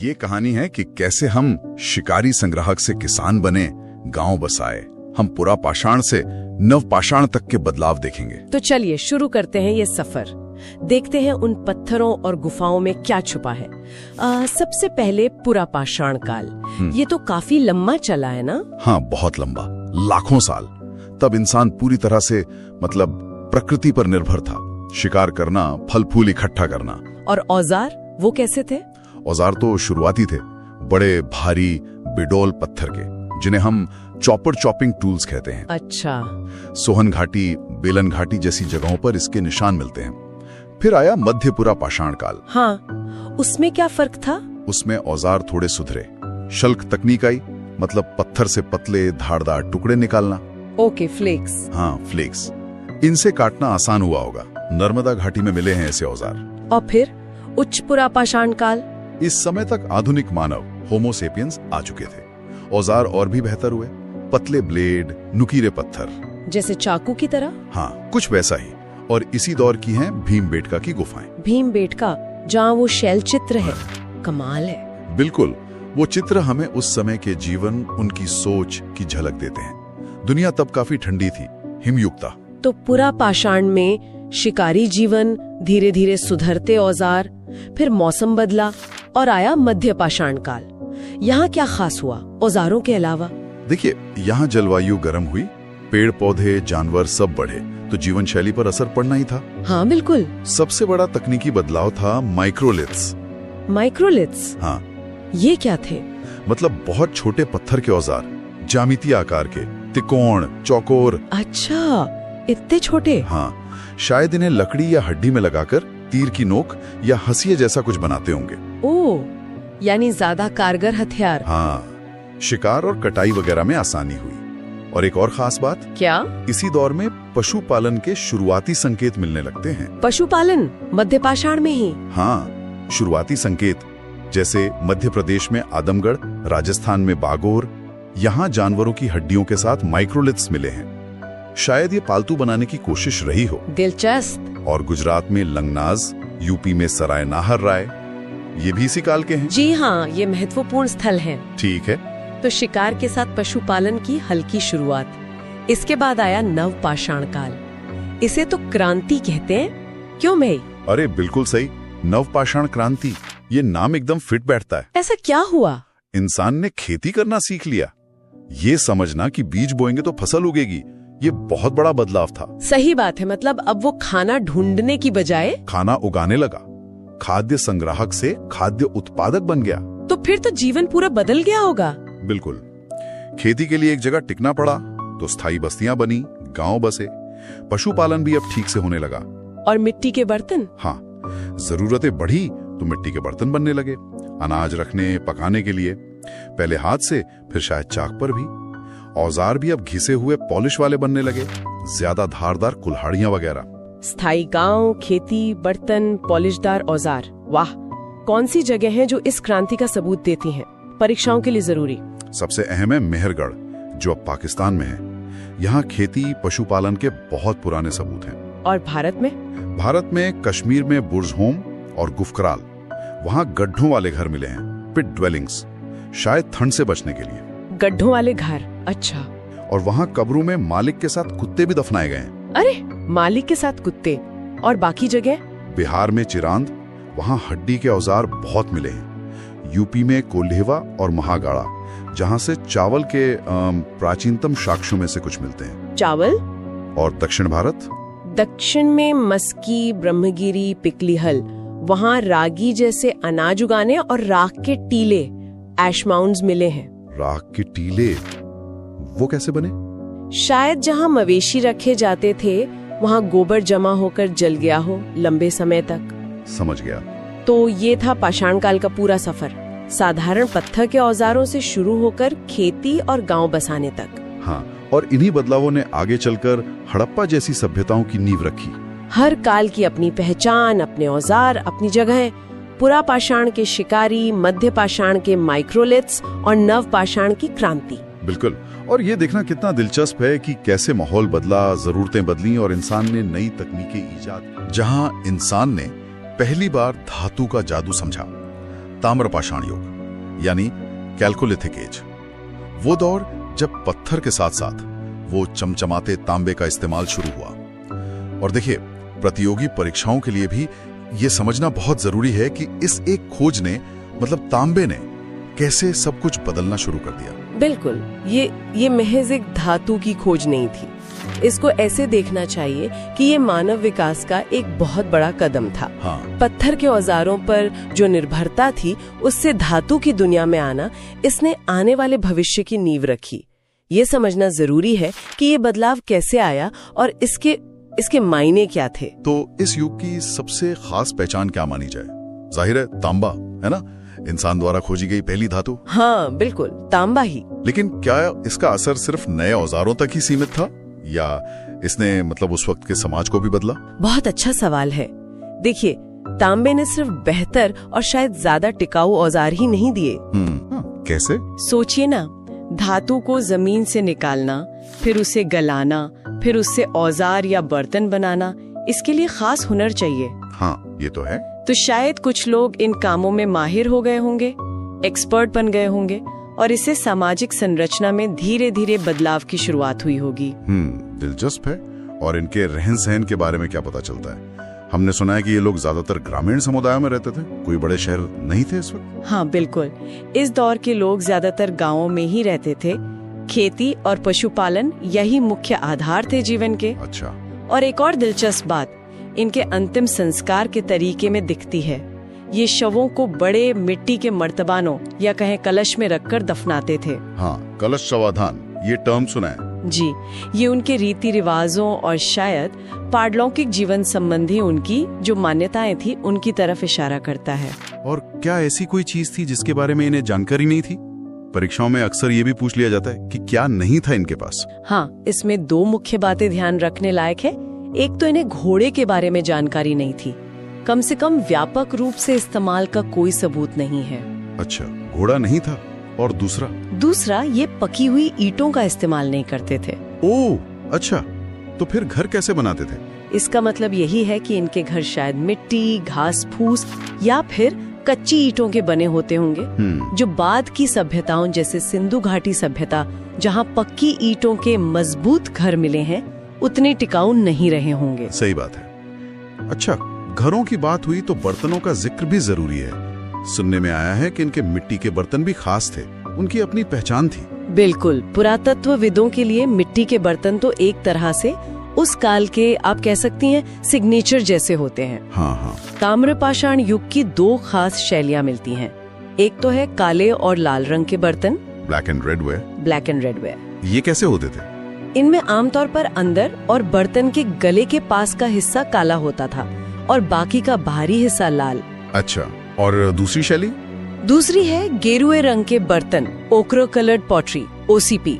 ये कहानी है कि कैसे हम शिकारी संग्राहक से किसान बने, गांव बसाए। हम पुरा पाषाण से नव पाषाण तक के बदलाव देखेंगे। तो चलिए शुरू करते हैं ये सफर। देखते हैं उन पत्थरों और गुफाओं में क्या छुपा है। सबसे पहले पुरा पाषाण काल। ये तो काफी लंबा चला है ना? हाँ, बहुत लंबा, लाखों साल। तब इंसान पूरी तरह से प्रकृति पर निर्भर था। शिकार करना, फल फूल इकट्ठा करना। और औजार वो कैसे थे? औजार तो शुरुआती थे, बड़े भारी बिडोल पत्थर के, जिन्हें हम चॉपर चॉपिंग टूल्स कहते हैं। अच्छा। सोहन घाटी, बेलन घाटी जैसी जगहों पर इसके निशान मिलते हैं। फिर आया मध्यपुरा पाषाण काल। हाँ, उसमें क्या फर्क था? उसमें औजार थोड़े सुधरे, शल्क तकनीक आई, मतलब पत्थर से पतले धारदार टुकड़े निकालना। Okay, flakes. हाँ, फ्लेक्स। इनसे काटना आसान हुआ होगा। नर्मदा घाटी में मिले हैं ऐसे औजार। और फिर उच्च पुरा पाषाण काल। इस समय तक आधुनिक मानव होमो सेपियंस आ चुके थे। औजार और भी बेहतर हुए, पतले ब्लेड, नुकीले पत्थर, जैसे चाकू की तरह। हाँ, कुछ वैसा ही। और इसी दौर की हैं भीमबेटका की गुफाएं। भीमबेटका, जहाँ वो शैल चित्र है, कमाल है। बिल्कुल, वो चित्र हमें उस समय के जीवन, उनकी सोच की झलक देते हैं। दुनिया तब काफी ठंडी थी, हिमयुक्ता। तो पुरा पाषाण में शिकारी जीवन, धीरे धीरे सुधरते औजार, फिर मौसम बदला और आया मध्य पाषाण काल। यहाँ क्या खास हुआ औजारों के अलावा? देखिए, यहाँ जलवायु गर्म हुई, पेड़ पौधे जानवर सब बढ़े, तो जीवन शैली पर असर पड़ना ही था। हाँ बिल्कुल। सबसे बड़ा तकनीकी बदलाव था माइक्रोलिथ्स। माइक्रोलिथ्स? हाँ। ये क्या थे? मतलब बहुत छोटे पत्थर के औजार, ज्यामितीय आकार के, त्रिकोण, चौकोर। अच्छा, इतने छोटे? हाँ, शायद इन्हें लकड़ी या हड्डी में लगाकर तीर की नोक या हंसिया जैसा कुछ बनाते होंगे। ओह, यानी ज्यादा कारगर हथियार। हाँ, शिकार और कटाई वगैरह में आसानी हुई। और एक और खास बात। क्या? इसी दौर में पशुपालन के शुरुआती संकेत मिलने लगते हैं। पशुपालन मध्य पाषाण में ही? हाँ, शुरुआती संकेत, जैसे मध्य प्रदेश में आदमगढ़, राजस्थान में बागोर। यहाँ जानवरों की हड्डियों के साथ माइक्रोलिथ्स मिले हैं। शायद ये पालतू बनाने की कोशिश रही हो। दिलचस्प। और गुजरात में लंगनाज, यूपी में सराय नाहर राय, ये भी इसी काल के हैं। जी हाँ, ये महत्वपूर्ण स्थल हैं। ठीक है। तो शिकार के साथ पशुपालन की हल्की शुरुआत। इसके बाद आया नव पाषाण काल। इसे तो क्रांति कहते हैं, क्यों भाई? अरे बिल्कुल सही, नव पाषाण क्रांति, ये नाम एकदम फिट बैठता है। ऐसा क्या हुआ? इंसान ने खेती करना सीख लिया। ये समझना कि बीज बोएंगे तो फसल उगेगी, ये बहुत बड़ा बदलाव था। सही बात है, मतलब अब वो खाना ढूंढने की बजाय खाना उगाने लगा। खाद्य संग्राहक से खाद्य उत्पादक बन गया। तो फिर तो जीवन पूरा बदल गया होगा। बिल्कुल। खेती के लिए एक जगह टिकना पड़ा, तो स्थायी बस्तियां बनी, गांव बसे। पशुपालन भी अब ठीक से होने लगा। और मिट्टी के बर्तन? हाँ, जरूरतें बढ़ी तो मिट्टी के बर्तन बनने लगे, अनाज रखने पकाने के लिए। पहले हाथ से, फिर शायद चाक पर भी। औजार भी अब घिसे हुए पॉलिश वाले बनने लगे, ज्यादा धारदार कुल्हाड़ियां वगैरह। स्थायी गांव, खेती, बर्तन, पॉलिशदार औजार। वाह, कौन सी जगह है जो इस क्रांति का सबूत देती हैं? परीक्षाओं के लिए जरूरी। सबसे अहम है मेहरगढ़, जो अब पाकिस्तान में है। यहाँ खेती पशुपालन के बहुत पुराने सबूत हैं। और भारत में? भारत में कश्मीर में बुर्जहोम और गुफकराल, वहाँ गड्ढों वाले घर मिले हैं, पिट ड्वेलिंग्स, शायद ठंड से बचने के लिए। गड्ढों वाले घर? अच्छा। और वहाँ कब्रों में मालिक के साथ कुत्ते भी दफनाए गए हैं। अरे, मालिक के साथ कुत्ते? और बाकी जगह? बिहार में चिरांद, वहाँ हड्डी के औजार बहुत मिले हैं। यूपी में कोल्हेवा और महागाड़ा, जहाँ से चावल के प्राचीनतम साक्ष्यों में से कुछ मिलते हैं। चावल? और दक्षिण भारत? दक्षिण में मस्की, ब्रह्मगिरी, पिकलीहल, वहाँ रागी जैसे अनाज उगाने और राख के टीले, ऐश माउंड्स मिले हैं। राख के टीले वो कैसे बने? शायद जहाँ मवेशी रखे जाते थे, वहाँ गोबर जमा होकर जल गया हो लंबे समय तक। समझ गया। तो ये था पाषाण काल का पूरा सफर, साधारण पत्थर के औजारों से शुरू होकर खेती और गांव बसाने तक। हाँ, और इन्हीं बदलावों ने आगे चलकर हड़प्पा जैसी सभ्यताओं की नींव रखी। हर काल की अपनी पहचान, अपने औजार, अपनी जगह। पुरा पाषाण के शिकारी, मध्य पाषाण के माइक्रोलिथ्स और नव पाषाण की क्रांति। बिल्कुल। और ये देखना कितना दिलचस्प है कि कैसे माहौल बदला, जरूरतें बदली और इंसान ने नई तकनीकें ईजाद। जहां इंसान ने पहली बार धातु का जादू समझा, ताम्रपाषाण युग। यानी कैल्कोलिथिक एज। वो दौर जब पत्थर के साथ साथ वो चमचमाते तांबे का इस्तेमाल शुरू हुआ। और देखिए, प्रतियोगी परीक्षाओं के लिए भी ये समझना बहुत जरूरी है कि इस एक खोज ने, मतलब तांबे ने, कैसे सब कुछ बदलना शुरू कर दिया। बिल्कुल, ये महज एक धातु की खोज नहीं थी। इसको ऐसे देखना चाहिए कि ये मानव विकास का एक बहुत बड़ा कदम था। हाँ। पत्थर के औजारों पर जो निर्भरता थी, उससे धातु की दुनिया में आना, इसने आने वाले भविष्य की नींव रखी। ये समझना जरूरी है कि ये बदलाव कैसे आया और इसके मायने क्या थे। तो इस युग की सबसे खास पहचान क्या मानी जाए? जाहिर है तांबा, है ना, इंसान द्वारा खोजी गई पहली धातु। हाँ बिल्कुल, तांबा ही। लेकिन क्या इसका असर सिर्फ नए औजारों तक ही सीमित था, या इसने मतलब उस वक्त के समाज को भी बदला? बहुत अच्छा सवाल है। देखिए, तांबे ने सिर्फ बेहतर और शायद ज्यादा टिकाऊ औजार ही नहीं दिए। कैसे? सोचिए ना, धातु को जमीन से निकालना, फिर उसे गलाना, फिर उससे औजार या बर्तन बनाना, इसके लिए खास हुनर चाहिए। हाँ, ये तो है। तो शायद कुछ लोग इन कामों में माहिर हो गए होंगे, एक्सपर्ट बन गए होंगे, और इससे सामाजिक संरचना में धीरे धीरे बदलाव की शुरुआत हुई होगी। दिलचस्प है। और इनके रहन सहन के बारे में क्या पता चलता है? हमने सुना है कि ये लोग ज्यादातर ग्रामीण समुदायों में रहते थे, कोई बड़े शहर नहीं थे इस वक्त। हाँ बिल्कुल, इस दौर के लोग ज्यादातर गाँवों में ही रहते थे। खेती और पशुपालन यही मुख्य आधार थे जीवन के। अच्छा। और एक और दिलचस्प बात इनके अंतिम संस्कार के तरीके में दिखती है। ये शवों को बड़े मिट्टी के मर्तबानों या कहें कलश में रखकर दफनाते थे। हाँ, कलश शवाधान, ये टर्म सुना है जी। ये उनके रीति रिवाजों और शायद पारलौकिक जीवन संबंधी उनकी जो मान्यताएं थी, उनकी तरफ इशारा करता है। और क्या ऐसी कोई चीज थी जिसके बारे में इन्हें जानकारी नहीं थी? परीक्षाओं में अक्सर ये भी पूछ लिया जाता है कि क्या नहीं था इनके पास। हाँ, इसमें दो मुख्य बातें ध्यान रखने लायक है। एक तो इन्हें घोड़े के बारे में जानकारी नहीं थी, कम से कम व्यापक रूप से इस्तेमाल का कोई सबूत नहीं है। अच्छा, घोड़ा नहीं था। और दूसरा ये पकी हुई ईंटों का इस्तेमाल नहीं करते थे। ओह, अच्छा, तो फिर घर कैसे बनाते थे? इसका मतलब यही है कि इनके घर शायद मिट्टी, घास फूस या फिर कच्ची ईंटों के बने होते होंगे, जो बाद की सभ्यताओं जैसे सिंधु घाटी सभ्यता, जहाँ पक्की ईंटों के मजबूत घर मिले हैं, उतने टिकाऊ नहीं रहे होंगे। सही बात है। अच्छा, घरों की बात हुई तो बर्तनों का जिक्र भी जरूरी है। सुनने में आया है कि इनके मिट्टी के बर्तन भी खास थे, उनकी अपनी पहचान थी। बिल्कुल, पुरातत्वविदों के लिए मिट्टी के बर्तन तो एक तरह से उस काल के, आप कह सकती हैं, सिग्नेचर जैसे होते हैं। हाँ। ताम्रपाषाण युग की दो खास शैलियाँ मिलती हैं। एक तो है काले और लाल रंग के बर्तन, ब्लैक एंड रेड वेयर। ये कैसे होते थे? इनमें आमतौर पर अंदर और बर्तन के गले के पास का हिस्सा काला होता था और बाकी का बाहरी हिस्सा लाल। अच्छा, और दूसरी शैली? दूसरी है गेरुए रंग के बर्तन, ओक्रो कलर्ड पॉटरी, OCP।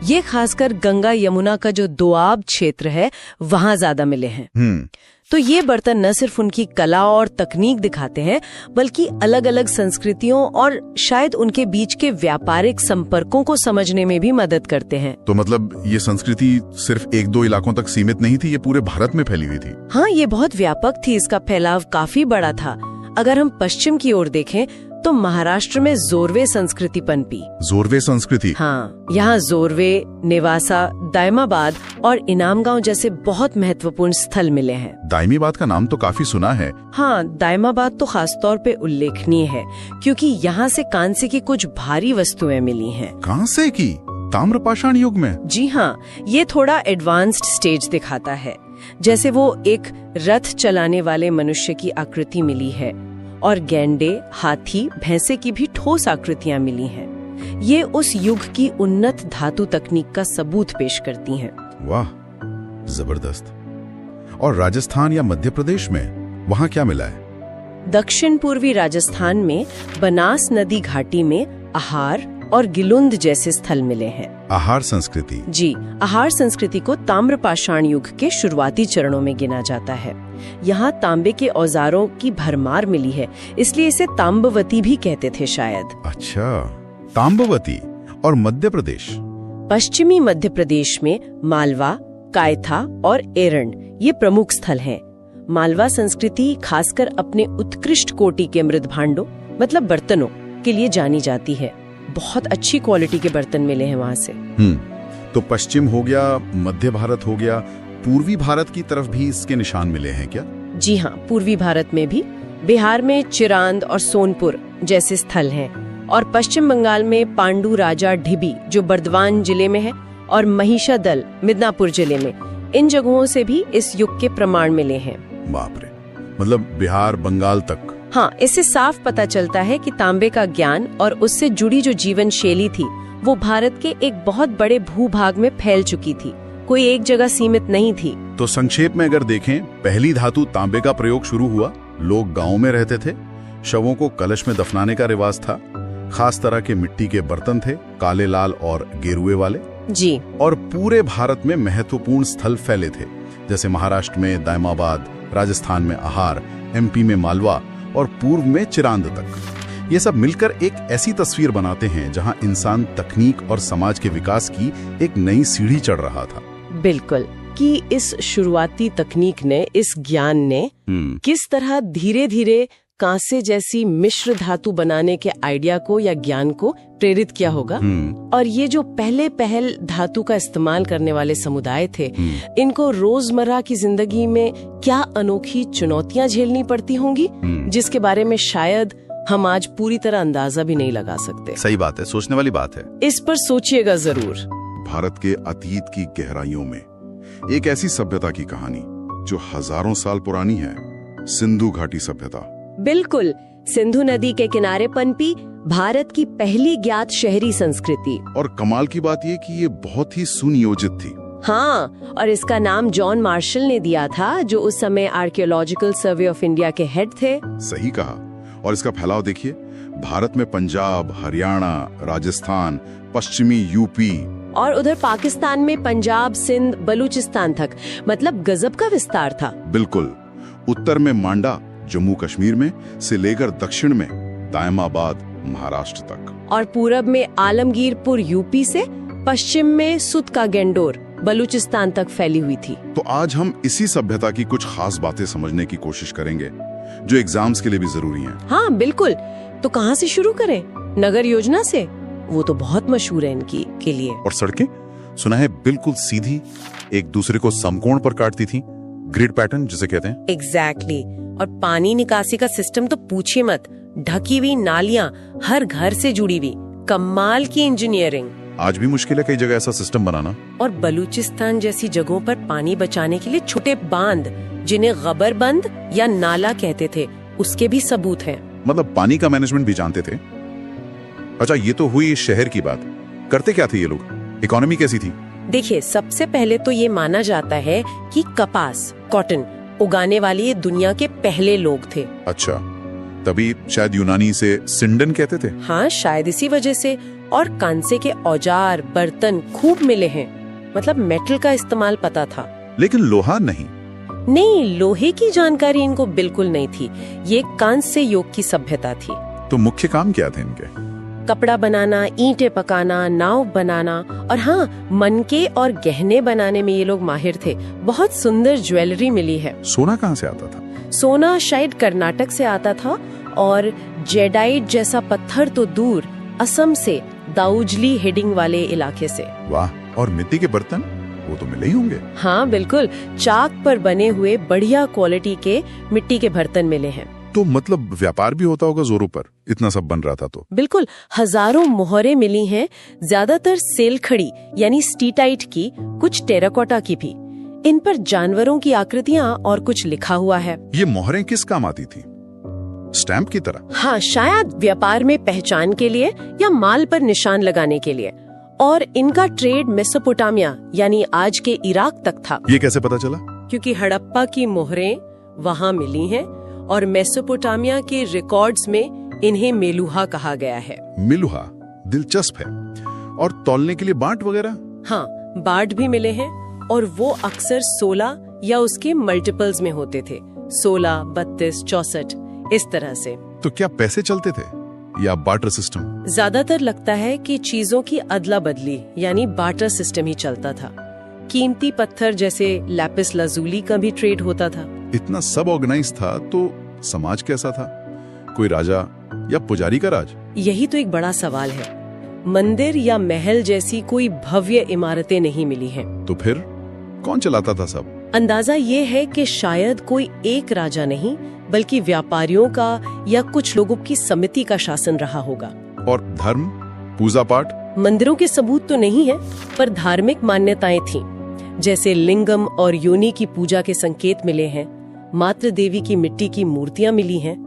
ये खासकर गंगा यमुना का जो दोआब क्षेत्र है, वहाँ ज्यादा मिले हैं। तो ये बर्तन न सिर्फ उनकी कला और तकनीक दिखाते हैं, बल्कि अलग अलग संस्कृतियों और शायद उनके बीच के व्यापारिक संपर्कों को समझने में भी मदद करते हैं। तो मतलब ये संस्कृति सिर्फ एक दो इलाकों तक सीमित नहीं थी, ये पूरे भारत में फैली हुई थी। हाँ, ये बहुत व्यापक थी, इसका फैलाव काफी बड़ा था। अगर हम पश्चिम की ओर देखें तो महाराष्ट्र में जोरवे संस्कृति पनपी। जोरवे संस्कृति? हाँ, यहाँ जोरवे, नेवासा, दायमाबाद और इनामगांव जैसे बहुत महत्वपूर्ण स्थल मिले हैं। दायमाबाद का नाम तो काफी सुना है। हाँ, दायमाबाद तो खास तौर पे उल्लेखनीय है क्योंकि यहाँ से कांसे की कुछ भारी वस्तुएं मिली हैं। कांसे की? ताम्रपाषाण युग में? जी हाँ, ये थोड़ा एडवांस्ड स्टेज दिखाता है। जैसे वो एक रथ चलाने वाले मनुष्य की आकृति मिली है और गैंडे, हाथी, भैंसे की भी ठोस आकृतियां मिली हैं। ये उस युग की उन्नत धातु तकनीक का सबूत पेश करती हैं। वाह, जबरदस्त। और राजस्थान या मध्य प्रदेश में वहाँ क्या मिला है? दक्षिण पूर्वी राजस्थान में बनास नदी घाटी में आहार और गिलुंद जैसे स्थल मिले हैं। आहार संस्कृति? जी, आहार संस्कृति को ताम्रपाषाण युग के शुरुआती चरणों में गिना जाता है। यहाँ तांबे के औजारों की भरमार मिली है, इसलिए इसे ताम्बवती भी कहते थे शायद। अच्छा, ताम्बवती। और मध्य प्रदेश? पश्चिमी मध्य प्रदेश में मालवा, कायथा और एरण ये प्रमुख स्थल हैं। मालवा संस्कृति खासकर अपने उत्कृष्ट कोटि के मृद भांडों, मतलब बर्तनों के लिए जानी जाती है। बहुत अच्छी क्वालिटी के बर्तन मिले हैं वहां से। तो पश्चिम हो गया, मध्य भारत हो गया, पूर्वी भारत की तरफ भी इसके निशान मिले हैं क्या? जी हाँ, पूर्वी भारत में भी। बिहार में चिरांद और सोनपुर जैसे स्थल हैं, और पश्चिम बंगाल में पांडु राजा ढिबी जो बर्दवान जिले में है, और महिषादल मिदनापुर जिले में, इन जगहों से भी इस युग के प्रमाण मिले हैं। बाप रे, मतलब बिहार बंगाल तक। हाँ, इससे साफ पता चलता है कि तांबे का ज्ञान और उससे जुड़ी जो जीवन शैली थी वो भारत के एक बहुत बड़े भूभाग में फैल चुकी थी, कोई एक जगह सीमित नहीं थी। तो संक्षेप में अगर देखें, पहली धातु तांबे का प्रयोग शुरू हुआ, लोग गाँव में रहते थे, शवों को कलश में दफनाने का रिवाज था, खास तरह के मिट्टी के बर्तन थे, काले, लाल और गेरुए वाले जी। और पूरे भारत में महत्वपूर्ण स्थल फैले थे, जैसे महाराष्ट्र में दायमाबाद, राजस्थान में आहार, एमपी में मालवा और पूर्व में चिरांद तक। ये सब मिलकर एक ऐसी तस्वीर बनाते हैं जहां इंसान तकनीक और समाज के विकास की एक नई सीढ़ी चढ़ रहा था। बिल्कुल, कि इस शुरुआती तकनीक ने, इस ज्ञान ने किस तरह धीरे धीरे कांसे जैसी मिश्र धातु बनाने के आइडिया को या ज्ञान को प्रेरित किया होगा। और ये जो पहल धातु का इस्तेमाल करने वाले समुदाय थे, इनको रोजमर्रा की जिंदगी में क्या अनोखी चुनौतियां झेलनी पड़ती होंगी, जिसके बारे में शायद हम आज पूरी तरह अंदाजा भी नहीं लगा सकते। सही बात है, सोचने वाली बात है। इस पर सोचिएगा जरूर। भारत के अतीत की गहराइयों में एक ऐसी सभ्यता की कहानी जो हजारों साल पुरानी है, सिंधु घाटी सभ्यता। बिल्कुल, सिंधु नदी के किनारे पनपी भारत की पहली ज्ञात शहरी संस्कृति। और कमाल की बात ये कि ये बहुत ही सुनियोजित थी। हाँ, और इसका नाम जॉन मार्शल ने दिया था, जो उस समय आर्कियोलॉजिकल सर्वे ऑफ इंडिया के हेड थे। सही कहा। और इसका फैलाव देखिए, भारत में पंजाब, हरियाणा, राजस्थान, पश्चिमी यूपी और उधर पाकिस्तान में पंजाब, सिंध, बलूचिस्तान तक, मतलब गजब का विस्तार था। बिल्कुल। उत्तर में मांडा जम्मू कश्मीर में से लेकर दक्षिण में दायमाबाद महाराष्ट्र तक, और पूरब में आलमगीरपुर यूपी से पश्चिम में सुत का गेंडोर बलूचिस्तान तक फैली हुई थी। तो आज हम इसी सभ्यता की कुछ खास बातें समझने की कोशिश करेंगे जो एग्जाम्स के लिए भी जरूरी हैं। हाँ बिल्कुल। तो कहाँ से शुरू करें? नगर योजना से, वो तो बहुत मशहूर है इनकी के लिए। और सड़कें सुना है बिल्कुल सीधी, एक दूसरे को समकोण पर काटती थी, ग्रिड पैटर्न जिसे कहते हैं। एग्जैक्टली। और पानी निकासी का सिस्टम तो पूछिए मत, ढकी हुई नालियां हर घर से जुड़ी हुई, कमाल की इंजीनियरिंग। आज भी मुश्किल है कई जगह ऐसा सिस्टम बनाना। और बलूचिस्तान जैसी जगहों पर पानी बचाने के लिए छोटे बांध, जिन्हें गबर बंद या नाला कहते थे, उसके भी सबूत हैं। मतलब पानी का मैनेजमेंट भी जानते थे। अच्छा, ये तो हुई शहर की बात। करते क्या थे ये लोग? इकोनॉमी कैसी थी? देखिए, सबसे पहले तो ये माना जाता है कि कपास, कॉटन उगाने वाले ये दुनिया के पहले लोग थे। अच्छा, तभी शायद यूनानी से सिंडन कहते थे। हाँ, शायद इसी वजह से। और कांसे के औजार, बर्तन खूब मिले हैं, मतलब मेटल का इस्तेमाल पता था। लेकिन लोहा नहीं। नहीं, लोहे की जानकारी इनको बिल्कुल नहीं थी। ये कांस्य युग की सभ्यता थी। तो मुख्य काम क्या थे इनके? कपड़ा बनाना, ईंटें पकाना, नाव बनाना, और हाँ, मनके और गहने बनाने में ये लोग माहिर थे। बहुत सुंदर ज्वेलरी मिली है। सोना कहाँ से आता था? सोना शायद कर्नाटक से आता था, और जेडाइट जैसा पत्थर तो दूर, असम से, दाऊजली हेडिंग वाले इलाके से। वाह। और मिट्टी के बर्तन वो तो मिले ही होंगे। हाँ बिल्कुल, चाक पर बने हुए बढ़िया क्वालिटी के मिट्टी के बर्तन मिले हैं। तो मतलब व्यापार भी होता होगा जोरों पर, इतना सब बन रहा था तो। बिल्कुल, हजारों मोहरें मिली हैं, ज्यादातर सेलखड़ी यानी स्टीटाइट की, कुछ टेराकोटा की भी। इन पर जानवरों की आकृतियां और कुछ लिखा हुआ है। ये मोहरें किस काम आती थी? स्टैंप की तरह? हाँ, शायद व्यापार में पहचान के लिए या माल पर निशान लगाने के लिए। और इनका ट्रेड मेसोपोटामिया यानी आज के इराक तक था। ये कैसे पता चला? क्योंकि हड़प्पा की मोहरें वहाँ मिली हैं, और मेसोपोटामिया के रिकॉर्ड्स में इन्हें मेलुहा कहा गया है। मेलुहा, दिलचस्प है। और तौलने के लिए बाट वगैरह? हाँ, बाट भी मिले हैं, और वो अक्सर 16 या उसके मल्टीपल्स में होते थे, 16, 32, 64 इस तरह से। तो क्या पैसे चलते थे या बार्टर सिस्टम? ज्यादातर लगता है कि चीजों की अदला बदली यानी बार्टर सिस्टम ही चलता था। कीमती पत्थर जैसे लैपिस लाजुली का भी ट्रेड होता था। इतना सब ऑर्गेनाइज था तो समाज कैसा था? कोई राजा या पुजारी का राज? यही तो एक बड़ा सवाल है। मंदिर या महल जैसी कोई भव्य इमारतें नहीं मिली हैं। तो फिर कौन चलाता था सब? अंदाजा ये है कि शायद कोई एक राजा नहीं, बल्कि व्यापारियों का या कुछ लोगों की समिति का शासन रहा होगा। और धर्म, पूजा पाठ? मंदिरों के सबूत तो नहीं है, पर धार्मिक मान्यताएं थीं। जैसे लिंगम और योनि की पूजा के संकेत मिले हैं, मातृ देवी की मिट्टी की मूर्तियां मिली हैं,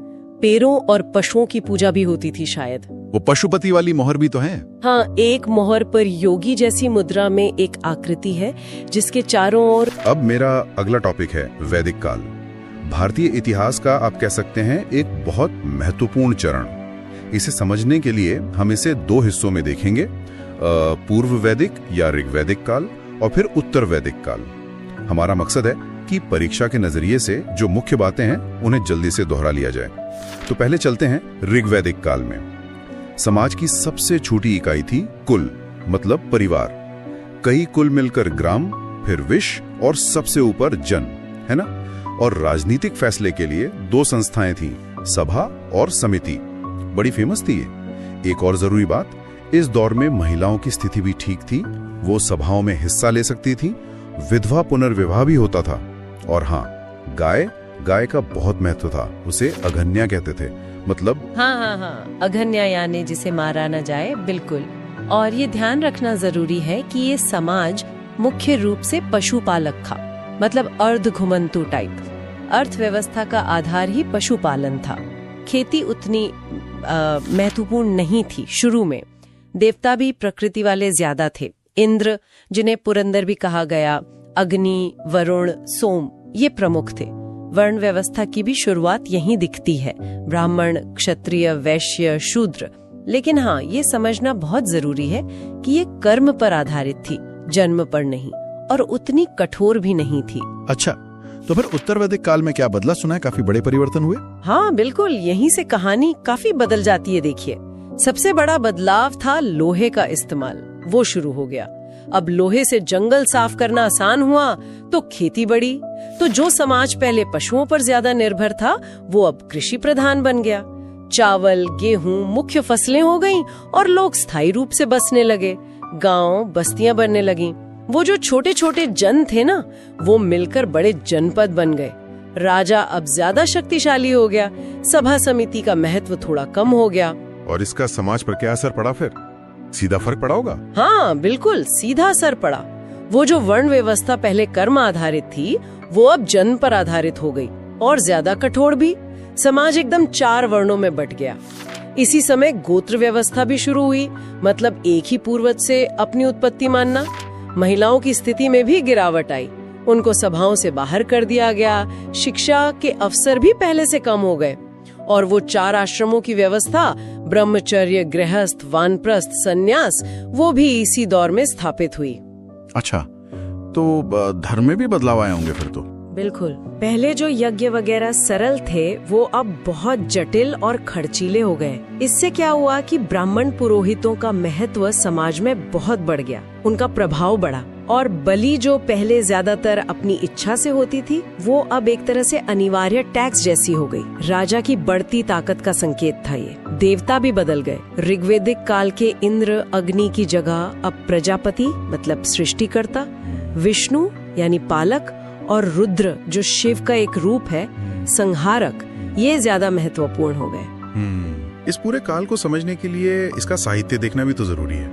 पेड़ों और पशुओं की पूजा भी होती थी शायद। वो पशुपति वाली मोहर भी तो है। हाँ, एक मोहर पर योगी जैसी मुद्रा में एक आकृति है जिसके चारों ओर। अब मेरा अगला टॉपिक है वैदिक काल। भारतीय इतिहास का आप कह सकते हैं एक बहुत महत्वपूर्ण चरण। इसे समझने के लिए हम इसे दो हिस्सों में देखेंगे, पूर्व वैदिक या ऋग्वैदिक काल और फिर उत्तर वैदिक काल। हमारा मकसद है कि परीक्षा के नजरिए से जो मुख्य बातें हैं उन्हें जल्दी से दोहरा लिया जाए। तो पहले चलते हैं ऋग्वैदिक काल में। समाज की सबसे छोटी इकाई थी कुल, मतलब परिवार। कई कुल मिलकर ग्राम, फिर विश्व और सबसे ऊपर जन, है ना? और राजनीतिक फैसले के लिए दो संस्थाएं थीं, सभा और समिति। बड़ी फेमस थी ये। एक और जरूरी बात, इस दौर में महिलाओं की स्थिति भी ठीक थी। वो सभाओं में हिस्सा ले सकती थी। विधवा पुनर्विवाह भी होता था। और हाँ, गाय का बहुत महत्व था। उसे अघन्या कहते थे, मतलब हाँ, अघन्या यानी जिसे मारा न जाए। बिल्कुल। और ये ध्यान रखना जरूरी है कि ये समाज मुख्य रूप से पशुपालक था, मतलब अर्ध घुमंतु टाइप। अर्थव्यवस्था का आधार ही पशुपालन था। खेती उतनी महत्वपूर्ण नहीं थी शुरू में। देवता भी प्रकृति वाले ज्यादा थे। इंद्र, जिन्हें पुरंदर भी कहा गया, अग्नि, वरुण, सोम, ये प्रमुख थे। वर्ण व्यवस्था की भी शुरुआत यहीं दिखती है, ब्राह्मण, क्षत्रिय, वैश्य, शूद्र। लेकिन हाँ, ये समझना बहुत जरूरी है कि ये कर्म पर आधारित थी, जन्म पर नहीं, और उतनी कठोर भी नहीं थी। अच्छा, तो फिर उत्तर वैदिक काल में क्या बदला? सुना है काफी बड़े परिवर्तन हुए। हाँ बिल्कुल, यहीं से कहानी काफी बदल जाती है। देखिए, सबसे बड़ा बदलाव था लोहे का इस्तेमाल। वो शुरू हो गया। अब लोहे से जंगल साफ करना आसान हुआ तो खेती बढ़ी। तो जो समाज पहले पशुओं पर ज्यादा निर्भर था, वो अब कृषि प्रधान बन गया। चावल, गेहूं मुख्य फसलें हो गईं और लोग स्थायी रूप से बसने लगे। गांव, बस्तियां बनने लगीं। वो जो छोटे छोटे जन थे ना, वो मिलकर बड़े जनपद बन गए। राजा अब ज्यादा शक्तिशाली हो गया। सभा समिति का महत्व थोड़ा कम हो गया। और इसका समाज पर क्या असर पड़ा? फिर सीधा फर्क पड़ा होगा। हाँ बिल्कुल, सीधा असर पड़ा। वो जो वर्ण व्यवस्था पहले कर्म आधारित थी, वो अब जन्म पर आधारित हो गई, और ज्यादा कठोर भी। समाज एकदम 4 वर्णों में बट गया। इसी समय गोत्र व्यवस्था भी शुरू हुई, मतलब एक ही पूर्वज से अपनी उत्पत्ति मानना। महिलाओं की स्थिति में भी गिरावट आई। उनको सभाओं से बाहर कर दिया गया। शिक्षा के अवसर भी पहले से कम हो गए। और वो 4 आश्रमों की व्यवस्था, ब्रह्मचर्य, गृहस्थ, वानप्रस्थ, सन्यास, वो भी इसी दौर में स्थापित हुई। अच्छा, तो धर्म में भी बदलाव आए होंगे फिर तो? बिल्कुल। पहले जो यज्ञ वगैरह सरल थे, वो अब बहुत जटिल और खर्चीले हो गए। इससे क्या हुआ कि ब्राह्मण पुरोहितों का महत्व समाज में बहुत बढ़ गया। उनका प्रभाव बढ़ा। और बलि जो पहले ज्यादातर अपनी इच्छा से होती थी, वो अब एक तरह से अनिवार्य टैक्स जैसी हो गई। राजा की बढ़ती ताकत का संकेत था ये। देवता भी बदल गए। ऋग्वैदिक काल के इंद्र, अग्नि की जगह अब प्रजापति, मतलब सृष्टिकर्ता, विष्णु यानी पालक, और रुद्र जो शिव का एक रूप है, संहारक, ये ज्यादा महत्वपूर्ण हो गए। इस पूरे काल को समझने के लिए इसका साहित्य देखना भी तो जरूरी है।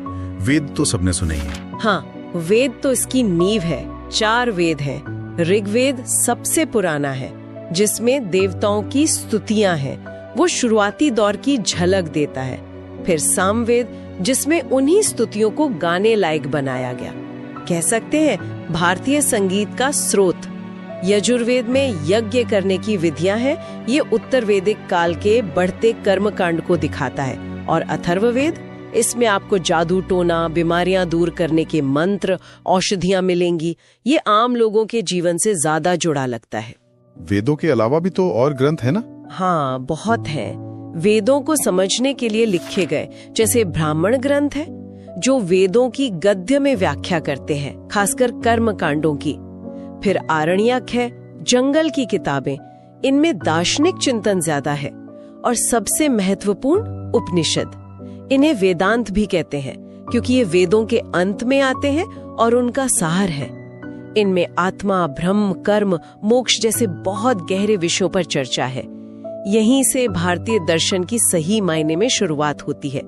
वेद तो सबने सुने ही है। हाँ, वेद तो इसकी नींव है। 4 वेद हैं। ऋग्वेद सबसे पुराना है, जिसमें देवताओं की स्तुतियां हैं। वो शुरुआती दौर की झलक देता है। फिर सामवेद, जिसमें उन्हीं स्तुतियों को गाने लायक बनाया गया। कह सकते हैं भारतीय संगीत का स्रोत। यजुर्वेद में यज्ञ करने की विधियां हैं। ये उत्तर वैदिक काल के बढ़ते कर्मकांड को दिखाता है। और अथर्ववेद, इसमें आपको जादू टोना, बीमारियां दूर करने के मंत्र, औषधियां मिलेंगी। ये आम लोगों के जीवन से ज्यादा जुड़ा लगता है। वेदों के अलावा भी तो और ग्रंथ है ना? हाँ, बहुत हैं। वेदों को समझने के लिए लिखे गए, जैसे ब्राह्मण ग्रंथ है, जो वेदों की गद्य में व्याख्या करते हैं, खासकर कर्म कांडों की। फिर आरण्यक है, जंगल की किताबें। इनमें दार्शनिक चिंतन ज्यादा है। और सबसे महत्वपूर्ण उपनिषद। इन्हें वेदांत भी कहते हैं क्योंकि ये वेदों के अंत में आते हैं और उनका सार है। इनमें आत्मा, ब्रह्म, कर्म, मोक्ष जैसे बहुत गहरे विषयों पर चर्चा है। यहीं से भारतीय दर्शन की सही मायने में शुरुआत होती है।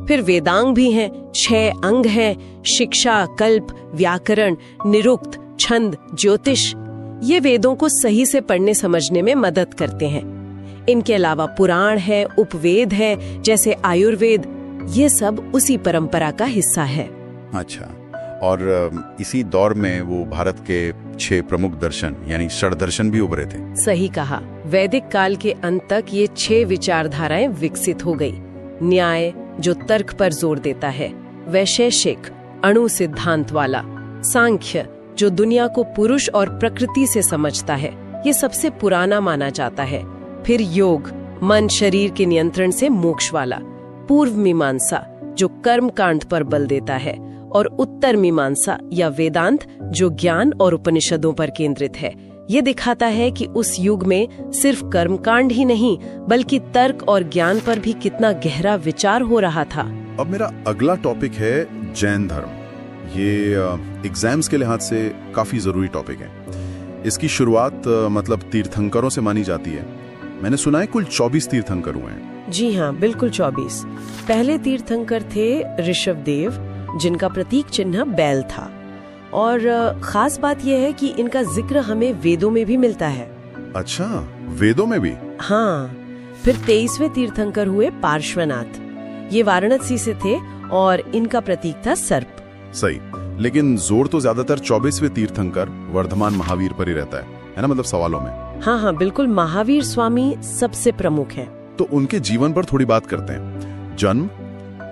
फिर वेदांग भी हैं, 6 अंग हैं, शिक्षा, कल्प, व्याकरण, निरुक्त, छंद, ज्योतिष। ये वेदों को सही से पढ़ने समझने में मदद करते हैं। इनके अलावा पुराण है, उपवेद है, जैसे आयुर्वेद। ये सब उसी परंपरा का हिस्सा है। अच्छा, और इसी दौर में वो भारत के 6 प्रमुख दर्शन यानी षड्दर्शन भी उभरे थे। सही कहा। वैदिक काल के अंत तक ये 6 विचारधाराएं विकसित हो गई। न्याय, जो तर्क पर जोर देता है, वैशेषिक, अणु सिद्धांत वाला, सांख्य, जो दुनिया को पुरुष और प्रकृति से समझता है, ये सबसे पुराना माना जाता है। फिर योग, मन शरीर के नियंत्रण से मोक्ष वाला, पूर्व मीमांसा, जो कर्म कांड पर बल देता है, और उत्तर मीमांसा या वेदांत, जो ज्ञान और उपनिषदों पर केंद्रित है। ये दिखाता है कि उस युग में सिर्फ कर्मकांड ही नहीं बल्कि तर्क और ज्ञान पर भी कितना गहरा विचार हो रहा था। अब मेरा अगला टॉपिक है जैन धर्म। ये एग्जाम्स के लिहाज से काफी जरूरी टॉपिक है। इसकी शुरुआत मतलब तीर्थंकरों से मानी जाती है। मैंने सुना है कुल 24 तीर्थंकर हुए हैं। जी हाँ, बिल्कुल 24। पहले तीर्थंकर थे ऋषभदेव, जिनका प्रतीक चिन्ह बैल था। और खास बात यह है कि इनका जिक्र हमें वेदों में भी मिलता है। अच्छा, वेदों में भी? हाँ। फिर 23वें तीर्थंकर हुए पार्श्वनाथ। ये वाराणसी से थे और इनका प्रतीक था सर्प। सही, लेकिन जोर तो ज्यादातर 24वें तीर्थंकर वर्धमान महावीर पर ही रहता है ना, मतलब सवालों में। हाँ, बिल्कुल। महावीर स्वामी सबसे प्रमुख हैं। तो उनके जीवन पर थोड़ी बात करते हैं। जन्म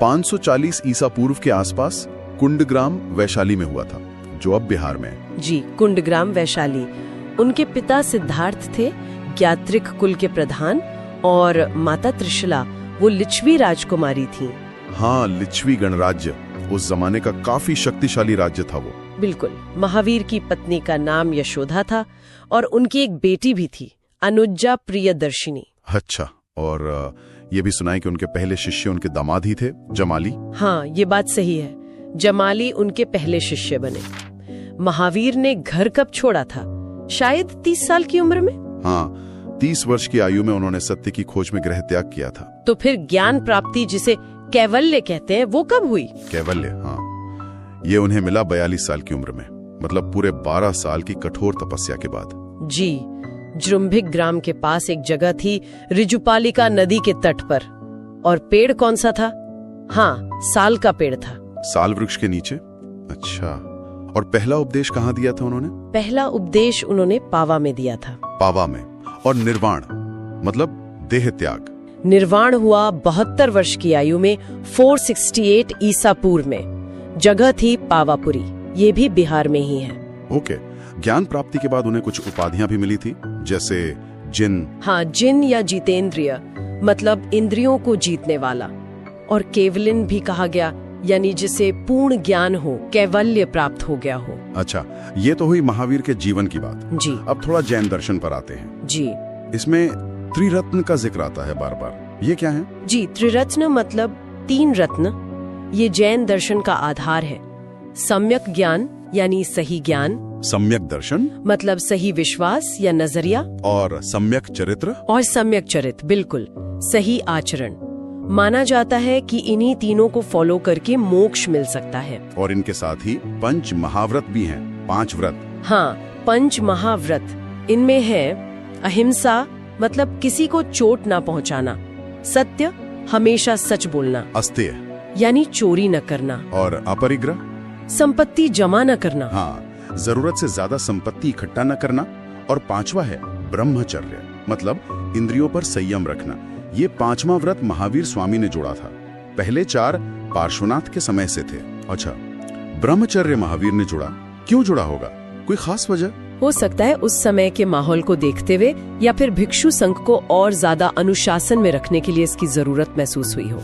540 ईसा पूर्व के आसपास कुंडग्राम वैशाली में हुआ था, जो अब बिहार में है। जी, कुंडग्राम वैशाली। उनके पिता सिद्धार्थ थे ज्ञात्रिक कुल के प्रधान, और माता त्रिशला वो लिच्छवी राजकुमारी थी। हाँ, लिच्छवी गणराज्य उस जमाने का काफी शक्तिशाली राज्य था वो। बिल्कुल। महावीर की पत्नी का नाम यशोदा था और उनकी एक बेटी भी थी, अनुजा प्रियदर्शिनी। अच्छा, और ये भी सुना है कि उनके पहले शिष्य उनके दामाद ही थे, जमाली। हाँ, ये बात सही है। जमाली उनके पहले शिष्य बने। महावीर ने घर कब छोड़ा था? शायद 30 साल की उम्र में। हाँ, 30 वर्ष की आयु में उन्होंने सत्य की खोज में गृह त्याग किया था। तो फिर ज्ञान प्राप्ति, जिसे कैवल्य कहते हैं, वो कब हुई? कैवल्य, हाँ, ये उन्हें मिला 42 साल की उम्र में, मतलब पूरे 12 साल की कठोर तपस्या के बाद। जी, जृंभिक ग्राम के पास एक जगह थी, ऋजुपालिका नदी के तट पर। और पेड़ कौन सा था? हाँ, साल का पेड़ था। साल वृक्ष के नीचे? अच्छा, और पहला उपदेश कहाँ दिया था उन्होंने? पहला उपदेश उन्होंने पावा में दिया था। पावा में। और निर्वाण मतलब देह त्याग? निर्वाण हुआ 72 वर्ष की आयु में 468 ईसा पूर्व में। जगह थी पावापुरी, ये भी बिहार में ही है। ओके। ज्ञान प्राप्ति के बाद उन्हें कुछ उपाधियां भी मिली थी, जैसे जिन। हाँ, जिन या जितेंद्रिय, मतलब इंद्रियों को जीतने वाला। और केवलिन भी कहा गया, यानी जिसे पूर्ण ज्ञान हो, कैवल्य प्राप्त हो गया हो। अच्छा, ये तो हुई महावीर के जीवन की बात। जी। अब थोड़ा जैन दर्शन पर आते हैं। जी। इसमें त्रिरत्न का जिक्र आता है बार बार, ये क्या है? जी, त्रिरत्न मतलब 3 रत्न। ये जैन दर्शन का आधार है। सम्यक ज्ञान यानी सही ज्ञान, सम्यक दर्शन मतलब सही विश्वास या नजरिया, और सम्यक चरित्र, और सम्यक चरित्र बिल्कुल सही आचरण। माना जाता है कि इन्हीं तीनों को फॉलो करके मोक्ष मिल सकता है। और इनके साथ ही 5 महाव्रत भी हैं, 5 व्रत। हाँ, 5 महाव्रत। इनमें है अहिंसा, मतलब किसी को चोट ना पहुंचाना। सत्य, हमेशा सच बोलना। अस्तेय, यानी चोरी न करना। और अपरिग्रह, संपत्ति जमा न करना। हाँ, जरूरत से ज्यादा संपत्ति इकट्ठा न करना। और 5वां है ब्रह्मचर्य, मतलब इंद्रियों पर संयम रखना। ये 5वां व्रत महावीर स्वामी ने जोड़ा था। पहले 4 पार्श्वनाथ के समय से थे। अच्छा, ब्रह्मचर्य महावीर ने जोड़ा, क्यों जोड़ा होगा? कोई खास वजह? हो सकता है उस समय के माहौल को देखते हुए, या फिर भिक्षु संघ को और ज्यादा अनुशासन में रखने के लिए इसकी जरूरत महसूस हुई हो।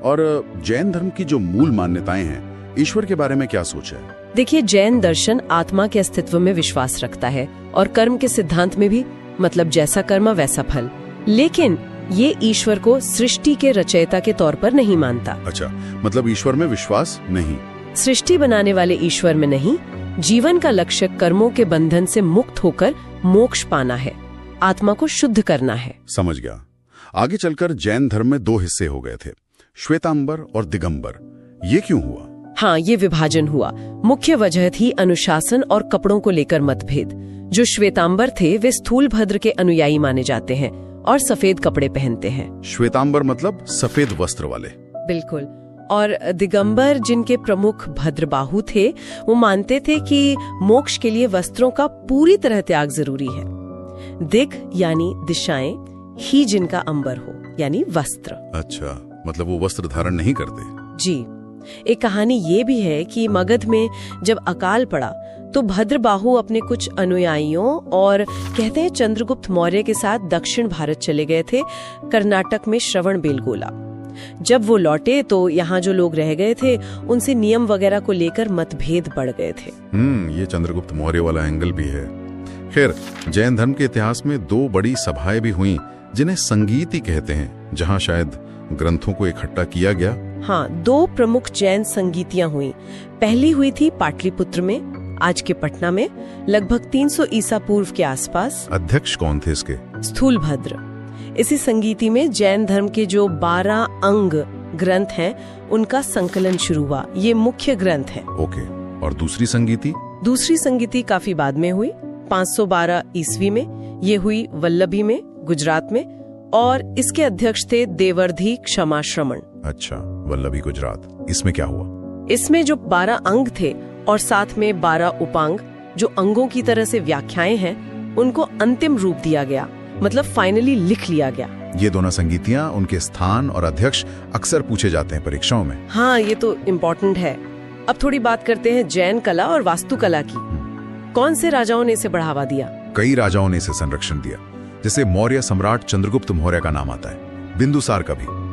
और जैन धर्म की जो मूल मान्यताएं हैं, ईश्वर के बारे में क्या सोच है? देखिए, जैन दर्शन आत्मा के अस्तित्व में विश्वास रखता है और कर्म के सिद्धांत में भी, मतलब जैसा कर्म वैसा फल। लेकिन ये ईश्वर को सृष्टि के रचयिता के तौर पर नहीं मानता। अच्छा, मतलब ईश्वर में विश्वास नहीं। सृष्टि बनाने वाले ईश्वर में नहीं, जीवन का लक्ष्य कर्मों के बंधन से मुक्त होकर मोक्ष पाना है, आत्मा को शुद्ध करना है। समझ गया। आगे चलकर जैन धर्म में दो हिस्से हो गए थे, श्वेतांबर और दिगंबर। ये क्यों हुआ? हाँ, ये विभाजन हुआ। मुख्य वजह थी अनुशासन और कपड़ों को लेकर मतभेद। जो श्वेतांबर थे वे स्थूलभद्र के अनुयायी माने जाते हैं और सफेद कपड़े पहनते हैं। श्वेतांबर मतलब सफेद वस्त्र वाले। बिल्कुल। और दिगंबर, जिनके प्रमुख भद्रबाहु थे, वो मानते थे कि मोक्ष के लिए वस्त्रों का पूरी तरह त्याग जरूरी है। दिग यानी दिशाएं, ही जिनका अंबर हो यानी वस्त्र। अच्छा, मतलब वो वस्त्र धारण नहीं करते। जी। एक कहानी ये भी है कि मगध में जब अकाल पड़ा तो भद्रबाहु अपने कुछ अनुयायियों और कहते हैं चंद्रगुप्त मौर्य के साथ दक्षिण भारत चले गए थे, कर्नाटक में श्रवणबेलगोला। जब वो लौटे तो यहाँ जो लोग रह गए थे उनसे नियम वगैरह को लेकर मतभेद बढ़ गए थे। ये चंद्रगुप्त मौर्य वाला एंगल भी है। खैर, जैन धर्म के इतिहास में दो बड़ी सभाएं भी हुई जिन्हें संगीति कहते हैं, जहाँ शायद ग्रंथों को इकट्ठा किया गया। हाँ, दो प्रमुख जैन संगीतियां हुई। पहली हुई थी पाटलिपुत्र में, आज के पटना में, लगभग 300 ईसा पूर्व के आसपास। अध्यक्ष कौन थे इसके? स्थूलभद्र। इसी संगीति में जैन धर्म के जो 12 अंग ग्रंथ हैं उनका संकलन शुरू हुआ। ये मुख्य ग्रंथ हैं। ओके। और दूसरी संगीति? दूसरी संगीति काफी बाद में हुई, 512 ईस्वी में। ये हुई वल्लभी में, गुजरात में, और इसके अध्यक्ष थे देवर्धि क्षमाश्रमण। अच्छा, वल्लभी गुजरात। इसमें क्या हुआ? इसमें जो 12 अंग थे और साथ में 12 उपांग, जो अंगों की तरह से व्याख्याएं हैं, उनको अंतिम रूप दिया गया, मतलब फाइनली लिख लिया गया। ये दोनों संगीतियां, उनके स्थान और अध्यक्ष अक्सर पूछे जाते हैं परीक्षाओं में। हाँ, ये तो इम्पोर्टेंट है। अब थोड़ी बात करते हैं जैन कला और वास्तुकला की। कौन से राजाओं ने इसे बढ़ावा दिया? कई राजाओं ने इसे संरक्षण दिया, जैसे मौर्य सम्राट चंद्रगुप्त मौर्य का नाम आता है, बिंदुसार का भी।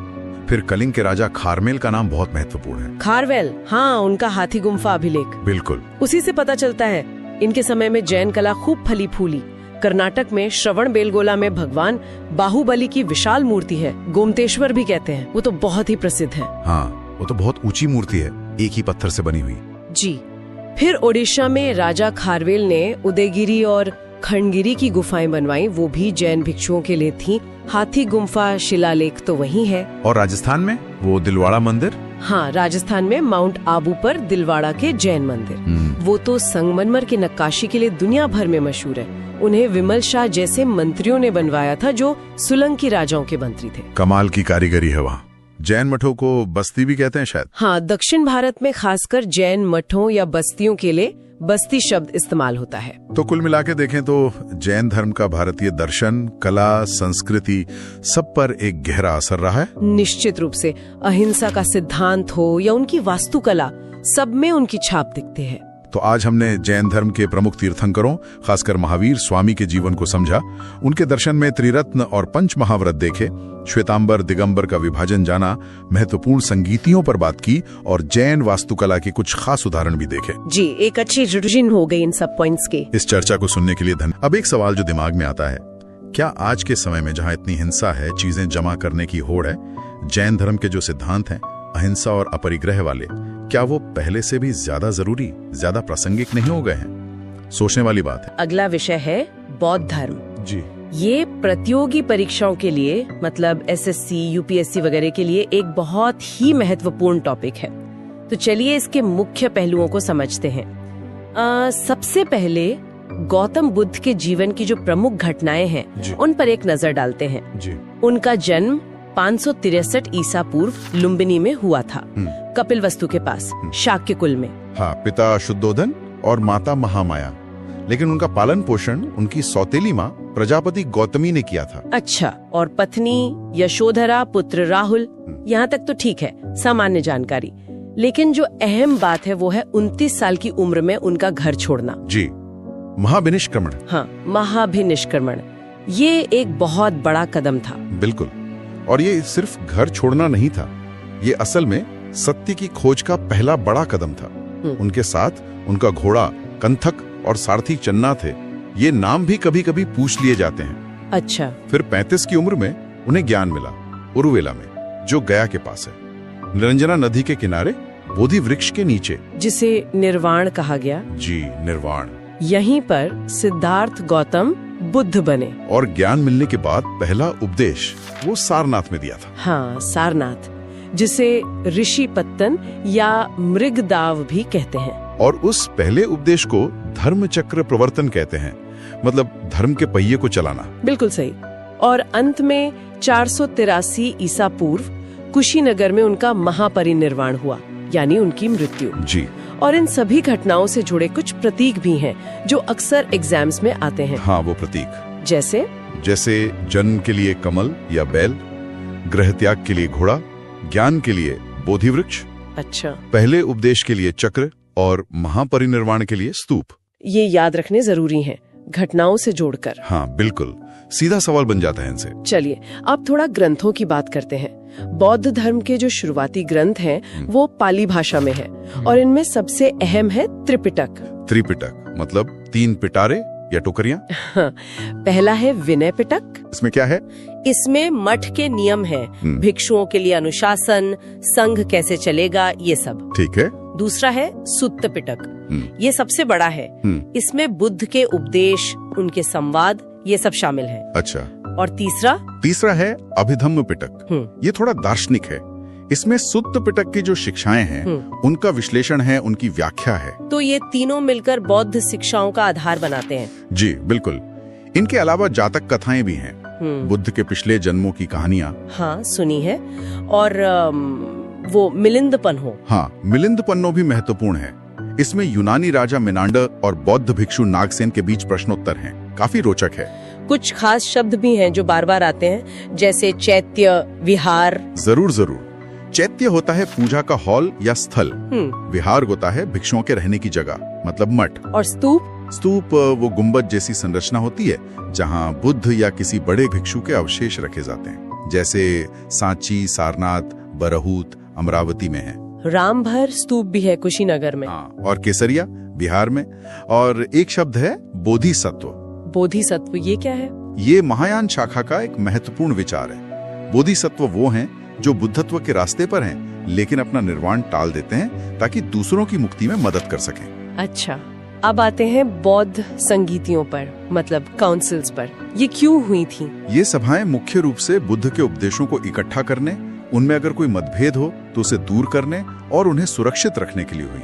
फिर कलिंग के राजा खारमेल का नाम बहुत महत्वपूर्ण है। खारवेल, हाँ, उनका हाथी गुम्फा अभिलेख। बिल्कुल। उसी से पता चलता है इनके समय में जैन कला खूब फली फूली। कर्नाटक में श्रवणबेलगोला में भगवान बाहुबली की विशाल मूर्ति है, गोमतेश्वर भी कहते हैं। वो तो बहुत ही प्रसिद्ध है। हाँ, वो तो बहुत ऊंची मूर्ति है, एक ही पत्थर से बनी हुई। जी। फिर ओडिशा में राजा खारवेल ने उदयगिरी और खंडगिरी की गुफाएं बनवाई, वो भी जैन भिक्षुओं के लिए थी। हाथी गुम्फा शिलालेख तो वही है। और राजस्थान में वो दिलवाड़ा मंदिर? हाँ, राजस्थान में माउंट आबू पर दिलवाड़ा के जैन मंदिर, वो तो संगमरमर की नक्काशी के लिए दुनिया भर में मशहूर है। उन्हें विमल शाह जैसे मंत्रियों ने बनवाया था, जो सोलंकी राजाओं के मंत्री थे। कमाल की कारीगरी है वहाँ। जैन मठों को बस्ती भी कहते हैं शायद। हाँ, दक्षिण भारत में खासकर जैन मठों या बस्तियों के लिए बस्ती शब्द इस्तेमाल होता है। तो कुल मिला के देखें तो जैन धर्म का भारतीय दर्शन, कला, संस्कृति सब पर एक गहरा असर रहा है। निश्चित रूप से। अहिंसा का सिद्धांत हो या उनकी वास्तुकला, सब में उनकी छाप दिखती है। तो आज हमने जैन धर्म के प्रमुख तीर्थंकरों, खासकर महावीर स्वामी के जीवन को समझा, उनके दर्शन में त्रिरत्न और पंच महाव्रत देखे, श्वेतांबर दिगंबर का विभाजन जाना, महत्वपूर्ण संगीतियों पर बात की और जैन वास्तुकला के कुछ खास उदाहरण भी देखे। जी, एक अच्छी रिविजन हो गई इन सब पॉइंट्स के। इस चर्चा को सुनने के लिए धन्यवाद। अब एक सवाल जो दिमाग में आता है, क्या आज के समय में जहाँ इतनी हिंसा है, चीजें जमा करने की होड़ है, जैन धर्म के जो सिद्धांत हैं, अहिंसा और अपरिग्रह वाले, क्या वो पहले से भी ज्यादा जरूरी, ज्यादा प्रासंगिक नहीं हो गए हैं? सोचने वाली बात है। अगला विषय है बौद्ध धर्म। जी। ये प्रतियोगी परीक्षाओं के लिए, मतलब एसएससी, यूपीएससी वगैरह के लिए एक बहुत ही महत्वपूर्ण टॉपिक है। तो चलिए इसके मुख्य पहलुओं को समझते हैं। सबसे पहले गौतम बुद्ध के जीवन की जो प्रमुख घटनाएं हैं उन पर एक नजर डालते हैं। जी। उनका जन्म 563 ईसा पूर्व लुम्बिनी में हुआ था, कपिलवस्तु के पास, शाक्य कुल में। हाँ, पिता शुद्धोधन और माता महामाया, लेकिन उनका पालन पोषण उनकी सौतेली माँ प्रजापति गौतमी ने किया था। अच्छा, और पत्नी यशोधरा, पुत्र राहुल, यहाँ तक तो ठीक है, सामान्य जानकारी। लेकिन जो अहम बात है वो है 29 साल की उम्र में उनका घर छोड़ना। जी, महाभिनिष्क्रमण। हाँ, महाभिनिष्क्रमण। ये एक बहुत बड़ा कदम था। बिल्कुल। और ये सिर्फ घर छोड़ना नहीं था, ये असल में सत्य की खोज का पहला बड़ा कदम था। उनके साथ उनका घोड़ा कंथक और सारथी चन्ना थे। ये नाम भी कभी कभी पूछ लिए जाते हैं। अच्छा। फिर 35 की उम्र में उन्हें ज्ञान मिला उरुवेला में, जो गया के पास है, निरंजना नदी के किनारे बोधि वृक्ष के नीचे, जिसे निर्वाण कहा गया। जी, निर्वाण। यहीं पर सिद्धार्थ गौतम बुद्ध बने। और ज्ञान मिलने के बाद पहला उपदेश वो सारनाथ में दिया था। हाँ, सारनाथ, जिसे ऋषि पत्तन या मृगदाव भी कहते हैं। और उस पहले उपदेश को धर्म चक्र प्रवर्तन कहते हैं, मतलब धर्म के पहिए को चलाना। बिल्कुल सही। और अंत में 483 ईसा पूर्व कुशीनगर में उनका महापरिनिर्वाण हुआ, यानी उनकी मृत्यु। जी। और इन सभी घटनाओं से जुड़े कुछ प्रतीक भी हैं जो अक्सर एग्जाम्स में आते हैं। हाँ, वो प्रतीक जैसे जन्म के लिए कमल या बैल, ग्रह त्याग के लिए घोड़ा, ज्ञान के लिए बोधि वृक्ष, अच्छा, पहले उपदेश के लिए चक्र और महापरिनिर्वाण के लिए स्तूप। ये याद रखने जरूरी हैं, घटनाओं से जोड़कर। हाँ बिल्कुल, सीधा सवाल बन जाता है इनसे। चलिए अब थोड़ा ग्रंथों की बात करते हैं। बौद्ध धर्म के जो शुरुआती ग्रंथ हैं वो पाली भाषा में है और इनमें सबसे अहम है त्रिपिटक। त्रिपिटक मतलब 3 पिटारे या टोकरियां। पहला है विनय पिटक। इसमें क्या है? इसमें मठ के नियम हैं, भिक्षुओं के लिए अनुशासन, संघ कैसे चलेगा, ये सब। ठीक है। दूसरा है सुत्त पिटक, ये सबसे बड़ा है। इसमें बुद्ध के उपदेश, उनके संवाद, ये सब शामिल है। अच्छा। और तीसरा है अभिधम्म पिटक। ये थोड़ा दार्शनिक है। इसमें सुत्त पिटक की जो शिक्षाएं हैं उनका विश्लेषण है, उनकी व्याख्या है। तो ये तीनों मिलकर बौद्ध शिक्षाओं का आधार बनाते हैं। जी बिल्कुल। इनके अलावा जातक कथाएं भी हैं, बुद्ध के पिछले जन्मों की कहानियां। हाँ, सुनी है। और वो मिलिंदपन्नो। हाँ, मिलिंदपन्नो भी महत्वपूर्ण है। इसमें यूनानी राजा मिनांडर और बौद्ध भिक्षु नागसेन के बीच प्रश्नोत्तर हैं, काफी रोचक है। कुछ खास शब्द भी हैं जो बार बार आते हैं, जैसे चैत्य, विहार। जरूर। चैत्य होता है पूजा का हॉल या स्थल, विहार होता है भिक्षुओं के रहने की जगह, मतलब मठ। और स्तूप वो गुंबद जैसी संरचना होती है जहाँ बुद्ध या किसी बड़े भिक्षु के अवशेष रखे जाते हैं, जैसे सांची, सारनाथ, बरहूत अमरावती में है। रामभर स्तूप भी है कुशीनगर में। हाँ, और केसरिया बिहार में। और एक शब्द है बोधिसत्व। बोधिसत्व ये क्या है? ये महायान शाखा का एक महत्वपूर्ण विचार है। बोधिसत्व वो हैं जो बुद्धत्व के रास्ते पर हैं, लेकिन अपना निर्वाण टाल देते हैं ताकि दूसरों की मुक्ति में मदद कर सकें। अच्छा, अब आते हैं बौद्ध संगीतियों पर, मतलब काउंसिल्स पर। ये क्यों हुई थी? ये सभाएं मुख्य रूप से बुद्ध के उपदेशों को इकट्ठा करने, उनमें अगर कोई मतभेद हो तो उसे दूर करने और उन्हें सुरक्षित रखने के लिए हुई।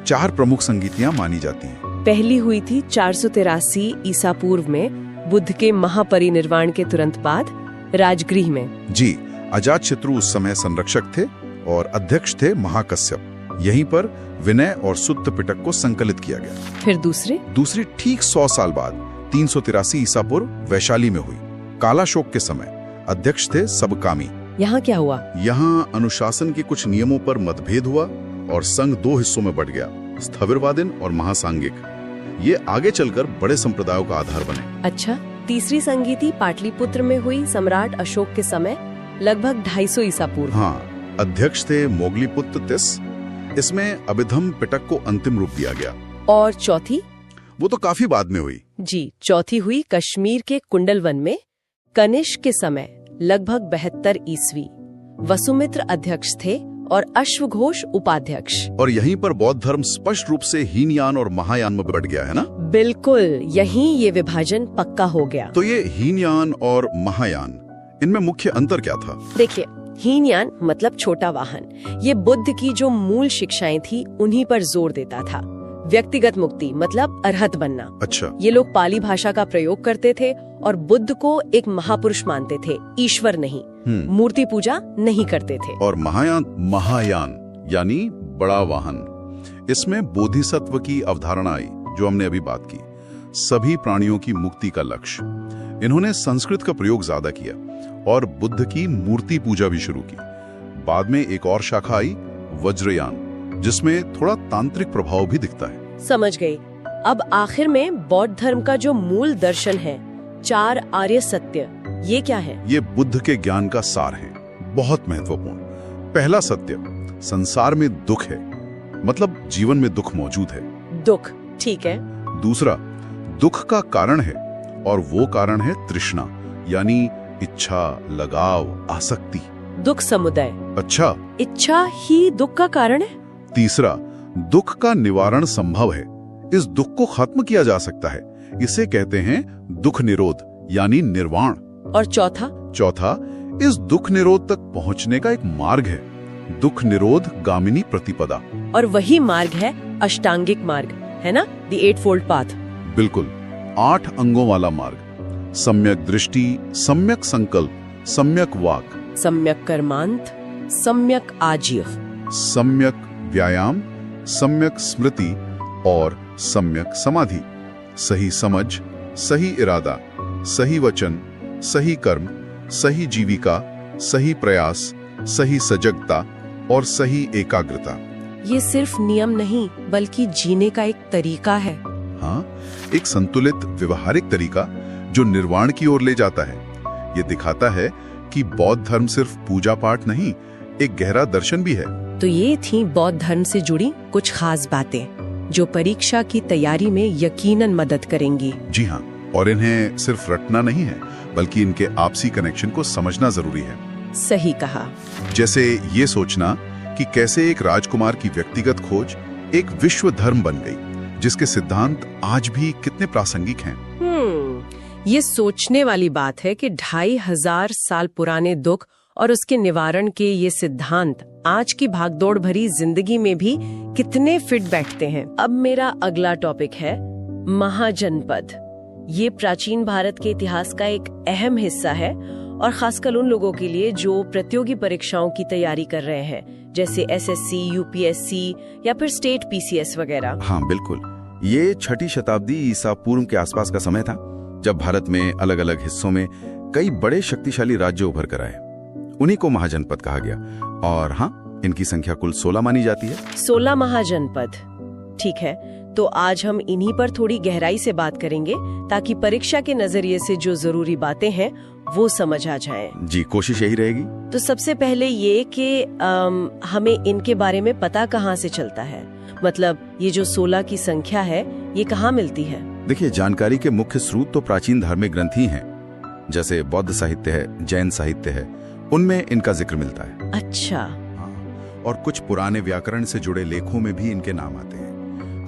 4 प्रमुख संगीतियां मानी जाती हैं। पहली हुई थी 483 ईसा पूर्व में, बुद्ध के महापरिनिर्वाण के तुरंत बाद राजगृह में। जी, अजातशत्रु उस समय संरक्षक थे और अध्यक्ष थे महाकश्यप। यहीं पर विनय और सुत्त पिटक को संकलित किया गया। फिर दूसरी ठीक 100 साल बाद 383 ईसा पूर्व वैशाली में हुई। कालाशोक के समय अध्यक्ष थे सबकामी। यहाँ क्या हुआ? यहाँ अनुशासन के कुछ नियमों पर मतभेद हुआ और संघ 2 हिस्सों में बढ़ गया, स्थविरवादिन और महासांगिक। ये आगे चलकर बड़े संप्रदायों का आधार बने। अच्छा, तीसरी संगीति पाटलिपुत्र में हुई सम्राट अशोक के समय, लगभग 250 ईसा पूर्व। हाँ, अध्यक्ष थे मोगलीपुत्र तिस। इसमें अभिधम्म पिटक को अंतिम रूप दिया गया। और चौथी? वो तो काफी बाद में हुई। जी, चौथी हुई कश्मीर के कुंडलवन में, कनिष्क के समय, लगभग 72 ईस्वी। वसुमित्र अध्यक्ष थे और अश्वघोष उपाध्यक्ष। और यहीं पर बौद्ध धर्म स्पष्ट रूप से हीनयान और महायान में बढ़ गया है ना? बिल्कुल, यहीं ये विभाजन पक्का हो गया। तो ये हीनयान और महायान, इनमें मुख्य अंतर क्या था? देखिए, हीनयान मतलब छोटा वाहन, ये बुद्ध की जो मूल शिक्षाएं थी उन्हीं पर जोर देता था। व्यक्तिगत मुक्ति मतलब अरहत बनना। अच्छा। ये लोग पाली भाषा का प्रयोग करते थे और बुद्ध को एक महापुरुष मानते थे, ईश्वर नहीं। मूर्ति पूजा नहीं करते थे। और महायान यानी बड़ा वाहन, इसमें बोधिसत्व की अवधारणा आई, जो हमने अभी बात की, सभी प्राणियों की मुक्ति का लक्ष्य। इन्होंने संस्कृत का प्रयोग ज्यादा किया और बुद्ध की मूर्ति पूजा भी शुरू की। बाद में एक और शाखा आई, वज्रयान, जिसमें थोड़ा तांत्रिक प्रभाव भी दिखता है। समझ गई। अब आखिर में बौद्ध धर्म का जो मूल दर्शन है, 4 आर्य सत्य, ये क्या है? ये बुद्ध के ज्ञान का सार है, बहुत महत्वपूर्ण। पहला सत्य, संसार में दुख है, मतलब जीवन में दुख मौजूद है। दुख, ठीक है। दूसरा, दुख का कारण है और वो कारण है तृष्णा, यानी इच्छा, लगाव, आसक्ति। दुख समुदाय। अच्छा, इच्छा ही दुख का कारण है। तीसरा, दुख का निवारण संभव है, इस दुख को खत्म किया जा सकता है, इसे कहते हैं दुख निरोध यानी निर्वाण। और चौथा? चौथा, इस दुख निरोध तक पहुंचने का एक मार्ग है, दुख निरोध गामिनी प्रतिपदा। और वही मार्ग है अष्टांगिक मार्ग, है ना, द 8-fold पाथ। बिल्कुल, 8 अंगों वाला मार्ग। सम्यक दृष्टि, सम्यक संकल्प, सम्यक वाक, सम्यक कर्मांत, सम्यक आजीव, सम्यक व्यायाम, सम्यक स्मृति और सम्यक समाधि। सही समझ, सही इरादा, सही वचन, सही कर्म, सही जीविका, सही प्रयास, सही सजगता और सही एकाग्रता। ये सिर्फ नियम नहीं बल्कि जीने का एक तरीका है। हाँ, एक संतुलित व्यवहारिक तरीका जो निर्वाण की ओर ले जाता है। ये दिखाता है कि बौद्ध धर्म सिर्फ पूजा पाठ नहीं, एक गहरा दर्शन भी है। तो ये थी बौद्ध धर्म से जुड़ी कुछ खास बातें जो परीक्षा की तैयारी में यकीनन मदद करेंगी। जी हाँ, और इन्हें सिर्फ रटना नहीं है बल्कि इनके आपसी कनेक्शन को समझना जरूरी है। सही कहा। जैसे ये सोचना कि कैसे एक राजकुमार की व्यक्तिगत खोज एक विश्व धर्म बन गई, जिसके सिद्धांत आज भी कितने प्रासंगिक हैं। ये सोचने वाली बात है कि 2500 साल पुराने दुख और उसके निवारण के ये सिद्धांत आज की भागदौड़ भरी जिंदगी में भी कितने फिट बैठते हैं। अब मेरा अगला टॉपिक है महाजनपद। ये प्राचीन भारत के इतिहास का एक अहम हिस्सा है और खासकर उन लोगों के लिए जो प्रतियोगी परीक्षाओं की तैयारी कर रहे हैं, जैसे SSC, UPSC या फिर स्टेट PCS वगैरह। हाँ बिल्कुल, ये 6ठी शताब्दी ईसा पूर्व के आसपास का समय था जब भारत में अलग अलग हिस्सों में कई बड़े शक्तिशाली राज्य उभर कर आए। उन्हीं को महाजनपद कहा गया और हाँ, इनकी संख्या कुल 16 मानी जाती है। 16 महाजनपद, ठीक है। तो आज हम इन्हीं पर थोड़ी गहराई से बात करेंगे ताकि परीक्षा के नजरिए से जो जरूरी बातें हैं वो समझ आ जाएं। जी, कोशिश यही रहेगी। तो सबसे पहले ये कि हमें इनके बारे में पता कहाँ से चलता है, मतलब ये जो 16 की संख्या है ये कहाँ मिलती है? देखिए, जानकारी के मुख्य स्रोत तो प्राचीन धार्मिक ग्रंथ ही हैं, जैसे बौद्ध साहित्य है, जैन साहित्य है, उनमें इनका जिक्र मिलता है। अच्छा। हाँ, और कुछ पुराने व्याकरण से जुड़े लेखों में भी इनके नाम आते हैं।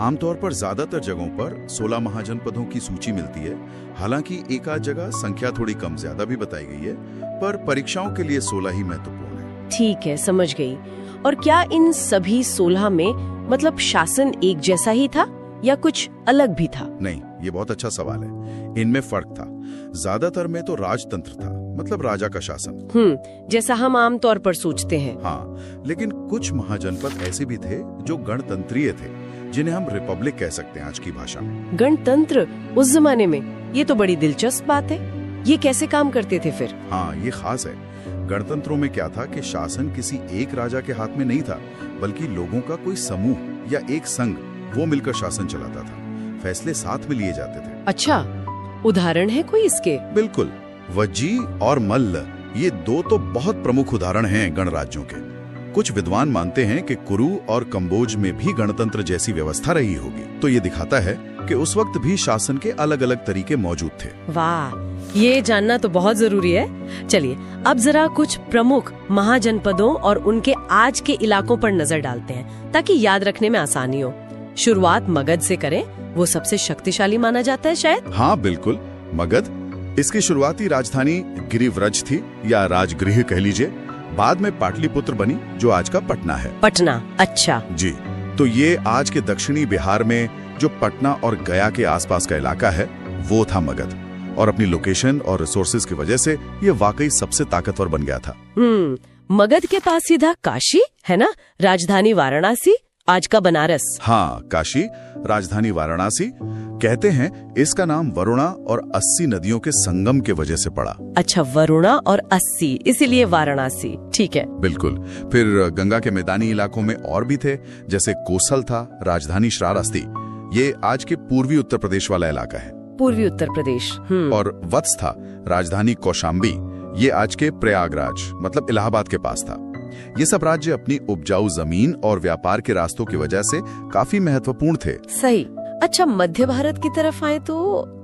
आमतौर पर ज्यादातर जगहों पर 16 महाजनपदों की सूची मिलती है, हालांकि एक आध जगह संख्या थोड़ी कम ज्यादा भी बताई गई है, पर परीक्षाओं के लिए 16 ही महत्वपूर्ण है। ठीक है, समझ गई। और क्या इन सभी 16 में मतलब शासन एक जैसा ही था या कुछ अलग भी था? नहीं, ये बहुत अच्छा सवाल है। इनमें फर्क था। ज्यादातर में तो राजतंत्र था, मतलब राजा का शासन। जैसा हम आमतौर पर सोचते हैं। हाँ, लेकिन कुछ महाजनपद ऐसे भी थे जो गणतंत्रीय थे, जिन्हें हम रिपब्लिक कह सकते हैं आज की भाषा में। गणतंत्र उस जमाने में, ये तो बड़ी दिलचस्प बात है। ये कैसे काम करते थे फिर? हाँ, ये खास है। गणतंत्रों में क्या था कि शासन किसी एक राजा के हाथ में नहीं था, बल्कि लोगों का कोई समूह या एक संघ, वो मिलकर शासन चलाता था। फैसले साथ में लिए जाते थे। अच्छा, उदाहरण है कोई इसके? बिल्कुल, वज्जी और मल्ल, ये 2 तो बहुत प्रमुख उदाहरण हैं गणराज्यों के। कुछ विद्वान मानते हैं कि कुरु और कंबोज में भी गणतंत्र जैसी व्यवस्था रही होगी। तो ये दिखाता है कि उस वक्त भी शासन के अलग अलग तरीके मौजूद थे। वाह, ये जानना तो बहुत जरूरी है। चलिए अब जरा कुछ प्रमुख महाजनपदों और उनके आज के इलाकों पर नजर डालते हैं ताकि याद रखने में आसानी हो। शुरुआत मगध से करें, वो सबसे शक्तिशाली माना जाता है शायद। हाँ बिल्कुल, मगध। इसकी शुरुआती राजधानी गिरिव्रज थी या राजगृह कह लीजिए। बाद में पाटलिपुत्र बनी, जो आज का पटना है। पटना, अच्छा जी। तो ये आज के दक्षिणी बिहार में जो पटना और गया के आसपास का इलाका है, वो था मगध। और अपनी लोकेशन और रिसोर्सेज की वजह से ये वाकई सबसे ताकतवर बन गया था। मगध के पास सीधा काशी है ना, राजधानी वाराणसी, आज का बनारस। हाँ, काशी, राजधानी वाराणसी। कहते हैं इसका नाम वरुणा और 80 नदियों के संगम के वजह से पड़ा। अच्छा, वरुणा और 80, इसीलिए वाराणसी, ठीक है। बिल्कुल। फिर गंगा के मैदानी इलाकों में और भी थे, जैसे कोसल था, राजधानी श्रावस्ती, ये आज के पूर्वी उत्तर प्रदेश वाला इलाका है। पूर्वी उत्तर प्रदेश। और वत्स था, राजधानी कौशाम्बी, ये आज के प्रयागराज मतलब इलाहाबाद के पास था। ये सब राज्य अपनी उपजाऊ जमीन और व्यापार के रास्तों की वजह से काफी महत्वपूर्ण थे। सही। अच्छा, मध्य भारत की तरफ आए तो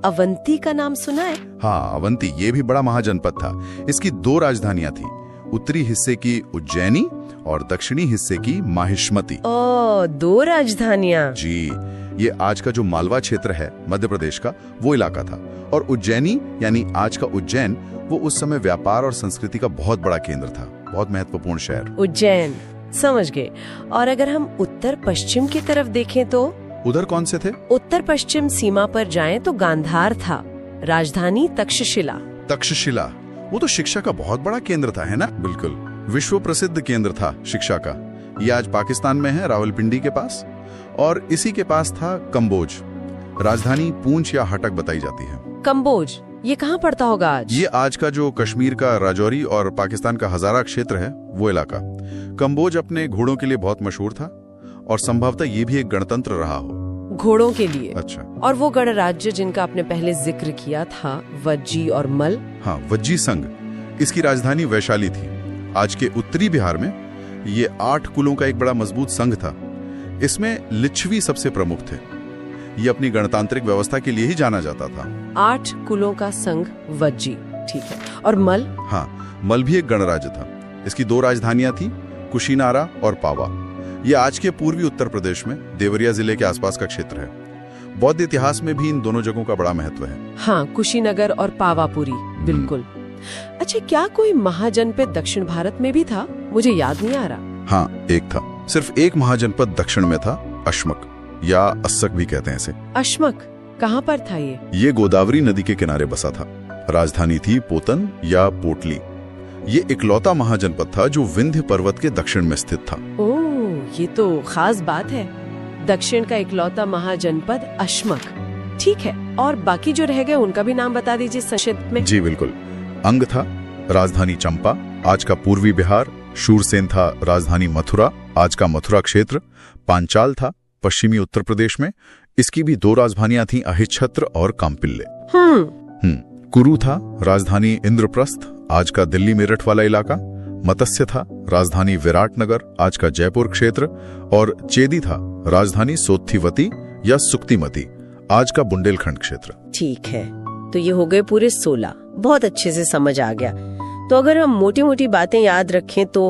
अवंती का नाम सुना है? हाँ, अवंती ये भी बड़ा महाजनपद था। इसकी 2 राजधानियां थी, उत्तरी हिस्से की उज्जैनी और दक्षिणी हिस्से की माहिष्मती। 2 राजधानियां। जी, ये आज का जो मालवा क्षेत्र है मध्य प्रदेश का, वो इलाका था। और उज्जैनी यानी आज का उज्जैन, वो उस समय व्यापार और संस्कृति का बहुत बड़ा केंद्र था, बहुत महत्वपूर्ण शहर। उज्जैन, समझ गए। और अगर हम उत्तर पश्चिम की तरफ देखें तो उधर कौन से थे? उत्तर पश्चिम सीमा पर जाएं तो गांधार था, राजधानी तक्षशिला। तक्षशिला, वो तो शिक्षा का बहुत बड़ा केंद्र था, है ना? बिल्कुल, विश्व प्रसिद्ध केंद्र था शिक्षा का। ये आज पाकिस्तान में है, रावलपिंडी के पास। और इसी के पास था कंबोज, राजधानी पूंछ या हटक बताई जाती है। कंबोज, ये कहाँ पड़ता होगा आज? ये आज का जो कश्मीर का राजौरी और पाकिस्तान का हजारा क्षेत्र है, वो इलाका। कंबोज अपने घोड़ों के लिए बहुत मशहूर था और संभवतः ये भी एक गणतंत्र रहा हो। घोड़ों के लिए? अच्छा। और वो गणराज्य जिनका आपने पहले जिक्र किया था, वज्जी और मल? हाँ, वज्जी संघ, इसकी राजधानी वैशाली थी। आज के उत्तरी बिहार में ये 8 कुलों का एक बड़ा मजबूत संघ था। इसमें लिच्छवी सबसे प्रमुख थे। ये अपनी गणतांत्रिक व्यवस्था के लिए ही जाना जाता था। 8 कुलों का संघ वज्जी, ठीक है। और मल? हाँ, मल भी एक गणराज्य था। इसकी 2 राजधानियां थी, कुशीनारा और पावा। ये आज के पूर्वी उत्तर प्रदेश में देवरिया जिले के आसपास का क्षेत्र है। बौद्ध इतिहास में भी इन दोनों जगहों का बड़ा महत्व है। हाँ, कुशीनगर और पावापुरी, बिल्कुल। अच्छा, क्या कोई महाजनपद दक्षिण भारत में भी था? मुझे याद नहीं आ रहा। हाँ, एक था। सिर्फ एक महाजनपद दक्षिण में था, अश्मक या अस्सक भी कहते हैं इसे। अश्मक कहाँ पर था ये? ये गोदावरी नदी के किनारे बसा था। राजधानी थी पोतन या पोटली। ये इकलौता महाजनपद था जो विंध्य पर्वत के दक्षिण में स्थित था। ओह, ये तो खास बात है। दक्षिण का इकलौता महाजनपद अश्मक, ठीक है। और बाकी जो रह गए उनका भी नाम बता दीजिए संक्षिप्त में। जी बिल्कुल। अंग था, राजधानी चंपा, आज का पूर्वी बिहार। शूरसेन था, राजधानी मथुरा, आज का मथुरा क्षेत्र। पांचाल था, पश्चिमी उत्तर प्रदेश में। इसकी भी 2 राजधानियां थीं, अहिच्छत्र और काम्पिल्ले। कुरु था, राजधानी इंद्रप्रस्थ, आज का दिल्ली मेरठ वाला इलाका। मत्स्य था, राजधानी विराटनगर, आज का जयपुर क्षेत्र। और चेदी था, राजधानी सोत्थिवती या सुक्तिमती, आज का बुंदेलखंड क्षेत्र। ठीक है, तो ये हो गए पूरे 16। बहुत अच्छे से समझ आ गया। तो अगर हम मोटी मोटी बातें याद रखें तो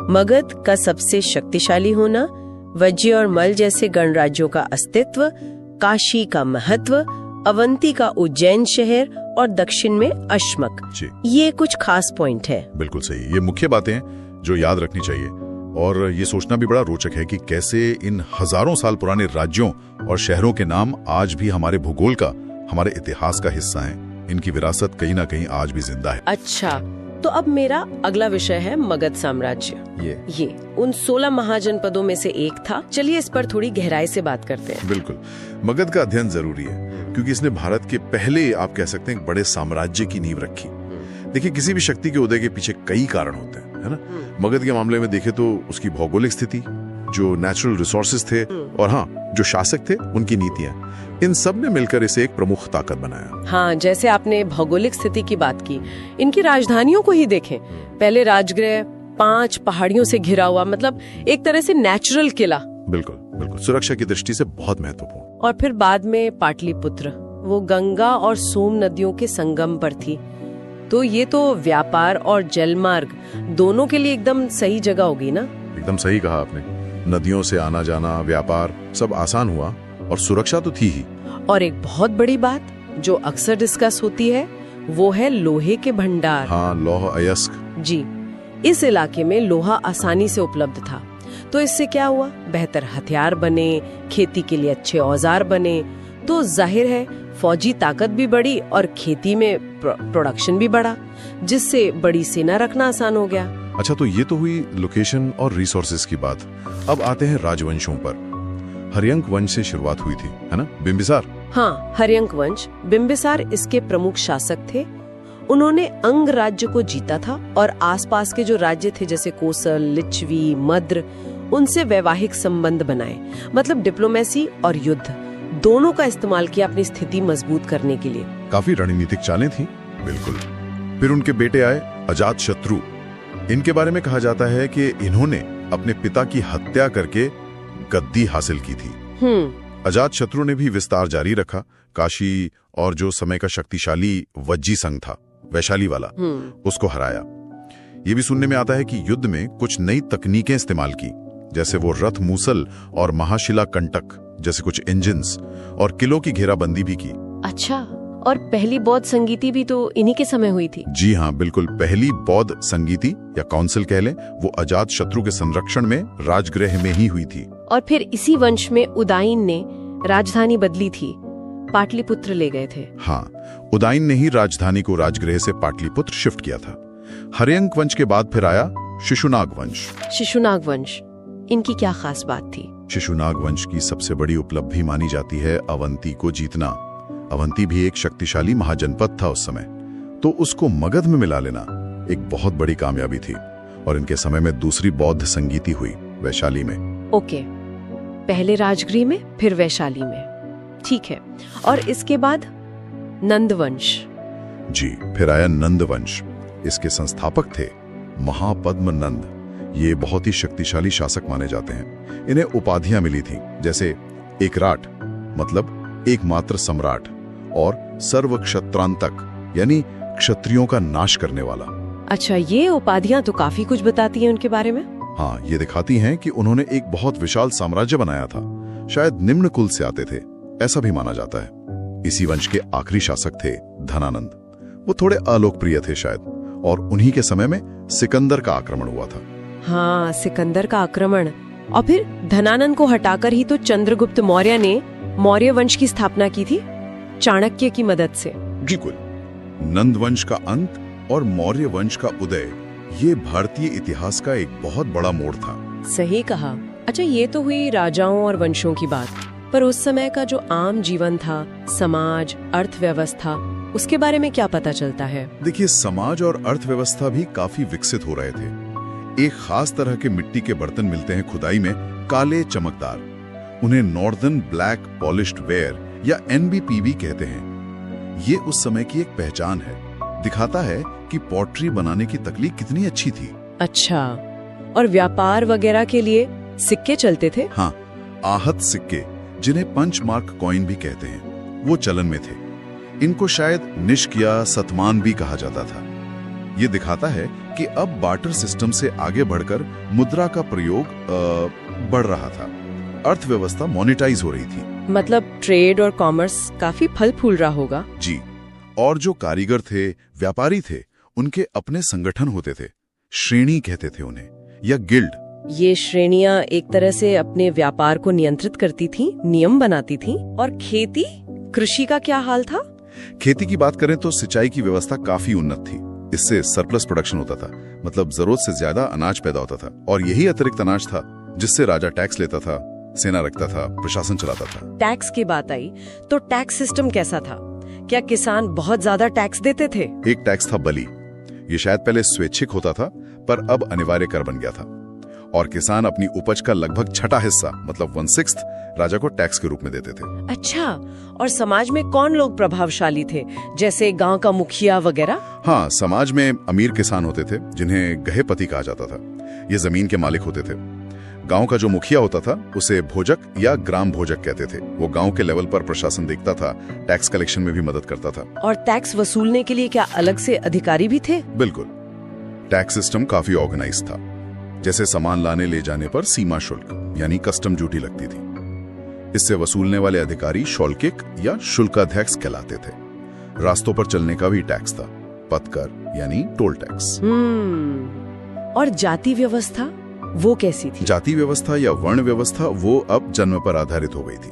मगध का सबसे शक्तिशाली होना, वज्जी और मल जैसे गणराज्यों का अस्तित्व, काशी का महत्व, अवंती का उज्जैन शहर और दक्षिण में अश्मक, ये कुछ खास पॉइंट है। बिल्कुल सही, ये मुख्य बातें हैं जो याद रखनी चाहिए। और ये सोचना भी बड़ा रोचक है कि कैसे इन हजारों साल पुराने राज्यों और शहरों के नाम आज भी हमारे भूगोल का, हमारे इतिहास का हिस्सा हैं। इनकी विरासत कहीं ना कहीं आज भी जिंदा है। अच्छा, तो अब मेरा अगला विषय है मगध साम्राज्य। ये उन 16 महाजनपदों में से एक था। चलिए इस पर थोड़ी गहराई से बात करते हैं। बिल्कुल, मगध का अध्ययन जरूरी है क्योंकि इसने भारत के पहले, आप कह सकते हैं, बड़े साम्राज्य की नींव रखी। देखिए, किसी भी शक्ति के उदय के पीछे कई कारण होते हैं, है ना? मगध के मामले में देखें तो उसकी भौगोलिक स्थिति, जो नेचुरल रिसोर्सेज थे, और हाँ, जो शासक थे, उनकी नीतियां, इन सब ने मिलकर इसे एक प्रमुख ताकत बनाया। हाँ, जैसे आपने भौगोलिक स्थिति की बात की, इनकी राजधानियों को ही देखें। पहले राजगृह 5 पहाड़ियों से घिरा हुआ, मतलब एक तरह से नेचुरल किला। बिल्कुल बिल्कुल, सुरक्षा की दृष्टि से बहुत महत्वपूर्ण। और फिर बाद में पाटलिपुत्र, वो गंगा और सोम नदियों के संगम पर थी। तो ये तो व्यापार और जलमार्ग दोनों के लिए एकदम सही जगह होगी ना? एकदम सही कहा आपने। नदियों से आना जाना, व्यापार सब आसान हुआ और सुरक्षा तो थी ही। और एक बहुत बड़ी बात जो अक्सर डिस्कस होती है, वो है लोहे के भंडार। हाँ, लौह अयस्क। जी, इस इलाके में लोहा आसानी से उपलब्ध था। तो इससे क्या हुआ? बेहतर हथियार बने, खेती के लिए अच्छे औजार बने, तो जाहिर है फौजी ताकत भी बढ़ी और खेती में प्रोडक्शन भी बढ़ा, जिससे बड़ी सेना रखना आसान हो गया। अच्छा, तो ये तो हुई लोकेशन और रिसोर्सेज की बात। अब आते हैं राजवंशों पर। हर्यंक वंश से शुरुआत हुई थी, है ना? बिंबिसार। हाँ, हर्यंक वंश, बिंबिसार इसके प्रमुख शासक थे। उन्होंने अंग राज्य को जीता था और आसपास के जो राज्य थे जैसे कोसल, लिच्छवी, मद्र, उनसे वैवाहिक संबंध बनाए। मतलब डिप्लोमेसी और युद्ध दोनों का इस्तेमाल किया अपनी स्थिति मजबूत करने के लिए। काफी रणनीतिक चालें थी। बिल्कुल। फिर उनके बेटे आए, अजात शत्रु। इनके बारे में कहा जाता है कि इन्होंने अपने पिता की हत्या करके गद्दी हासिल की थी। अजातशत्रु ने भी विस्तार जारी रखा। काशी और जो समय का शक्तिशाली वज्जी संघ था, वैशाली वाला, उसको हराया। ये भी सुनने में आता है कि युद्ध में कुछ नई तकनीकें इस्तेमाल की, जैसे वो रथ मूसल और महाशिला कंटक जैसे कुछ इंजिन्स, और किलों की घेराबंदी भी की। अच्छा, और पहली बौद्ध संगीति भी तो इन्हीं के समय हुई थी। जी हाँ, बिल्कुल। पहली बौद्ध संगीति या काउंसिल कह लें, वो अजातशत्रु के संरक्षण में राजगृह में ही हुई थी। और फिर इसी वंश में उदाइन ने राजधानी बदली थी, पाटलिपुत्र ले गए थे। हाँ, उदाइन ने ही राजधानी को राजगृह से पाटलिपुत्र शिफ्ट किया था। हर्यंक वंश के बाद फिर आया शिशुनाग वंश। शिशुनाग वंश, इनकी क्या खास बात थी? शिशुनाग वंश की सबसे बड़ी उपलब्धि मानी जाती है अवंती को जीतना। अवंती भी एक शक्तिशाली महाजनपद था उस समय, तो उसको मगध में मिला लेना एक बहुत बड़ी कामयाबी थी। और इनके समय में दूसरी बौद्ध संगीति हुई वैशाली में। ओके, पहले राजगृह में, फिर वैशाली में, ठीक है। और इसके बाद नंदवंश। जी, फिर आया नंदवंश। इसके संस्थापक थे महापद्म नंद। ये बहुत ही शक्तिशाली शासक माने जाते हैं। इन्हें उपाधियां मिली थी, जैसे एकराट मतलब एकमात्र सम्राट, और सर्व क्षत्रांतक यानी क्षत्रियों का नाश करने वाला। अच्छा, ये उपाधियां तो काफी कुछ बताती हैं उनके बारे में। हाँ, ये दिखाती हैं कि उन्होंने एक बहुत विशाल साम्राज्य बनाया था। शायद निम्न कुल से आते थे, ऐसा भी माना जाता है। इसी वंश के आखिरी शासक थे धनानंद। वो थोड़े अलोकप्रिय थे शायद, और उन्हीं के समय में सिकंदर का आक्रमण हुआ था। हाँ, सिकंदर का आक्रमण। और फिर धनानंद को हटाकर ही तो चंद्रगुप्त मौर्य ने मौर्य वंश की स्थापना की थी, चाणक्य की मदद से। बिल्कुल। नंद वंश का अंत और मौर्य वंश का उदय, ये भारतीय इतिहास का एक बहुत बड़ा मोड़ था। सही कहा। अच्छा, ये तो हुई राजाओं और वंशों की बात, पर उस समय का जो आम जीवन था, समाज, अर्थव्यवस्था, उसके बारे में क्या पता चलता है? देखिए, समाज और अर्थव्यवस्था भी काफी विकसित हो रहे थे। एक खास तरह के मिट्टी के बर्तन मिलते हैं खुदाई में, काले चमकदार। उन्हें नॉर्दर्न ब्लैक पॉलिश्ड वेयर या NBPV कहते हैं। ये उस समय की एक पहचान है, दिखाता है कि पॉटरी बनाने की तकनीक कितनी अच्छी थी। अच्छा, और व्यापार वगैरह के लिए सिक्के चलते थे? हाँ, आहत सिक्के, जिन्हें पंच मार्क कॉइन भी कहते हैं, वो चलन में थे। इनको शायद निष्क या सतमान भी कहा जाता था। ये दिखाता है कि अब बार्टर सिस्टम से आगे बढ़कर मुद्रा का प्रयोग बढ़ रहा था। अर्थव्यवस्था मोनेटाइज हो रही थी। मतलब ट्रेड और कॉमर्स काफी फल फूल रहा होगा। जी, और जो कारीगर थे, व्यापारी थे, उनके अपने संगठन होते थे। श्रेणी कहते थे उन्हें, या गिल्ड। ये श्रेणियां एक तरह से अपने व्यापार को नियंत्रित करती थीं, नियम बनाती थीं। और खेती, कृषि का क्या हाल था? खेती की बात करें तो सिंचाई की व्यवस्था काफी उन्नत थी। इससे सरप्लस प्रोडक्शन होता था, मतलब जरूरत से ज्यादा अनाज पैदा होता था। और यही अतिरिक्त अनाज था जिससे राजा टैक्स लेता था, सेना रखता था, प्रशासन चलाता था। टैक्स की बात आई तो टैक्स सिस्टम कैसा था? क्या किसान बहुत ज्यादा टैक्स देते थे? एक टैक्स था बलि। ये शायद पहले स्वैच्छिक होता था, पर अब अनिवार्य कर बन गया था। और किसान अपनी उपज का लगभग छठा हिस्सा, मतलब 1/6, राजा को टैक्स के रूप में देते थे। अच्छा, और समाज में कौन लोग प्रभावशाली थे, जैसे गांव का मुखिया वगैरह? हाँ, समाज में अमीर किसान होते थे जिन्हें गहेपति कहा जाता था। ये जमीन के मालिक होते थे। गांव का जो मुखिया होता था उसे भोजक या ग्राम भोजक कहते थे। वो गांव के लेवल पर प्रशासन देखता था, टैक्स कलेक्शन में भी मदद करता था। और टैक्स वसूलने के लिए क्या अलग से अधिकारी भी थे? बिल्कुल। टैक्स सिस्टम काफी ऑर्गेनाइज था। जैसे सामान लाने ले जाने पर सीमा शुल्क यानी कस्टम ड्यूटी लगती थी। इससे वसूलने वाले अधिकारी शौल्किक या शुल्काध्यक्ष कहलाते थे। रास्तों पर चलने का भी टैक्स था, पथकर यानी टोल टैक्स। और जाति व्यवस्था, वो कैसी थी? जाति व्यवस्था या वर्ण व्यवस्था वो अब जन्म पर आधारित हो गई थी,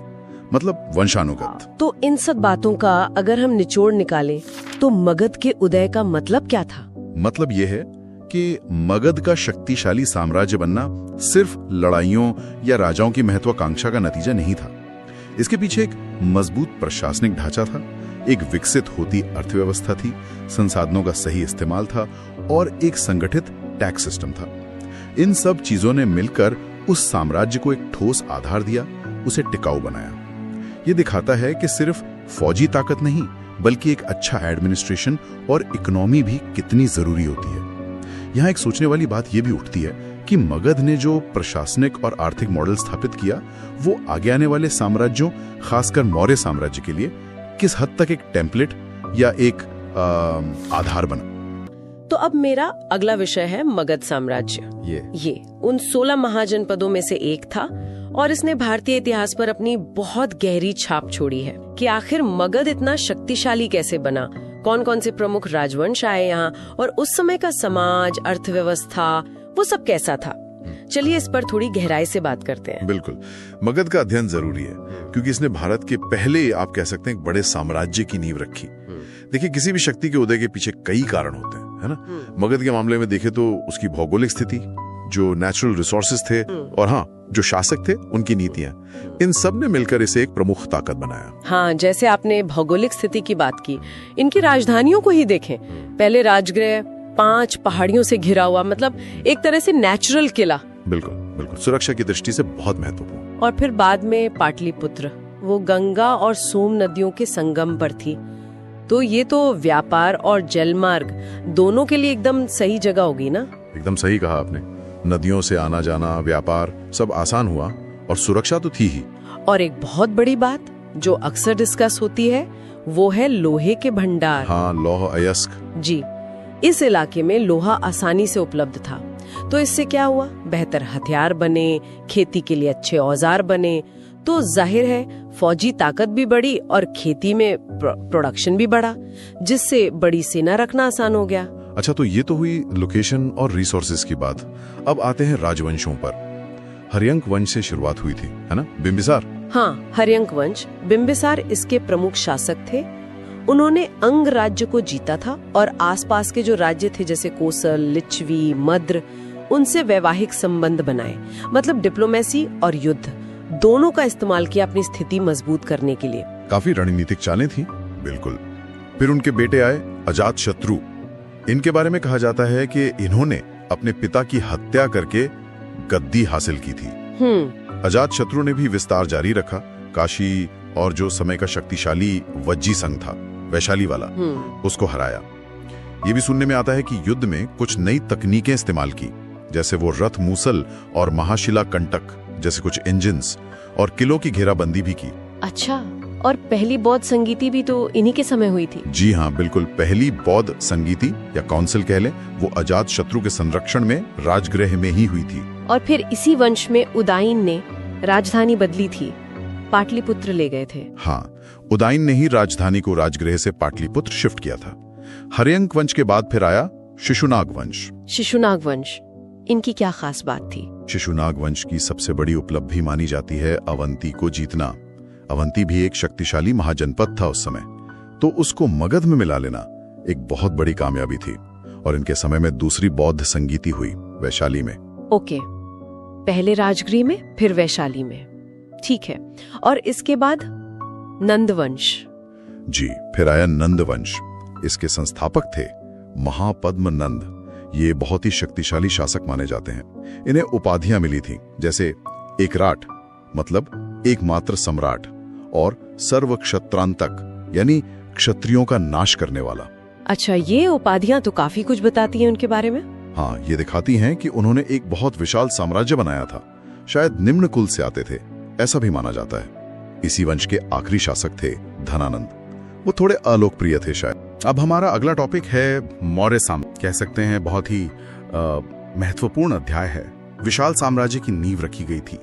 मतलब वंशानुगत। तो इन सब बातों का अगर हम निचोड़ निकालें तो मगध के उदय का मतलब क्या था? मतलब ये है कि मगध का शक्तिशाली साम्राज्य बनना सिर्फ लड़ाइयों या राजाओं की महत्वाकांक्षा का नतीजा नहीं था। इसके पीछे एक मजबूत प्रशासनिक ढांचा था, एक विकसित होती अर्थव्यवस्था थी, संसाधनों का सही इस्तेमाल था और एक संगठित टैक्स सिस्टम था। इन सब चीजों ने मिलकर उस साम्राज्य को एक ठोस आधार दिया, उसे टिकाऊ बनाया। ये दिखाता है कि सिर्फ फौजी ताकत नहीं, बल्कि एक अच्छा एडमिनिस्ट्रेशन और इकोनॉमी भी कितनी जरूरी होती है। यहाँ एक सोचने वाली बात यह भी उठती है कि मगध ने जो प्रशासनिक और आर्थिक मॉडल स्थापित किया वो आगे आने वाले साम्राज्यों, खासकर मौर्य साम्राज्य के लिए किस हद तक एक टेम्पलेट या एक आधार बना। तो अब मेरा अगला विषय है मगध साम्राज्य। ये उन 16 महाजनपदों में से एक था और इसने भारतीय इतिहास पर अपनी बहुत गहरी छाप छोड़ी है कि आखिर मगध इतना शक्तिशाली कैसे बना, कौन कौन से प्रमुख राजवंश आए यहाँ और उस समय का समाज, अर्थव्यवस्था, वो सब कैसा था। चलिए इस पर थोड़ी गहराई से बात करते हैं। बिल्कुल, मगध का अध्ययन जरूरी है क्योंकि इसने भारत के पहले, आप कह सकते हैं, एक बड़े साम्राज्य की नींव रखी। देखिए, किसी भी शक्ति के उदय के पीछे कई कारण होते हैं, है ना। मगध के मामले में देखें तो उसकी भौगोलिक स्थिति, जो नेचुरल रिसोर्सेज थे, और हाँ, जो शासक थे उनकी नीतियां, इन सब ने मिलकर इसे एक प्रमुख ताकत बनाया। हाँ, जैसे आपने भौगोलिक स्थिति की बात की, इनकी राजधानियों को ही देखें। पहले राजगृह 5 पहाड़ियों से घिरा हुआ, मतलब एक तरह से नेचुरल किला। बिल्कुल बिल्कुल, सुरक्षा की दृष्टि से बहुत महत्वपूर्ण। और फिर बाद में पाटलिपुत्र, वो गंगा और सोम नदियों के संगम पर थी, तो ये तो व्यापार और जलमार्ग दोनों के लिए एकदम सही जगह होगी ना। एकदम सही कहा आपने, नदियों से आना जाना, व्यापार सब आसान हुआ और सुरक्षा तो थी ही। और एक बहुत बड़ी बात जो अक्सर डिस्कस होती है वो है लोहे के भंडार। हाँ, लौह अयस्क। जी, इस इलाके में लोहा आसानी से उपलब्ध था, तो इससे क्या हुआ, बेहतर हथियार बने, खेती के लिए अच्छे औजार बने, तो जाहिर है फौजी ताकत भी बढ़ी और खेती में प्रोडक्शन भी बढ़ा, जिससे बड़ी सेना रखना आसान हो गया। अच्छा, तो ये तो हुई लोकेशन और रिसोर्सेज की बात। अब आते हैं राजवंशों पर। हर्यंक वंश से शुरुआत हुई थी, है ना, बिंबिसार। हाँ, हर्यंक वंश, बिंबिसार इसके प्रमुख शासक थे। उन्होंने अंग राज्य को जीता था और आसपास के जो राज्य थे जैसे कोसल, लिच्छवी, मद्र, उनसे वैवाहिक संबंध बनाए, मतलब डिप्लोमेसी और युद्ध दोनों का इस्तेमाल किया अपनी स्थिति मजबूत करने के लिए। काफी रणनीतिक चालें थी। बिल्कुल। फिर उनके बेटे आए अजातशत्रु। इनके बारे में कहा जाता है कि इन्होंने अपने पिता की हत्या करके गद्दी हासिल की थी। अजातशत्रु ने भी विस्तार जारी रखा। काशी और जो समय का शक्तिशाली वज्जी संघ था, वैशाली वाला, उसको हराया। ये भी सुनने में आता है कि युद्ध में कुछ नई तकनीकें इस्तेमाल की, जैसे वो रथ मूसल और महाशिला कंटक जैसे कुछ इंजिन्स, और किलों की घेराबंदी भी की। अच्छा, और पहली बौद्ध संगीति भी तो इन्हीं के समय हुई थी। जी हाँ, बिल्कुल। पहली बौद्ध संगीति या काउंसिल कह ले, वो अजातशत्रु के संरक्षण में राजगृह में ही हुई थी। और फिर इसी वंश में उदाइन ने राजधानी बदली थी, पाटलिपुत्र ले गए थे। हाँ, उदाइन ने ही राजधानी को राजगृह से पाटलिपुत्र शिफ्ट किया था। हर्यंक वंश के बाद फिर आया शिशुनाग वंश। शिशुनाग वंश, इनकी क्या खास बात थी? शिशुनाग वंश की सबसे बड़ी उपलब्धि मानी जाती है अवंती को जीतना। अवंती भी एक शक्तिशाली महाजनपद था उस समय, तो उसको मगध में मिला लेना एक बहुत बड़ी कामयाबी थी। और इनके समय में दूसरी बौद्ध संगीति हुई वैशाली में। ओके, पहले राजगृह में, फिर वैशाली में, ठीक है। और इसके बाद नंदवंश। जी, फिर आया नंदवंश। इसके संस्थापक थे महापद्म नंद। ये बहुत ही शक्तिशाली शासक माने जाते हैं। इन्हें उपाधियां मिली थी, जैसे एकराट मतलब एकमात्र सम्राट, और सर्व क्षत्रांतक यानी क्षत्रियों का नाश करने वाला। अच्छा, ये उपाधियां तो काफी कुछ बताती हैं उनके बारे में। हाँ, ये दिखाती हैं कि उन्होंने एक बहुत विशाल साम्राज्य बनाया था। शायद निम्न कुल से आते थे, ऐसा भी माना जाता है। इसी वंश के आखिरी शासक थे धनानंद। वो थोड़े अलोकप्रिय थे शायद। अब हमारा अगला टॉपिक है मौर्य साम्राज्य। कह सकते हैं बहुत ही महत्वपूर्ण अध्याय है। विशाल साम्राज्य की नींव रखी गई थी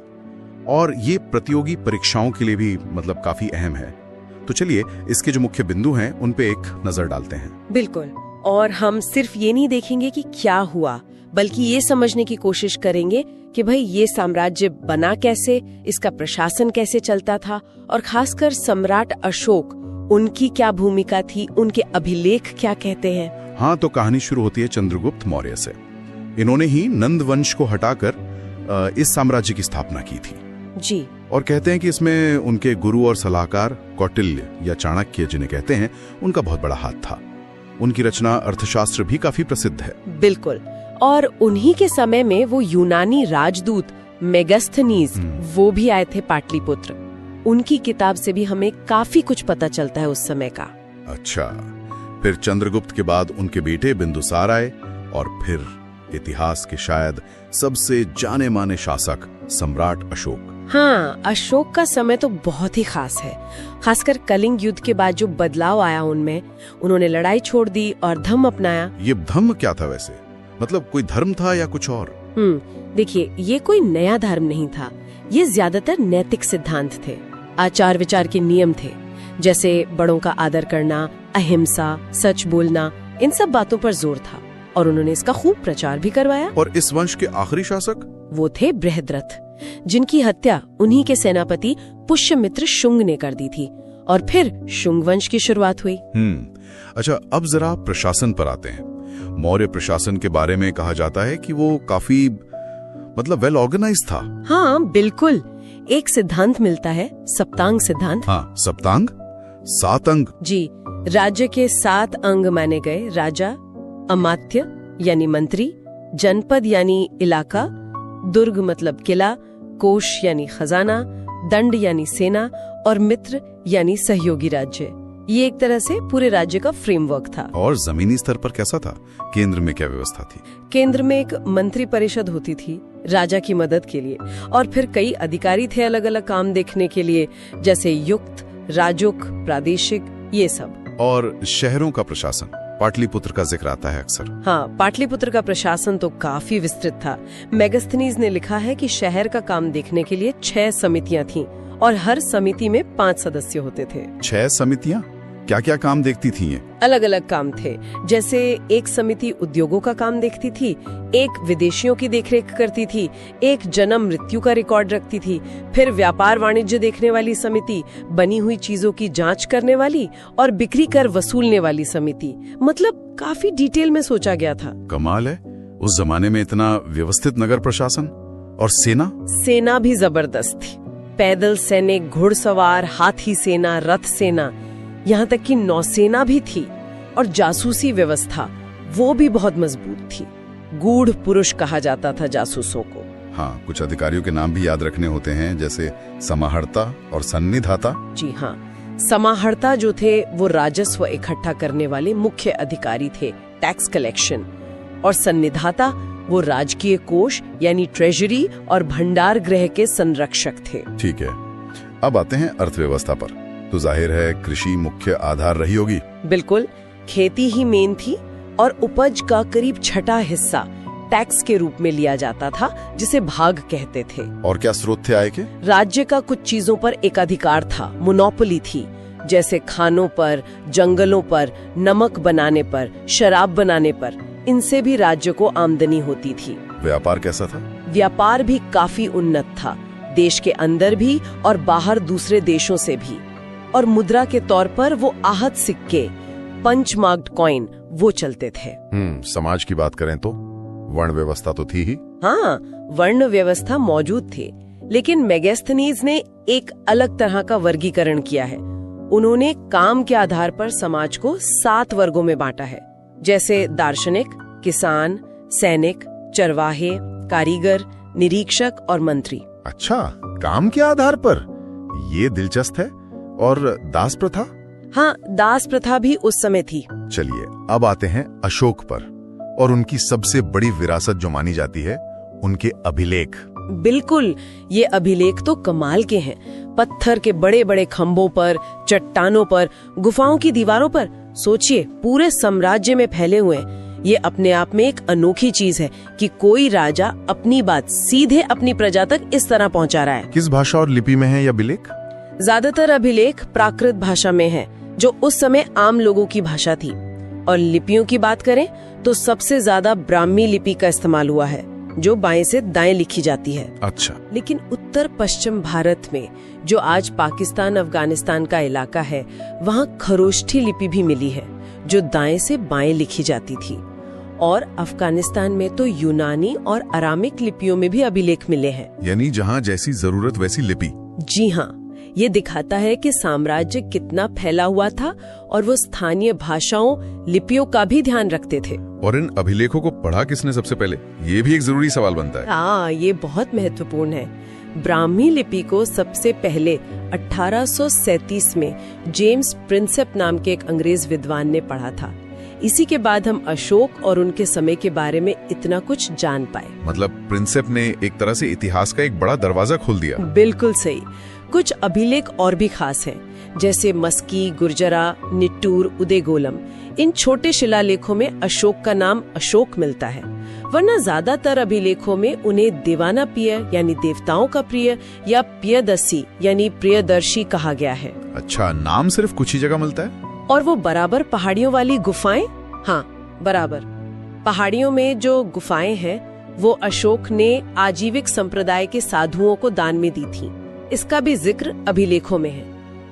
और ये प्रतियोगी परीक्षाओं के लिए भी मतलब काफी अहम है। तो चलिए इसके जो मुख्य बिंदु हैं उन पे एक नजर डालते हैं। बिल्कुल, और हम सिर्फ ये नहीं देखेंगे कि क्या हुआ, बल्कि ये समझने की कोशिश करेंगे कि भाई ये साम्राज्य बना कैसे, इसका प्रशासन कैसे चलता था, और खासकर सम्राट अशोक, उनकी क्या भूमिका थी, उनके अभिलेख क्या कहते हैं। हाँ, तो कहानी शुरू होती है चंद्रगुप्त मौर्य से। इन्होंने ही नंद वंश को हटाकर इस साम्राज्य की स्थापना की थी। जी, और कहते हैं कि इसमें उनके गुरु और सलाहकार कौटिल्य या चाणक्य जिन्हें कहते हैं, उनका बहुत बड़ा हाथ था। उनकी रचना अर्थशास्त्र भी काफी प्रसिद्ध है। बिल्कुल, और उन्हीं के समय में वो यूनानी राजदूत मेगास्थनीज वो भी आए थे पाटलिपुत्र। उनकी किताब से भी हमें काफी कुछ पता चलता है उस समय का। अच्छा, फिर चंद्रगुप्त के बाद उनके बेटे बिंदुसार आए और फिर इतिहास के शायद सबसे जाने माने शासक सम्राट अशोक। हाँ, अशोक का समय तो बहुत ही खास है। खासकर कलिंग युद्ध के बाद जो बदलाव आया उनमें, उन्होंने लड़ाई छोड़ दी और धम्म अपनाया। ये धम्म क्या था वैसे? मतलब कोई धर्म था या कुछ और? देखिए, ये कोई नया धर्म नहीं था। ये ज्यादातर नैतिक सिद्धांत थे, आचार विचार के नियम थे, जैसे बड़ों का आदर करना, अहिंसा, सच बोलना, इन सब बातों पर जोर था। और उन्होंने इसका खूब प्रचार भी करवाया। और इस वंश के आखिरी शासक वो थे बृहद्रथ, जिनकी हत्या उन्हीं के सेनापति पुष्यमित्र शुंग ने कर दी थी। और फिर शुंग वंश की शुरुआत हुई। अच्छा, अब जरा प्रशासन पर आते हैं। मौर्य प्रशासन के बारे में कहा जाता है कि वो काफी वेल ऑर्गेनाइज था। हाँ बिल्कुल, एक सिद्धांत मिलता है, सप्तांग सिद्धांत। हाँ, सप्तांग, 7 अंग। जी, राज्य के 7 अंग माने गए। राजा, अमात्य यानी मंत्री, जनपद यानी इलाका, दुर्ग मतलब किला, कोश यानी खजाना, दंड यानी सेना और मित्र यानी सहयोगी राज्य। ये एक तरह से पूरे राज्य का फ्रेमवर्क था। और जमीनी स्तर पर कैसा था? केंद्र में क्या व्यवस्था थी? केंद्र में एक मंत्री परिषद होती थी राजा की मदद के लिए, और फिर कई अधिकारी थे अलग अलग काम देखने के लिए, जैसे युक्त, राजुक, प्रादेशिक, ये सब। और शहरों का प्रशासन, पाटलिपुत्र का जिक्र आता है अक्सर। हाँ, पाटलिपुत्र का प्रशासन तो काफी विस्तृत था। मेगास्थनीज ने लिखा है कि शहर का काम देखने के लिए 6 समितियां थीं और हर समिति में 5 सदस्य होते थे। 6 समितियां? क्या क्या काम देखती थी ये? अलग अलग काम थे, जैसे एक समिति उद्योगों का काम देखती थी, एक विदेशियों की देखरेख करती थी, एक जन्म मृत्यु का रिकॉर्ड रखती थी, फिर व्यापार वाणिज्य देखने वाली समिति, बनी हुई चीजों की जांच करने वाली और बिक्री कर वसूलने वाली समिति। मतलब काफी डिटेल में सोचा गया था। कमाल है, उस जमाने में इतना व्यवस्थित नगर प्रशासन। और सेना भी जबरदस्त थी। पैदल सैनिक, घुड़सवार, हाथी सेना, रथ सेना, यहाँ तक कि नौसेना भी थी। और जासूसी व्यवस्था वो भी बहुत मजबूत थी। गूढ़ पुरुष कहा जाता था जासूसों को। हाँ, कुछ अधिकारियों के नाम भी याद रखने होते हैं, जैसे समाहर्ता और सन्निधाता। जी हाँ, समाहर्ता जो थे वो राजस्व इकट्ठा करने वाले मुख्य अधिकारी थे, टैक्स कलेक्शन। और सन्निधाता वो राजकीय कोष यानी ट्रेजरी और भंडार गृह के संरक्षक थे। ठीक है, अब आते हैं अर्थव्यवस्था पर। तो जाहिर है कृषि मुख्य आधार रही होगी। बिल्कुल, खेती ही मेन थी और उपज का करीब 6वां हिस्सा टैक्स के रूप में लिया जाता था, जिसे भाग कहते थे। और क्या स्रोत थे आय के? राज्य का कुछ चीजों पर एकाधिकार था, मोनोपोली थी, जैसे खानों पर, जंगलों पर, नमक बनाने पर, शराब बनाने पर। इनसे भी राज्य को आमदनी होती थी। व्यापार कैसा था? व्यापार भी काफी उन्नत था, देश के अंदर भी और बाहर दूसरे देशों से भी। और मुद्रा के तौर पर वो आहत सिक्के, पंच मार्क्ड कॉइन, वो चलते थे। समाज की बात करें तो वर्ण व्यवस्था तो थी ही। हाँ, वर्ण व्यवस्था मौजूद थी, लेकिन मेगास्थनीज ने एक अलग तरह का वर्गीकरण किया है। उन्होंने काम के आधार पर समाज को 7 वर्गों में बांटा है, जैसे दार्शनिक, किसान, सैनिक, चरवाहे, कारीगर, निरीक्षक और मंत्री। अच्छा, काम के आधार पर? ये दिलचस्प है। और दास प्रथा? हाँ, दास प्रथा भी उस समय थी। चलिए, अब आते हैं अशोक पर और उनकी सबसे बड़ी विरासत जो मानी जाती है, उनके अभिलेख। बिल्कुल, ये अभिलेख तो कमाल के हैं। पत्थर के बड़े बड़े खंभों पर, चट्टानों पर, गुफाओं की दीवारों पर। सोचिए, पूरे साम्राज्य में फैले हुए। ये अपने आप में एक अनोखी चीज है कि कोई राजा अपनी बात सीधे अपनी प्रजा तक इस तरह पहुंचा रहा है। किस भाषा और लिपि में है यह अभिलेख? ज्यादातर अभिलेख प्राकृत भाषा में है, जो उस समय आम लोगों की भाषा थी। और लिपियों की बात करें तो सबसे ज्यादा ब्राह्मी लिपि का इस्तेमाल हुआ है, जो बाएं से दाएं लिखी जाती है। अच्छा। लेकिन उत्तर पश्चिम भारत में, जो आज पाकिस्तान अफगानिस्तान का इलाका है, वहाँ खरोष्ठी लिपि भी मिली है, जो दाएं से बाएं लिखी जाती थी। और अफगानिस्तान में तो यूनानी और अरामिक लिपियों में भी अभिलेख मिले हैं। यानी जहाँ जैसी जरूरत वैसी लिपि। जी हाँ, ये दिखाता है कि साम्राज्य कितना फैला हुआ था और वो स्थानीय भाषाओं, लिपियों का भी ध्यान रखते थे। और इन अभिलेखों को पढ़ा किसने सबसे पहले? ये भी एक जरूरी सवाल बनता है। हाँ, ये बहुत महत्वपूर्ण है। ब्राह्मी लिपि को सबसे पहले 1837 में जेम्स प्रिंसेप नाम के एक अंग्रेज विद्वान ने पढ़ा था। इसी के बाद हम अशोक और उनके समय के बारे में इतना कुछ जान पाए। मतलब प्रिंसेप ने एक तरह से इतिहास का एक बड़ा दरवाजा खोल दिया। बिल्कुल सही। कुछ अभिलेख और भी खास हैं, जैसे मस्की, गुर्जरा, निट्टूर, उदयगोलम। इन छोटे शिलालेखों में अशोक का नाम अशोक मिलता है, वरना ज्यादातर अभिलेखों में उन्हें दीवाना प्रिय यानी देवताओं का प्रिय या प्रियदर्शी यानी प्रियदर्शी कहा गया है। अच्छा, नाम सिर्फ कुछ ही जगह मिलता है। और वो बराबर पहाड़ियों वाली गुफाएं, हाँ बराबर पहाड़ियों में जो गुफाएं हैं वो अशोक ने आजीविक संप्रदाय के साधुओं को दान में दी थी। इसका भी जिक्र अभिलेखों में है।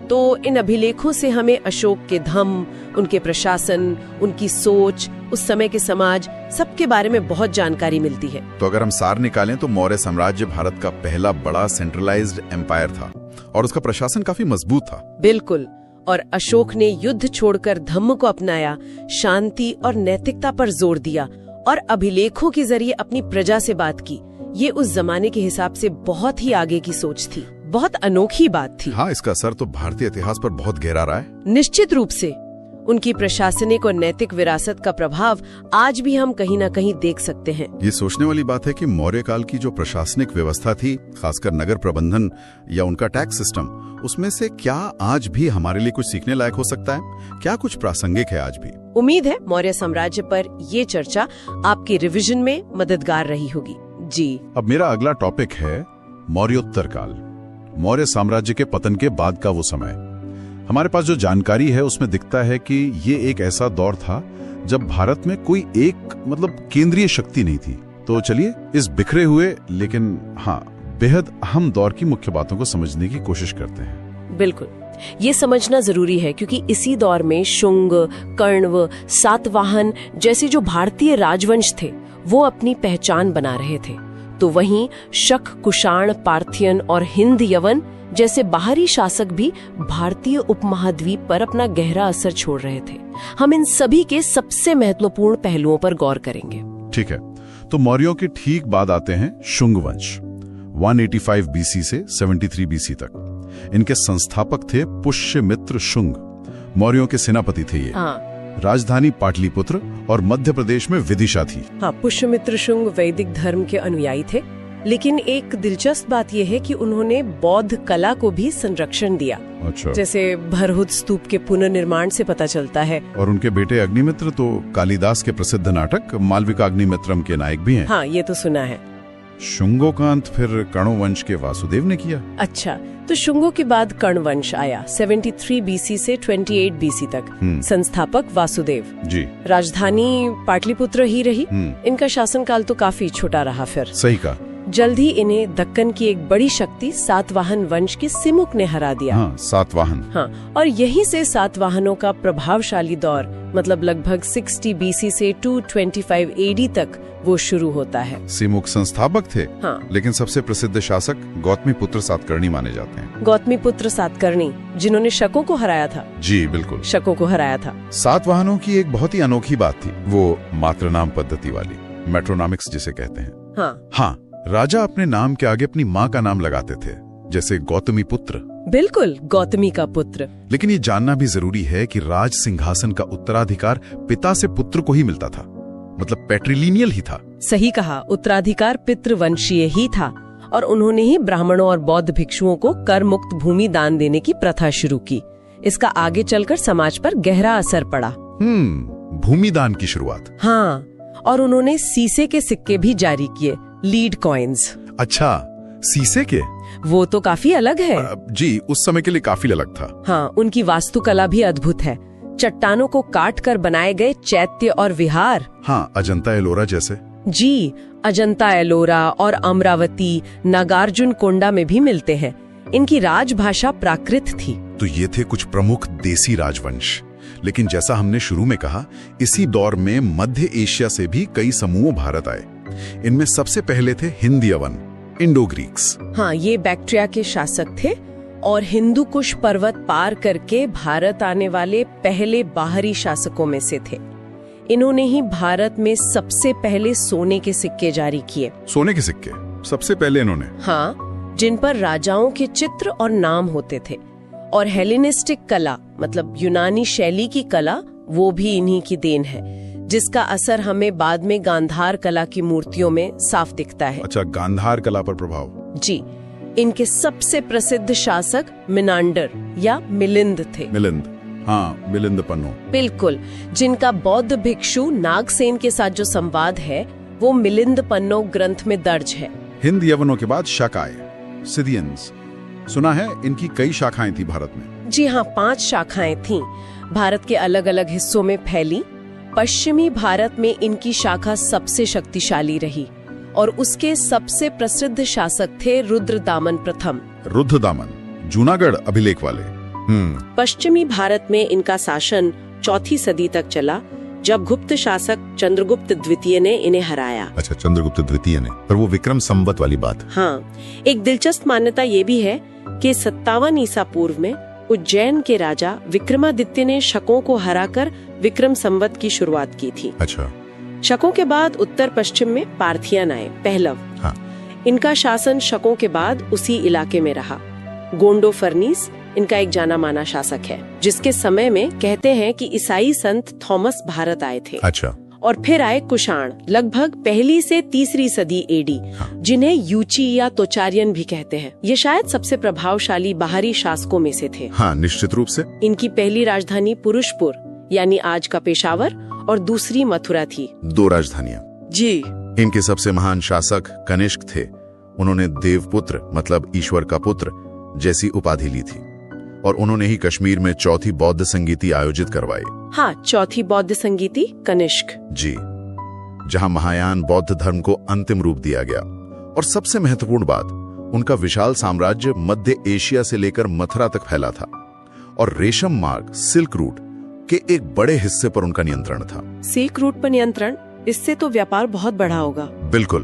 तो इन अभिलेखों से हमें अशोक के धम्म, उनके प्रशासन, उनकी सोच, उस समय के समाज, सबके बारे में बहुत जानकारी मिलती है। तो अगर हम सार निकालें तो मौर्य साम्राज्य भारत का पहला बड़ा सेंट्रलाइज्ड एम्पायर था और उसका प्रशासन काफी मजबूत था। बिल्कुल। और अशोक ने युद्ध छोड़कर धम्म को अपनाया, शांति और नैतिकता पर जोर दिया और अभिलेखों के जरिए अपनी प्रजा से बात की। ये उस जमाने के हिसाब से बहुत ही आगे की सोच थी, बहुत अनोखी बात थी। हाँ, इसका असर तो भारतीय इतिहास पर बहुत गहरा रहा है। निश्चित रूप से उनकी प्रशासनिक और नैतिक विरासत का प्रभाव आज भी हम कहीं न कहीं देख सकते हैं। ये सोचने वाली बात है कि मौर्य काल की जो प्रशासनिक व्यवस्था थी, खासकर नगर प्रबंधन या उनका टैक्स सिस्टम, उसमें से क्या आज भी हमारे लिए कुछ सीखने लायक हो सकता है? क्या कुछ प्रासंगिक है आज भी? उम्मीद है मौर्य साम्राज्य पर ये चर्चा आपके रिवीजन में मददगार रही होगी। जी, अब मेरा अगला टॉपिक है मौर्योत्तर काल, मौर्य साम्राज्य के पतन के बाद का वो समय। हमारे पास जो जानकारी है उसमें दिखता है कि ये एक ऐसा दौर था जब भारत में कोई एक केंद्रीय शक्ति नहीं थी। तो चलिए इस बिखरे हुए लेकिन हाँ बेहद अहम दौर की मुख्य बातों को समझने की कोशिश करते हैं। बिल्कुल, ये समझना जरूरी है क्योंकि इसी दौर में शुंग, कण्व, सातवाहन जैसे जो भारतीय राजवंश थे वो अपनी पहचान बना रहे थे। तो वहीं शक, कुषाण, पार्थियन और हिंद यवन जैसे बाहरी शासक भी भारतीय उपमहाद्वीप पर अपना गहरा असर छोड़ रहे थे। हम इन सभी के सबसे महत्वपूर्ण पहलुओं पर गौर करेंगे। ठीक है, तो मौर्यों के ठीक बाद आते हैं शुंग वंश। 185 बीसी से 73 बीसी तक इनके संस्थापक थे पुष्यमित्र शुंग। मौर्यों के सेनापति थे ये। राजधानी पाटलिपुत्र और मध्य प्रदेश में विदिशा थी। हाँ, पुष्यमित्र शुंग वैदिक धर्म के अनुयायी थे, लेकिन एक दिलचस्प बात यह है कि उन्होंने बौद्ध कला को भी संरक्षण दिया। अच्छा। जैसे भरहुत स्तूप के पुनर्निर्माण से पता चलता है। और उनके बेटे अग्निमित्र तो कालिदास के प्रसिद्ध नाटक मालविकाग्निमित्रम के नायक भी हैं। हाँ, ये तो सुना है। शुंगों का अंत फिर कण्व वंश के वासुदेव ने किया। अच्छा, तो शुंगों के बाद कण्व वंश आया 73 बीसी से 28 बीसी तक। संस्थापक वासुदेव जी। राजधानी पाटलिपुत्र ही रही। इनका शासनकाल तो काफी छोटा रहा। फिर सही कहा। जल्द ही इन्हें दक्कन की एक बड़ी शक्ति सातवाहन वंश के सिमुक ने हरा दिया। हाँ, सातवाहन। हाँ, और यहीं से सातवाहनों का प्रभावशाली दौर लगभग 60 बीसी से 225 एडी तक वो शुरू होता है। सिमुक संस्थापक थे। हाँ, लेकिन सबसे प्रसिद्ध शासक गौतमीपुत्र सातकर्णी माने जाते हैं। गौतमीपुत्र सातकर्णी, जिन्होंने शकों को हराया था। जी बिल्कुल, शकों को हराया था। सातवाहनों की एक बहुत ही अनोखी बात थी, वो मातृनाम पद्धति वाली, मेट्रोनॉमिक्स जिसे कहते हैं। हाँ, राजा अपने नाम के आगे अपनी माँ का नाम लगाते थे, जैसे गौतमी पुत्र। बिल्कुल, गौतमी का पुत्र। लेकिन ये जानना भी जरूरी है कि राज सिंहासन का उत्तराधिकार पिता से पुत्र को ही मिलता था, पैट्रिलिनियल ही था। सही कहा, उत्तराधिकार पितृवंशीय ही था और उन्होंने ही ब्राह्मणों और बौद्ध भिक्षुओं को कर मुक्त भूमि दान देने की प्रथा शुरू की। इसका आगे चलकर समाज पर गहरा असर पड़ा। भूमि दान की शुरुआत। हाँ, और उन्होंने सीसे के सिक्के भी जारी किए, लीड कॉइन्स। अच्छा, सीसे के? वो तो काफी अलग है। जी, उस समय के लिए काफी अलग था। हाँ, उनकी वास्तुकला भी अद्भुत है। चट्टानों को काट कर बनाए गए चैत्य और विहार। हाँ, अजंता एलोरा जैसे। जी, अजंता एलोरा और अमरावती, नागार्जुन कोंडा में भी मिलते हैं। इनकी राजभाषा प्राकृत थी। तो ये थे कुछ प्रमुख देसी राजवंश। लेकिन जैसा हमने शुरू में कहा, इसी दौर में मध्य एशिया से भी कई समूह भारत आए। इनमें सबसे पहले थे हिंद यवन, इंडो ग्रीक्स। हाँ, ये बैक्ट्रिया के शासक थे और हिंदू कुश पर्वत पार करके भारत आने वाले पहले बाहरी शासकों में से थे। इन्होंने ही भारत में सबसे पहले सोने के सिक्के जारी किए। सोने के सिक्के सबसे पहले इन्होंने? हाँ, जिन पर राजाओं के चित्र और नाम होते थे। और हेलेनिस्टिक कला यूनानी शैली की कला वो भी इन्हीं की देन है, जिसका असर हमें बाद में गांधार कला की मूर्तियों में साफ दिखता है। अच्छा, गांधार कला पर प्रभाव। जी, इनके सबसे प्रसिद्ध शासक मिनांडर या मिलिंद थे। मिलिंद, हाँ, मिलिंद पन्नो। बिल्कुल, जिनका बौद्ध भिक्षु नागसेन के साथ जो संवाद है वो मिलिंद पन्नो ग्रंथ में दर्ज है। हिंद यवनों के बाद शक आए, सिदियंस। सुना है इनकी कई शाखाएं थी भारत में। जी हाँ, 5 शाखाएं थीं, भारत के अलग अलग हिस्सों में फैली। पश्चिमी भारत में इनकी शाखा सबसे शक्तिशाली रही और उसके सबसे प्रसिद्ध शासक थे रुद्रदामन प्रथम। रुद्रदामन, जूनागढ़ अभिलेख वाले। पश्चिमी भारत में इनका शासन 4वीं सदी तक चला, जब गुप्त शासक चंद्रगुप्त द्वितीय ने इन्हें हराया। अच्छा, चंद्रगुप्त द्वितीय ने, पर वो विक्रम संवत वाली बात। हाँ, एक दिलचस्प मान्यता ये भी है कि 57 ईसा पूर्व में उज्जैन के राजा विक्रमादित्य ने शकों को हराकर विक्रम संवत की शुरुआत की थी। अच्छा। शकों के बाद उत्तर पश्चिम में पार्थियन आए, पहलव। हाँ। इनका शासन शकों के बाद उसी इलाके में रहा। गोंडो फर्नीस इनका एक जाना माना शासक है, जिसके समय में कहते हैं कि ईसाई संत थॉमस भारत आए थे। अच्छा। और फिर आए कुषाण, लगभग 1ली से 3री सदी एडी, जिन्हें यूची या तोचारियन भी कहते हैं। ये शायद सबसे प्रभावशाली बाहरी शासकों में से थे। हाँ, निश्चित रूप से। इनकी पहली राजधानी पुरुषपुर यानी आज का पेशावर और दूसरी मथुरा थी। 2 राजधानियां। जी। इनके सबसे महान शासक कनिष्क थे। उन्होंने देवपुत्र मतलब ईश्वर का पुत्र जैसी उपाधि ली थी और उन्होंने ही कश्मीर में 4थी बौद्ध संगीति आयोजित करवाई। हाँ, 4थी बौद्ध संगीति कनिष्क। जी, जहां महायान बौद्ध धर्म को अंतिम रूप दिया गया। और सबसे महत्वपूर्ण बात, उनका विशाल साम्राज्य मध्य एशिया से लेकर मथुरा तक फैला था और रेशम मार्ग सिल्क रूट के एक बड़े हिस्से पर उनका नियंत्रण था। सिल्क रूट पर नियंत्रण, इससे तो व्यापार बहुत बढ़ा होगा। बिल्कुल,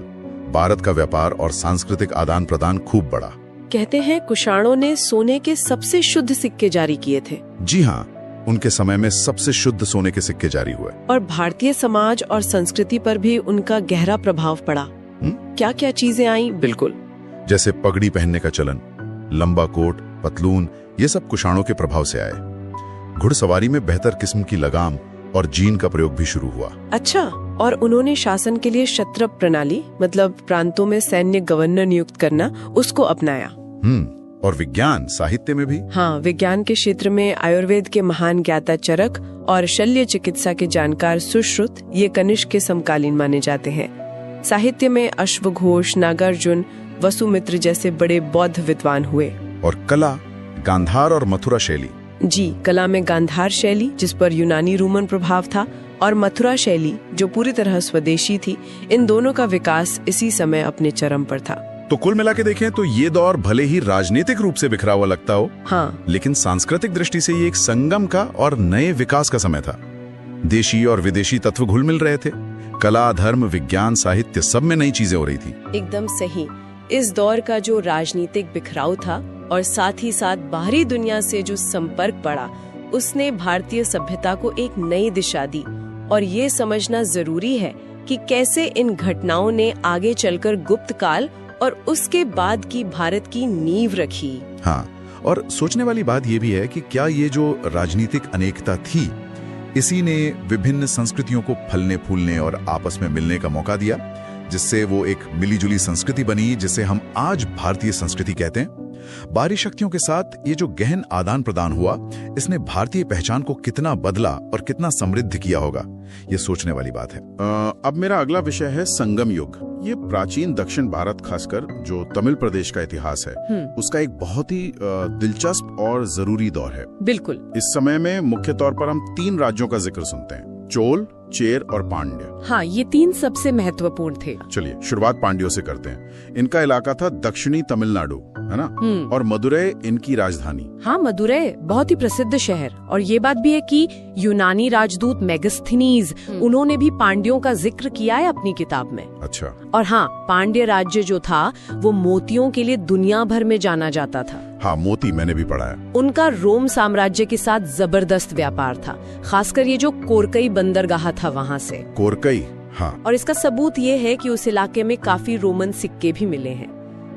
भारत का व्यापार और सांस्कृतिक आदान प्रदान खूब बढ़ा। कहते हैं कुषाणों ने सोने के सबसे शुद्ध सिक्के जारी किए थे। जी हाँ, उनके समय में सबसे शुद्ध सोने के सिक्के जारी हुए। और भारतीय समाज और संस्कृति पर भी उनका गहरा प्रभाव पड़ा। क्या क्या चीजें आई? बिल्कुल, जैसे पगड़ी पहनने का चलन, लंबा कोट, पतलून, ये सब कुषाणों के प्रभाव से आए। घुड़सवारी में बेहतर किस्म की लगाम और जीन का प्रयोग भी शुरू हुआ। अच्छा, और उन्होंने शासन के लिए क्षत्रप प्रणाली मतलब प्रांतों में सैन्य गवर्नर नियुक्त करना, उसको अपनाया। और विज्ञान साहित्य में भी। हाँ, विज्ञान के क्षेत्र में आयुर्वेद के महान ज्ञाता चरक और शल्य चिकित्सा के जानकार सुश्रुत ये कनिष्क के समकालीन माने जाते हैं। साहित्य में अश्वघोष, नागार्जुन, वसुमित्र जैसे बड़े बौद्ध विद्वान हुए। और कला, गांधार और मथुरा शैली। जी, कला में गांधार शैली जिस पर यूनानी रोमन प्रभाव था और मथुरा शैली जो पूरी तरह स्वदेशी थी, इन दोनों का विकास इसी समय अपने चरम पर था। तो कुल मिला के देखें तो ये दौर भले ही राजनीतिक रूप से बिखरा हुआ लगता हो, हाँ, लेकिन सांस्कृतिक दृष्टि से ये एक संगम का और नए विकास का समय था। देशी और विदेशी तत्व घुल मिल रहे थे। कला, धर्म, विज्ञान, साहित्य, सब में नई चीजें हो रही थी। एकदम सही। इस दौर का जो राजनीतिक बिखराव था और साथ ही साथ बाहरी दुनिया से जो संपर्क पड़ा, उसने भारतीय सभ्यता को एक नई दिशा दी। और ये समझना जरूरी है कि कैसे इन घटनाओं ने आगे चलकर गुप्त काल और उसके बाद की भारत की नींव रखी। हाँ, और सोचने वाली बात यह भी है कि क्या ये जो राजनीतिक अनेकता थी, इसी ने विभिन्न संस्कृतियों को फलने फूलने और आपस में मिलने का मौका दिया, जिससे वो एक मिलीजुली संस्कृति बनी, जिसे हम आज भारतीय संस्कृति कहते हैं। बाहरी शक्तियों के साथ ये जो गहन आदान प्रदान हुआ, इसने भारतीय पहचान को कितना बदला और कितना समृद्ध किया होगा, ये सोचने वाली बात है। अब मेरा अगला विषय है संगम युग। ये प्राचीन दक्षिण भारत, खासकर जो तमिल प्रदेश का इतिहास है, उसका एक बहुत ही दिलचस्प और जरूरी दौर है। बिल्कुल। इस समय में मुख्य तौर पर हम 3 राज्यों का जिक्र सुनते हैं, चोल, चेर और पांड्य। हाँ, ये 3 सबसे महत्वपूर्ण थे। चलिए शुरुआत पांड्यों से करते हैं। इनका इलाका था दक्षिणी तमिलनाडु, है ना? और मदुरै इनकी राजधानी। हाँ, मदुरै बहुत ही प्रसिद्ध शहर। और ये बात भी है कि यूनानी राजदूत मेगास्थनीज, उन्होंने भी पांड्यों का जिक्र किया है अपनी किताब में। अच्छा। और हाँ, पांड्य राज्य जो था वो मोतियों के लिए दुनिया भर में जाना जाता था। हाँ, मोती मैंने भी पढ़ा है। उनका रोम साम्राज्य के साथ जबरदस्त व्यापार था, खासकर ये जो कोरकई बंदरगाह था वहाँ से। कोरकई, हाँ। और इसका सबूत ये है कि उस इलाके में काफी रोमन सिक्के भी मिले हैं,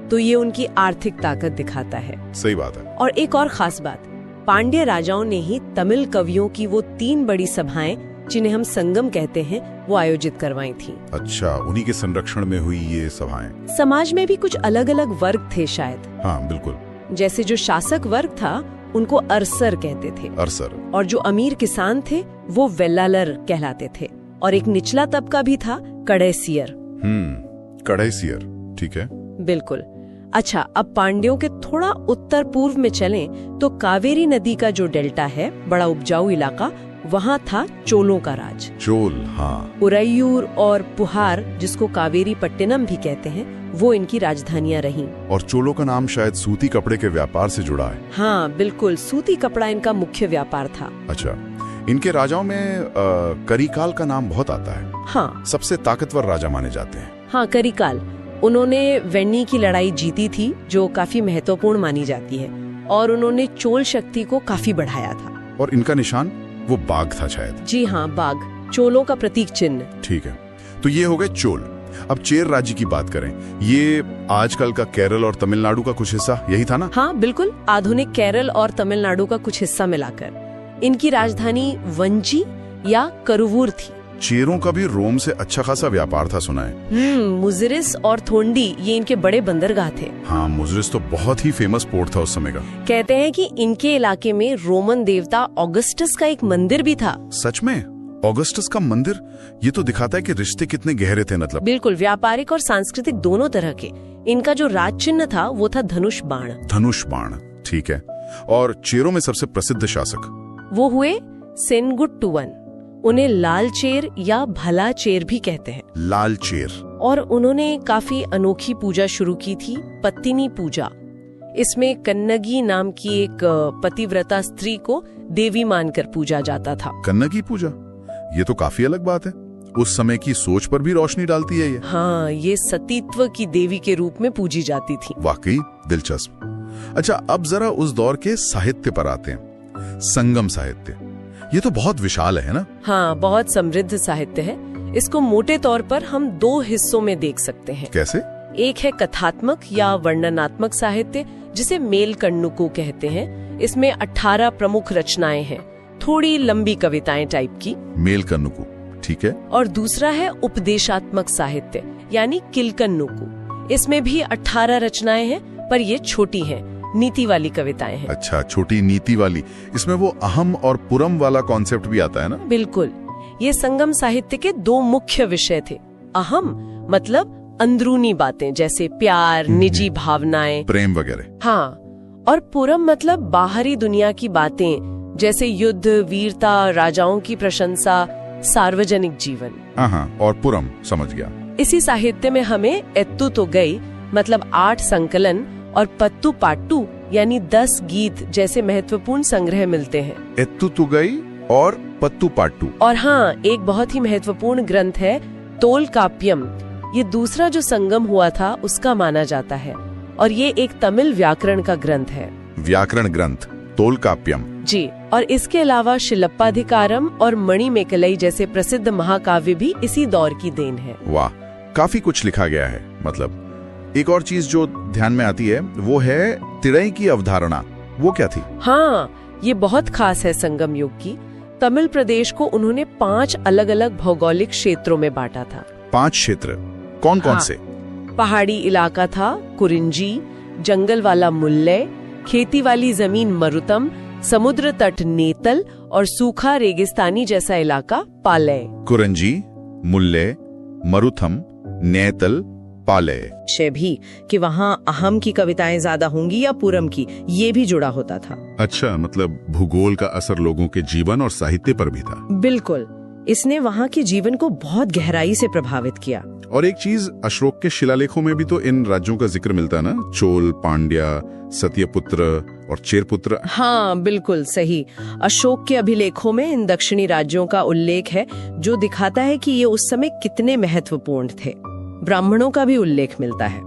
तो ये उनकी आर्थिक ताकत दिखाता है। सही बात है। और एक और खास बात, पांड्य राजाओं ने ही तमिल कवियों की वो 3 बड़ी सभाएं, जिन्हें हम संगम कहते हैं, वो आयोजित करवाई थी। अच्छा, उन्हीं के संरक्षण में हुई ये सभाएं। समाज में भी कुछ अलग अलग वर्ग थे शायद। हाँ बिल्कुल। जैसे जो शासक वर्ग था उनको अरसर कहते थे, अरसर। और जो अमीर किसान थे वो वेल्लालर कहलाते थे। और एक निचला तबका भी था, कड़ैसियर। कड़ैसियर, ठीक है। बिल्कुल। अच्छा, अब पांड्यों के थोड़ा उत्तर पूर्व में चलें तो कावेरी नदी का जो डेल्टा है, बड़ा उपजाऊ इलाका, वहाँ था चोलों का राज। चोल, हाँ। उरैयूर और पुहार, जिसको कावेरी पट्टिनम भी कहते हैं, वो इनकी राजधानियां रहीं। और चोलों का नाम शायद सूती कपड़े के व्यापार से जुड़ा है। हाँ बिल्कुल, सूती कपड़ा इनका मुख्य व्यापार था। अच्छा, इनके राजाओं में करिकाल का नाम बहुत आता है। हाँ, सबसे ताकतवर राजा माने जाते हैं। हाँ, करिकाल। उन्होंने वेन्नी की लड़ाई जीती थी, जो काफी महत्वपूर्ण मानी जाती है, और उन्होंने चोल शक्ति को काफी बढ़ाया था। और इनका निशान वो बाघ था शायद। जी हाँ, बाघ, चोलों का प्रतीक चिन्ह। ठीक है, तो ये हो गए चोल। अब चेर राज्य की बात करें, ये आजकल का केरल और तमिलनाडु का कुछ हिस्सा यही था ना? हाँ बिल्कुल, आधुनिक केरल और तमिलनाडु का कुछ हिस्सा मिलाकर। इनकी राजधानी वंची या करुवूर थी। चेरों का भी रोम से अच्छा खासा व्यापार था, सुना है। मुजरिस और थोंडी ये इनके बड़े बंदरगाह थे। हाँ, मुजरिस तो बहुत ही फेमस पोर्ट था उस समय का। कहते हैं कि इनके इलाके में रोमन देवता ऑगस्टस का एक मंदिर भी था। सच में? ऑगस्टस का मंदिर? ये तो दिखाता है कि रिश्ते कितने गहरे थे। मतलब बिल्कुल, व्यापारिक और सांस्कृतिक दोनों तरह के। इनका जो राज चिन्ह था वो था धनुष बाण। धनुष बाण, ठीक है। और चेरों में सबसे प्रसिद्ध शासक वो हुए सेनगुट्टुवन। उन्हें लाल चेर या भला चेर भी कहते हैं। लाल चेर। और उन्होंने काफी अनोखी पूजा शुरू की थी, पत्तिनी पूजा। इसमें कन्नगी नाम की एक पतिव्रता स्त्री को देवी मानकर पूजा जाता था। कन्नगी पूजा, ये तो काफी अलग बात है। उस समय की सोच पर भी रोशनी डालती है ये। हाँ, ये सतीत्व की देवी के रूप में पूजी जाती थी। वाकई दिलचस्प। अच्छा, अब जरा उस दौर के साहित्य पर आते हैं। संगम साहित्य, ये तो बहुत विशाल है ना? हाँ, बहुत समृद्ध साहित्य है। इसको मोटे तौर पर हम 2 हिस्सों में देख सकते हैं। कैसे? एक है कथात्मक या वर्णनात्मक साहित्य, जिसे मेल कन्नुकु कहते हैं। इसमें 18 प्रमुख रचनाएं हैं, थोड़ी लंबी कविताएं टाइप की। मेल कन्नुकु, ठीक है। और दूसरा है उपदेशात्मक साहित्य, यानी किलकन्नुकु। इसमें भी 18 रचनाएं हैं, पर ये छोटी हैं, नीति वाली कविताएं हैं। अच्छा, छोटी नीति वाली। इसमें वो अहम और पुरम वाला कॉन्सेप्ट भी आता है ना? बिल्कुल। ये संगम साहित्य के 2 मुख्य विषय थे। अहम मतलब अंदरूनी बातें, जैसे प्यार, निजी भावनाएं, प्रेम वगैरह। हाँ। और पुरम मतलब बाहरी दुनिया की बातें, जैसे युद्ध, वीरता, राजाओं की प्रशंसा, सार्वजनिक जीवन। हाँ, और पुरम, समझ गया। इसी साहित्य में हमें एत्तु तो गई मतलब 8 संकलन और पत्तू पाट्टू यानी 10 गीत जैसे महत्वपूर्ण संग्रह मिलते हैं। एत्तु तो गई और पत्तू पाट्टू। और हाँ, एक बहुत ही महत्वपूर्ण ग्रंथ है तोल काप्यम। ये दूसरा जो संगम हुआ था उसका माना जाता है, और ये एक तमिल व्याकरण का ग्रंथ है। व्याकरण ग्रंथ तोल काप्यम जी। और इसके अलावा शिलप्पाधिकारम और मणिमेकलई जैसे प्रसिद्ध महाकाव्य भी इसी दौर की देन है। वाह, काफी कुछ लिखा गया है। मतलब एक और चीज जो ध्यान में आती है वो है तिड़ई की अवधारणा। वो क्या थी? हाँ, ये बहुत खास है संगम युग की। तमिल प्रदेश को उन्होंने 5 अलग अलग भौगोलिक क्षेत्रों में बांटा था। 5 क्षेत्र? कौन कौन से? पहाड़ी इलाका था कुरिंजी, जंगल वाला मुल्लय, खेती वाली जमीन मरुतम, समुद्र तट नेतल और सूखा रेगिस्तानी जैसा इलाका पालय। कुरिंजी, मुल्लय, मरुथम, नेतल, पालय। भी कि वहाँ अहम की कविताएं ज्यादा होंगी या पुरम की, ये भी जुड़ा होता था। अच्छा, मतलब भूगोल का असर लोगों के जीवन और साहित्य पर भी था। बिल्कुल, इसने वहाँ के जीवन को बहुत गहराई से प्रभावित किया। और एक चीज, अशोक के शिलालेखों में भी तो इन राज्यों का जिक्र मिलता है ना? चोल, पांड्या, सत्यपुत्र और चेरपुत्र। हाँ बिल्कुल सही। अशोक के अभिलेखों में इन दक्षिणी राज्यों का उल्लेख है, जो दिखाता है कि ये उस समय कितने महत्वपूर्ण थे। ब्राह्मणों का भी उल्लेख मिलता है।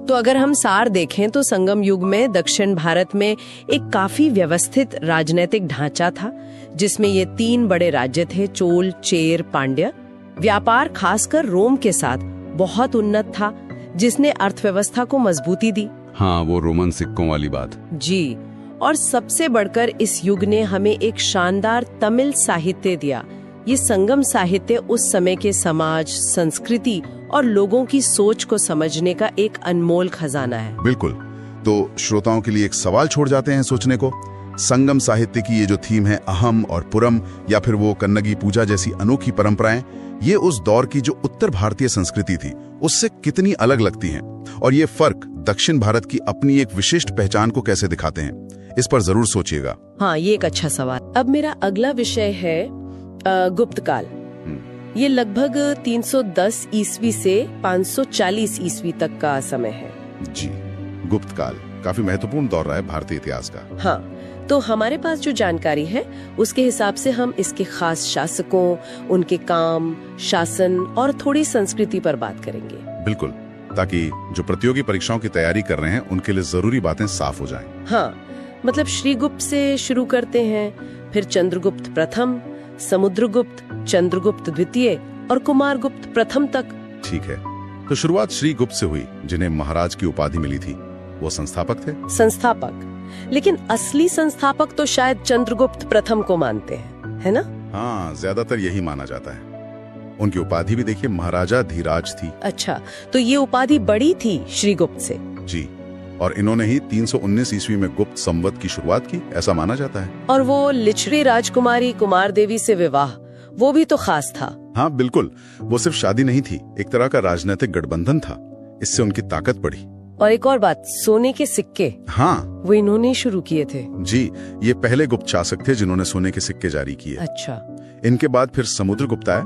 तो अगर हम सार देखें तो संगम युग में दक्षिण भारत में एक काफी व्यवस्थित राजनीतिक ढांचा था, जिसमें ये 3 बड़े राज्य थे, चोल, चेर, पांड्य। व्यापार खासकर रोम के साथ बहुत उन्नत था, जिसने अर्थव्यवस्था को मजबूती दी। हाँ, वो रोमन सिक्कों वाली बात। जी। और सबसे बढ़कर इस युग ने हमें एक शानदार तमिल साहित्य दिया। ये संगम साहित्य उस समय के समाज, संस्कृति और लोगों की सोच को समझने का एक अनमोल खजाना है। बिल्कुल। तो श्रोताओं के लिए एक सवाल छोड़ जाते हैं सोचने को। संगम साहित्य की ये जो थीम है, अहम और पुरम या फिर वो कन्नगी पूजा जैसी अनोखी परंपराएं, ये उस दौर की जो उत्तर भारतीय संस्कृति थी उससे कितनी अलग लगती हैं, और ये फर्क दक्षिण भारत की अपनी एक विशिष्ट पहचान को कैसे दिखाते हैं, इस पर जरूर सोचिएगा। हाँ, ये एक अच्छा सवाल। अब मेरा अगला विषय है गुप्त काल। ये लगभग 310 ईस्वी से 540 ईस्वी तक का समय है। जी, गुप्त काल काफी महत्वपूर्ण दौर रहा है भारतीय इतिहास का। हाँ, तो हमारे पास जो जानकारी है उसके हिसाब से हम इसके खास शासकों, उनके काम, शासन और थोड़ी संस्कृति पर बात करेंगे। बिल्कुल, ताकि जो प्रतियोगी परीक्षाओं की तैयारी कर रहे हैं उनके लिए जरूरी बातें साफ हो जाएं। हाँ, मतलब श्रीगुप्त से शुरू करते हैं, फिर चंद्रगुप्त प्रथम, समुद्रगुप्त, चंद्रगुप्त द्वितीय और कुमारगुप्त प्रथम तक। ठीक है, तो शुरुआत श्रीगुप्त से हुई, जिन्हें महाराज की उपाधि मिली थी। वो संस्थापक थे। संस्थापक, लेकिन असली संस्थापक तो शायद चंद्रगुप्त प्रथम को मानते हैं, है ना? हाँ, ज्यादातर यही माना जाता है। उनकी उपाधि भी देखिए महाराजा धीराज थी। अच्छा, तो ये उपाधि बड़ी थी श्रीगुप्त से। जी, और इन्होंने ही 319 ईस्वी में गुप्त संवत की शुरुआत की, ऐसा माना जाता है। और वो लिच्छवी राजकुमारी कुमार देवी से विवाह, वो भी तो खास था। हाँ बिल्कुल, वो सिर्फ शादी नहीं थी, एक तरह का राजनीतिक गठबंधन था। इससे उनकी ताकत बढ़ी। और एक और बात, सोने के सिक्के, हाँ, वो इन्होंने शुरू किए थे। जी, ये पहले गुप्त शासक थे जिन्होंने सोने के सिक्के जारी किए। अच्छा, इनके बाद फिर समुद्रगुप्त आए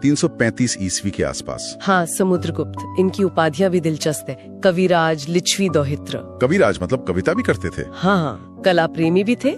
335 ईस्वी के आसपास। हाँ, समुद्रगुप्त, इनकी उपाधियां भी दिलचस्प है। कविराज, लिच्छवी दोहित्र। कविराज मतलब कविता भी करते थे। हाँ, कला प्रेमी भी थे।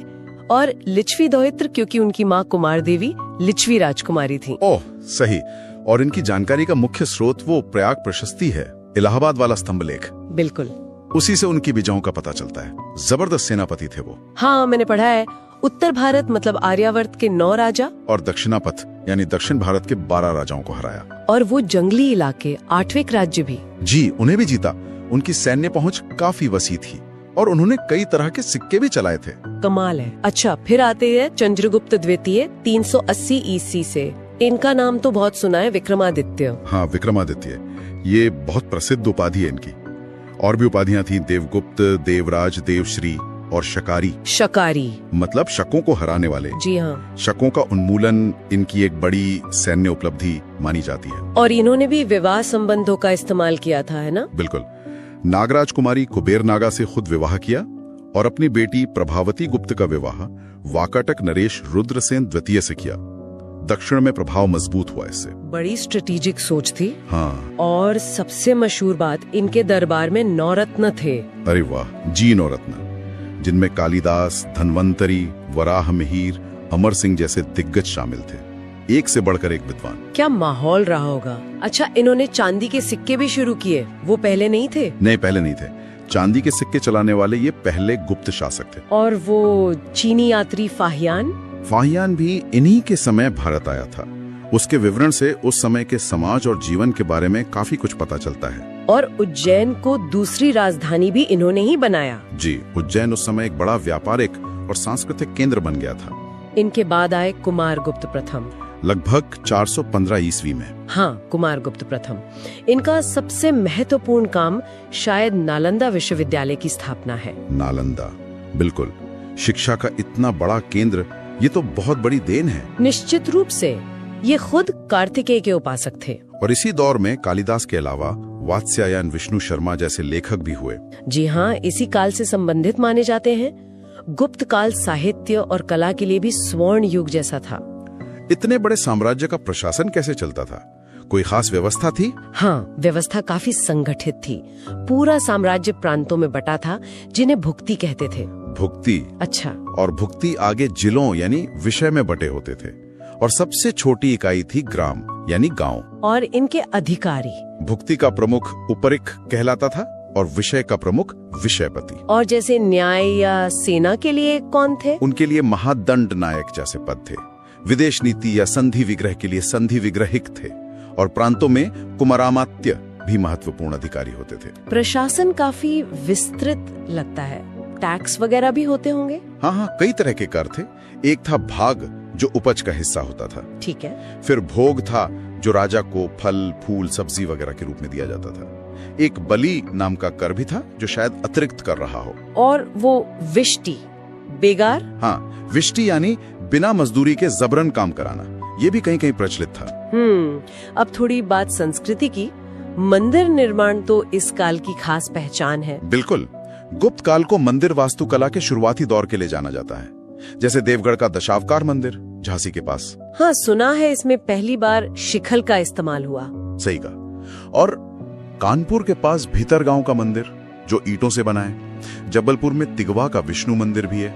और लिच्छवी दोहित्र क्योंकि उनकी माँ कुमार देवी लिच्छवी राजकुमारी थी। ओह सही। और इनकी जानकारी का मुख्य स्रोत वो प्रयाग प्रशस्ति है, इलाहाबाद वाला स्तंभ लेख। बिल्कुल, उसी से उनकी विजयों का पता चलता है। जबरदस्त सेनापति थे वो। हाँ, मैंने पढ़ा है। उत्तर भारत मतलब आर्यावर्त के 9 राजा और दक्षिणापथ यानी दक्षिण भारत के 12 राजाओं को हराया। और वो जंगली इलाके 8वें राज्य भी। जी, उन्हें भी जीता। उनकी सैन्य पहुंच काफी वसी थी और उन्होंने कई तरह के सिक्के भी चलाए थे। कमाल है। अच्छा, फिर आते हैं चंद्रगुप्त द्वितीय 380 ईस्वी से। इनका नाम तो बहुत सुना है, विक्रमादित्य। हाँ, विक्रमादित्य, ये बहुत प्रसिद्ध उपाधि है इनकी। और भी उपाधियां थी, देवगुप्त, देवराज, देवश्री और शकारी। शकारी मतलब शकों को हराने वाले। जी हाँ। शकों का उन्मूलन इनकी एक बड़ी सैन्य उपलब्धि मानी जाती है। और इन्होंने भी विवाह संबंधों का इस्तेमाल किया था, है ना? बिल्कुल। नागराज कुमारी कुबेर नागा से खुद विवाह किया और अपनी बेटी प्रभावती गुप्त का विवाह वाकाटक नरेश रुद्रसेन द्वितीय से किया। दक्षिण में प्रभाव मजबूत हुआ इससे। बड़ी स्ट्रेटेजिक सोच थी। हाँ। और सबसे मशहूर बात, इनके दरबार में 9 रत्न थे। अरे वाह जी, 9 रत्न, जिनमें कालिदास, धन्वंतरी, वराह मिहिर, अमर सिंह जैसे दिग्गज शामिल थे। एक से बढ़कर एक विद्वान। क्या माहौल रहा होगा। अच्छा, इन्होंने चांदी के सिक्के भी शुरू किए, वो पहले नहीं थे? नहीं, पहले नहीं थे। चांदी के सिक्के चलाने वाले ये पहले गुप्त शासक थे। और वो चीनी यात्री फाहियान? फाहियान भी इन्हीं के समय भारत आया था। उसके विवरण से उस समय के समाज और जीवन के बारे में काफी कुछ पता चलता है। और उज्जैन को दूसरी राजधानी भी इन्होंने ही बनाया। जी, उज्जैन उस समय एक बड़ा व्यापारिक और सांस्कृतिक केंद्र बन गया था। इनके बाद आए कुमारगुप्त प्रथम, लगभग 415 ईस्वी में। हाँ, कुमारगुप्त प्रथम। इनका सबसे महत्वपूर्ण काम शायद नालंदा विश्वविद्यालय की स्थापना है। नालंदा, बिल्कुल। शिक्षा का इतना बड़ा केंद्र, ये तो बहुत बड़ी देन है। निश्चित रूप से। ये खुद कार्तिकेय के उपासक थे। और इसी दौर में कालिदास के अलावा वात्स्यायन, विष्णु शर्मा जैसे लेखक भी हुए। जी हाँ, इसी काल से संबंधित माने जाते हैं। गुप्त काल साहित्य और कला के लिए भी स्वर्ण युग जैसा था। इतने बड़े साम्राज्य का प्रशासन कैसे चलता था? कोई खास व्यवस्था थी? हाँ, व्यवस्था काफी संगठित थी। पूरा साम्राज्य प्रांतों में बटा था, जिन्हें भुक्ति कहते थे। भुक्ति? अच्छा। और भुक्ति आगे जिलों यानी विषय में बटे होते थे। और सबसे छोटी इकाई थी ग्राम यानी गांव। और इनके अधिकारी? भुक्ति का प्रमुख उपरिक कहलाता था और विषय का प्रमुख विषयपति। और जैसे न्याय या सेना के लिए कौन थे? उनके लिए महादंड नायक जैसे पद थे। विदेश नीति या संधि विग्रह के लिए संधि विग्रहिक थे। और प्रांतों में कुमारामात्य भी महत्वपूर्ण अधिकारी होते थे। प्रशासन काफी विस्तृत लगता है। टैक्स वगैरह भी होते होंगे? हाँ हाँ, कई तरह के कर थे। एक था भाग, जो उपज का हिस्सा होता था। ठीक है। फिर भोग था, जो राजा को फल फूल सब्जी वगैरह के रूप में दिया जाता था। एक बलि नाम का कर भी था, जो शायद अतिरिक्त कर रहा हो। और वो विष्टि, बेगार? हाँ, विष्टि यानी बिना मजदूरी के जबरन काम कराना, ये भी कहीं कहीं प्रचलित था। अब थोड़ी बात संस्कृति की। मंदिर निर्माण तो इस काल की खास पहचान है। बिल्कुल, गुप्त काल को मंदिर वास्तुकला के शुरुआती दौर के लिए जाना जाता है, जैसे देवगढ़ का दशावतार मंदिर झांसी के पास। हाँ, सुना है इसमें पहली बार शिखल का इस्तेमाल हुआ। सही कहा। और कानपुर के पास भीतरगांव का मंदिर, जो ईंटों से बना है। जबलपुर में तिगवा का विष्णु मंदिर भी है।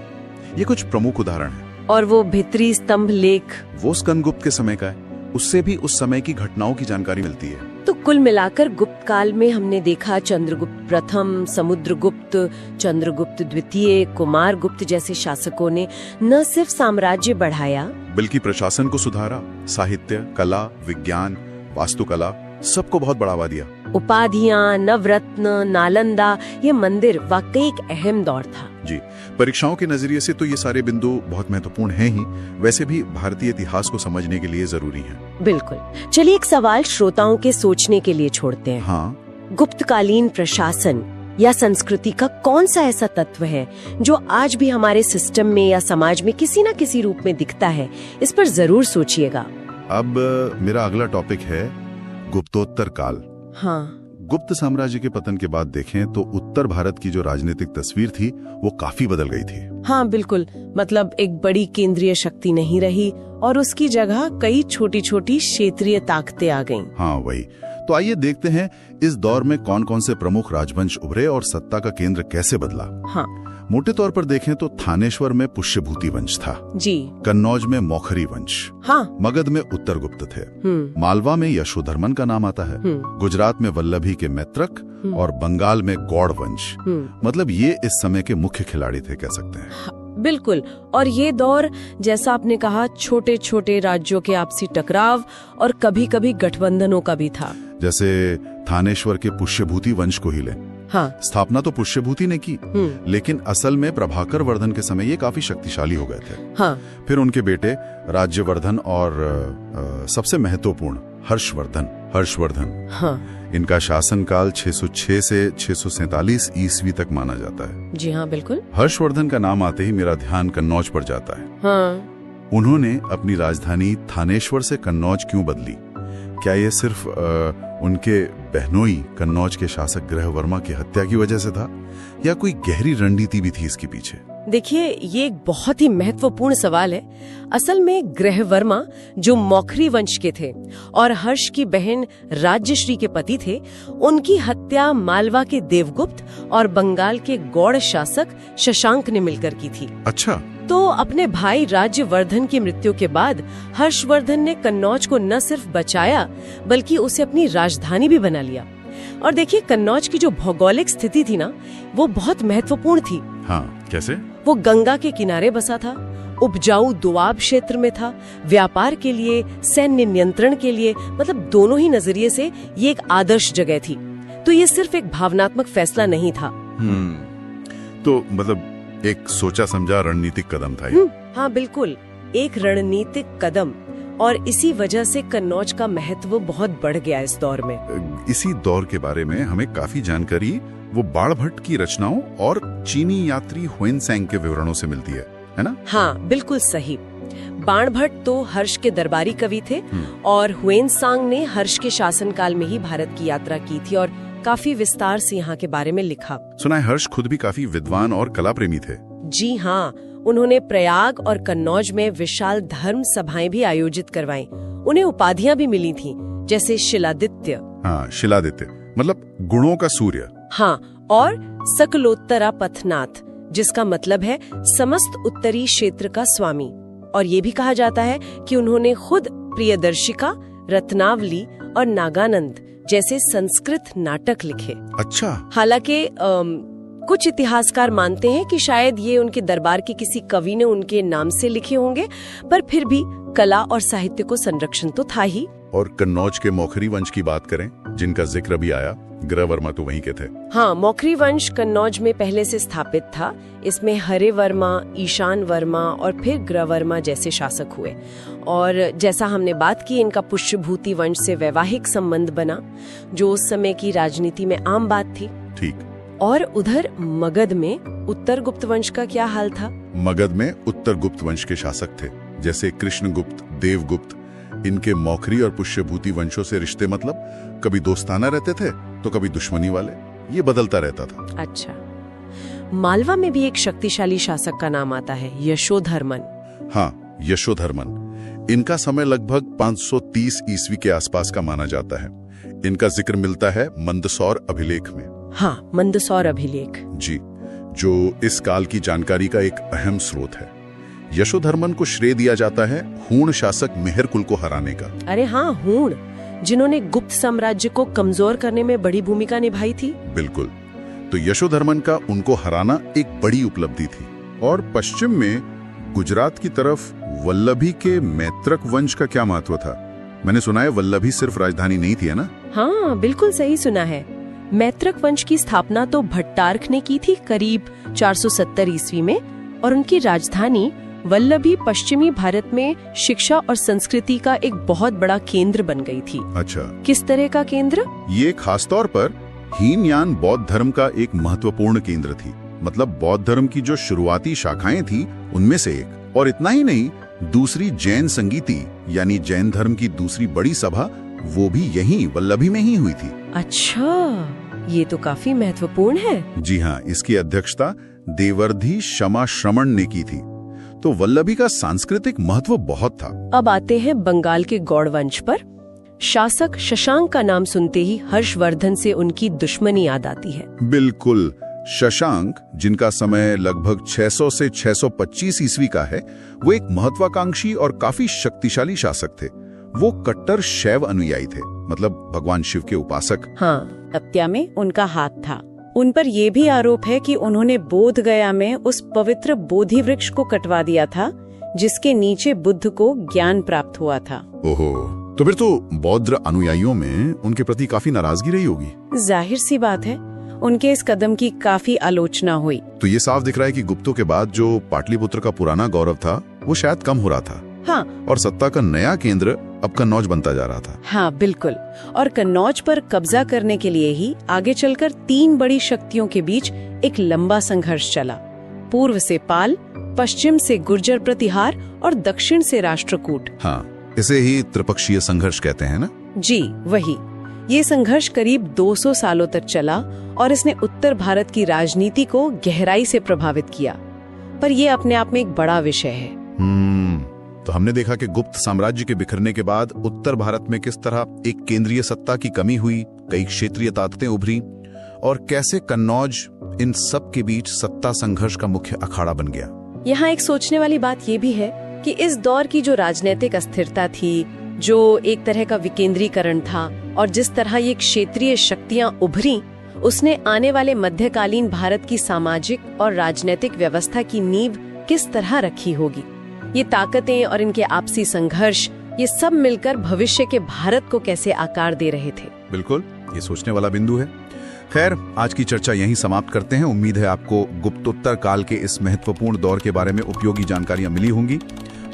ये कुछ प्रमुख उदाहरण हैं। और वो भित्री स्तंभ लेख, वो स्कंदगुप्त के समय का है। उससे भी उस समय की घटनाओं की जानकारी मिलती है। तो कुल मिलाकर गुप्त काल में हमने देखा चंद्रगुप्त प्रथम, समुद्रगुप्त, चंद्रगुप्त द्वितीय, कुमारगुप्त जैसे शासकों ने न सिर्फ साम्राज्य बढ़ाया, बल्कि प्रशासन को सुधारा, साहित्य, कला, विज्ञान, वास्तुकला, सबको बहुत बढ़ावा दिया। उपाधियां, नवरत्न, नालंदा, ये मंदिर वाकई एक अहम दौर था। जी, परीक्षाओं के नजरिए से तो ये सारे बिंदु बहुत महत्वपूर्ण हैं ही, वैसे भी भारतीय इतिहास को समझने के लिए जरूरी हैं। बिल्कुल। चलिए एक सवाल श्रोताओं के सोचने के लिए छोड़ते हैं। हाँ, गुप्तकालीन प्रशासन या संस्कृति का कौन सा ऐसा तत्व है जो आज भी हमारे सिस्टम में या समाज में किसी न किसी रूप में दिखता है? इस पर जरूर सोचिएगा। अब मेरा अगला टॉपिक है गुप्तोत्तर काल। हाँ, गुप्त साम्राज्य के पतन के बाद देखें तो उत्तर भारत की जो राजनीतिक तस्वीर थी वो काफी बदल गई थी। हाँ बिल्कुल, मतलब एक बड़ी केंद्रीय शक्ति नहीं रही और उसकी जगह कई छोटी छोटी क्षेत्रीय ताकतें आ गईं। हाँ वही। तो आइए देखते हैं इस दौर में कौन कौन से प्रमुख राजवंश उभरे और सत्ता का केंद्र कैसे बदला। हाँ, मोटे तौर पर देखें तो थानेश्वर में पुष्यभूति वंश था जी। कन्नौज में मौखरी वंश। हाँ, मगध में उत्तरगुप्त थे। मालवा में यशोधर्मन का नाम आता है। गुजरात में वल्लभी के मैत्रक और बंगाल में गौड़ वंश। मतलब ये इस समय के मुख्य खिलाड़ी थे, कह सकते हैं। बिल्कुल। और ये दौर, जैसा आपने कहा, छोटे छोटे राज्यों के आपसी टकराव और कभी कभी गठबंधनों का भी था। जैसे थानेश्वर के पुष्यभूति वंश को ही लें। हाँ, स्थापना तो पुष्यभूति ने की, लेकिन असल में प्रभाकर वर्धन के समय ये काफी शक्तिशाली हो गए थे। हाँ, फिर उनके बेटे राज्यवर्धन और सबसे महत्वपूर्ण हर्षवर्धन। हाँ, इनका शासनकाल 606 से 647 ईस्वी तक माना जाता है। जी हाँ, बिल्कुल। हर्षवर्धन का नाम आते ही मेरा ध्यान कन्नौज पर जाता है। हाँ, उन्होंने अपनी राजधानी थानेश्वर से कन्नौज क्यों बदली? क्या ये सिर्फ उनके बहनोई कन्नौज के शासक ग्रहवर्मा की हत्या की वजह से था, या कोई गहरी रणनीति भी थी इसके पीछे? देखिए, ये एक बहुत ही महत्वपूर्ण सवाल है। असल में ग्रहवर्मा, जो मौखरी वंश के थे और हर्ष की बहन राज्यश्री के पति थे, उनकी हत्या मालवा के देवगुप्त और बंगाल के गौड़ शासक शशांक ने मिलकर की थी। अच्छा। तो अपने भाई राज्यवर्धन की मृत्यु के बाद हर्षवर्धन ने कन्नौज को न सिर्फ बचाया बल्कि उसे अपनी राजधानी भी बना लिया। और देखिए, कन्नौज की जो भौगोलिक स्थिति थी ना, वो बहुत महत्वपूर्ण थी। हाँ, कैसे? वो गंगा के किनारे बसा था, उपजाऊ दोआब क्षेत्र में था, व्यापार के लिए, सैन्य नियंत्रण के लिए, मतलब दोनों ही नजरिए से ये एक आदर्श जगह थी। तो ये सिर्फ एक भावनात्मक फैसला नहीं था। तो मतलब एक सोचा समझा रणनीतिक कदम था ये। हाँ बिल्कुल, एक रणनीतिक कदम। और इसी वजह से कन्नौज का महत्व बहुत बढ़ गया इस दौर में। इसी दौर के बारे में हमें काफी जानकारी वो बाणभट्ट की रचनाओं और चीनी यात्री हुएनसैंग के विवरणों से मिलती है ना? हाँ बिल्कुल सही। बाणभट्ट तो हर्ष के दरबारी कवि थे और हुएनसांग ने हर्ष के शासनकाल में ही भारत की यात्रा की थी और काफी विस्तार से यहाँ के बारे में लिखा। सुना है हर्ष खुद भी काफी विद्वान और कला प्रेमी थे। जी हाँ, उन्होंने प्रयाग और कन्नौज में विशाल धर्म सभाएं भी आयोजित करवाईं। उन्हें उपाधियां भी मिली थीं, जैसे शिलादित्य। हाँ, शिलादित्य मतलब गुणों का सूर्य। हाँ, और सकलोत्तरा पथनाथ, जिसका मतलब है समस्त उत्तरी क्षेत्र का स्वामी। और ये भी कहा जाता है कि उन्होंने खुद प्रियदर्शिका, रत्नावली और नागानंद जैसे संस्कृत नाटक लिखे। अच्छा। हालांकि कुछ इतिहासकार मानते हैं कि शायद ये उनके दरबार के किसी कवि ने उनके नाम से लिखे होंगे, पर फिर भी कला और साहित्य को संरक्षण तो था ही। और कन्नौज के मौखरी वंश की बात करें जिनका जिक्र भी आया, ग्रहवर्मा तो वहीं के थे। हाँ, मौखरी वंश कन्नौज में पहले से स्थापित था। इसमें हरे वर्मा, ईशान वर्मा और फिर ग्रहवर्मा जैसे शासक हुए। और जैसा हमने बात की, इनका पुष्यभूति वंश से वैवाहिक संबंध बना, जो उस समय की राजनीति में आम बात थी। ठीक। और उधर मगध में उत्तर गुप्त वंश का क्या हाल था? मगध में उत्तर गुप्त वंश के शासक थे, जैसे कृष्णगुप्त, देवगुप्त। इनके मौखरी और पुष्यभूति वंशों से रिश्ते मतलब कभी दोस्ताना रहते थे तो कभी दुश्मनी वाले, ये बदलता रहता था। अच्छा। मालवा में भी एक शक्तिशाली शासक का नाम आता है, यशोधर्मन। हाँ, यशोधर्मन। इनका समय लगभग 530 ईस्वी के आसपास का माना जाता है। इनका जिक्र मिलता है मंदसौर अभिलेख में। हाँ, मंदसौर अभिलेख जी, जो इस काल की जानकारी का एक अहम स्रोत है। यशोधर्मन को श्रेय दिया जाता है हूण शासक मेहर कुल को हराने का। अरे हाँ, हूण, जिन्होंने गुप्त साम्राज्य को कमजोर करने में बड़ी भूमिका निभाई थी। बिल्कुल। तो यशोधर्मन का उनको हराना एक बड़ी उपलब्धि थी। और पश्चिम में गुजरात की तरफ वल्लभी के मैत्रक वंश का क्या महत्व था? मैंने सुना है वल्लभी सिर्फ राजधानी नहीं थी, है ना? हाँ, बिल्कुल सही सुना है। मैत्रक वंश की स्थापना तो भट्टारक ने की थी करीब 470 ईस्वी में, और उनकी राजधानी वल्लभी पश्चिमी भारत में शिक्षा और संस्कृति का एक बहुत बड़ा केंद्र बन गई थी। अच्छा। किस तरह का केंद्र? ये खासतौर पर हीनयान बौद्ध धर्म का एक महत्वपूर्ण केंद्र थी। मतलब बौद्ध धर्म की जो शुरुआती शाखाएं थी उनमें से एक। और इतना ही नहीं, दूसरी जैन संगीति यानी जैन धर्म की दूसरी बड़ी सभा, वो भी यहीं वल्लभी में ही हुई थी। अच्छा, ये तो काफी महत्वपूर्ण है। जी हाँ, इसकी अध्यक्षता देवर्धि क्षमा श्रमण ने की थी। तो वल्लभी का सांस्कृतिक महत्व बहुत था। अब आते हैं बंगाल के गौड़ वंश पर। शासक शशांक का नाम सुनते ही हर्षवर्धन से उनकी दुश्मनी याद आती है। बिल्कुल। शशांक, जिनका समय लगभग 600 से 625 ईस्वी का है, वो एक महत्वाकांक्षी और काफी शक्तिशाली शासक थे। वो कट्टर शैव अनुयायी थे, मतलब भगवान शिव के उपासक। हाँ, हत्या में उनका हाथ था। उन पर यह भी आरोप है कि उन्होंने बोध गया में उस पवित्र बोधि वृक्ष को कटवा दिया था जिसके नीचे बुद्ध को ज्ञान प्राप्त हुआ था। ओहो, तो फिर तो बौद्ध अनुयायियों में उनके प्रति काफी नाराजगी रही होगी। जाहिर सी बात है, उनके इस कदम की काफी आलोचना हुई। तो ये साफ दिख रहा है कि गुप्तों के बाद जो पाटलिपुत्र का पुराना गौरव था वो शायद कम हो रहा था। हाँ, और सत्ता का नया केंद्र अब कन्नौज बनता जा रहा था। हाँ बिल्कुल। और कन्नौज पर कब्जा करने के लिए ही आगे चलकर 3 बड़ी शक्तियों के बीच एक लंबा संघर्ष चला। पूर्व से पाल, पश्चिम से गुर्जर प्रतिहार और दक्षिण से राष्ट्रकूट। हाँ, इसे ही त्रिपक्षीय संघर्ष कहते हैं ना? जी वही। ये संघर्ष करीब 200 सालों तक चला और इसने उत्तर भारत की राजनीति को गहराई से प्रभावित किया। पर यह अपने आप में एक बड़ा विषय है। तो हमने देखा कि गुप्त साम्राज्य के बिखरने के बाद उत्तर भारत में किस तरह एक केंद्रीय सत्ता की कमी हुई, कई क्षेत्रीय ताकतें उभरी और कैसे कन्नौज इन सब के बीच सत्ता संघर्ष का मुख्य अखाड़ा बन गया। यहाँ एक सोचने वाली बात ये भी है कि इस दौर की जो राजनीतिक अस्थिरता थी, जो एक तरह का विकेंद्रीकरण था, और जिस तरह ये क्षेत्रीय शक्तियां उभरी, उसने आने वाले मध्यकालीन भारत की सामाजिक और राजनीतिक व्यवस्था की नींव किस तरह रखी होगी। ये ताकतें और इनके आपसी संघर्ष, ये सब मिलकर भविष्य के भारत को कैसे आकार दे रहे थे। बिल्कुल, ये सोचने वाला बिंदु है। खैर, आज की चर्चा यहीं समाप्त करते हैं। उम्मीद है आपको गुप्तोत्तर काल के इस महत्वपूर्ण दौर के बारे में उपयोगी जानकारियां मिली होंगी।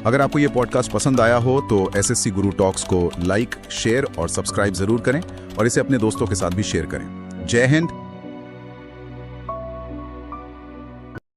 अगर आपको ये पॉडकास्ट पसंद आया हो तो एसएससी गुरु टॉक्स को लाइक, शेयर और सब्सक्राइब जरूर करें और इसे अपने दोस्तों के साथ भी शेयर करें। जय हिंद,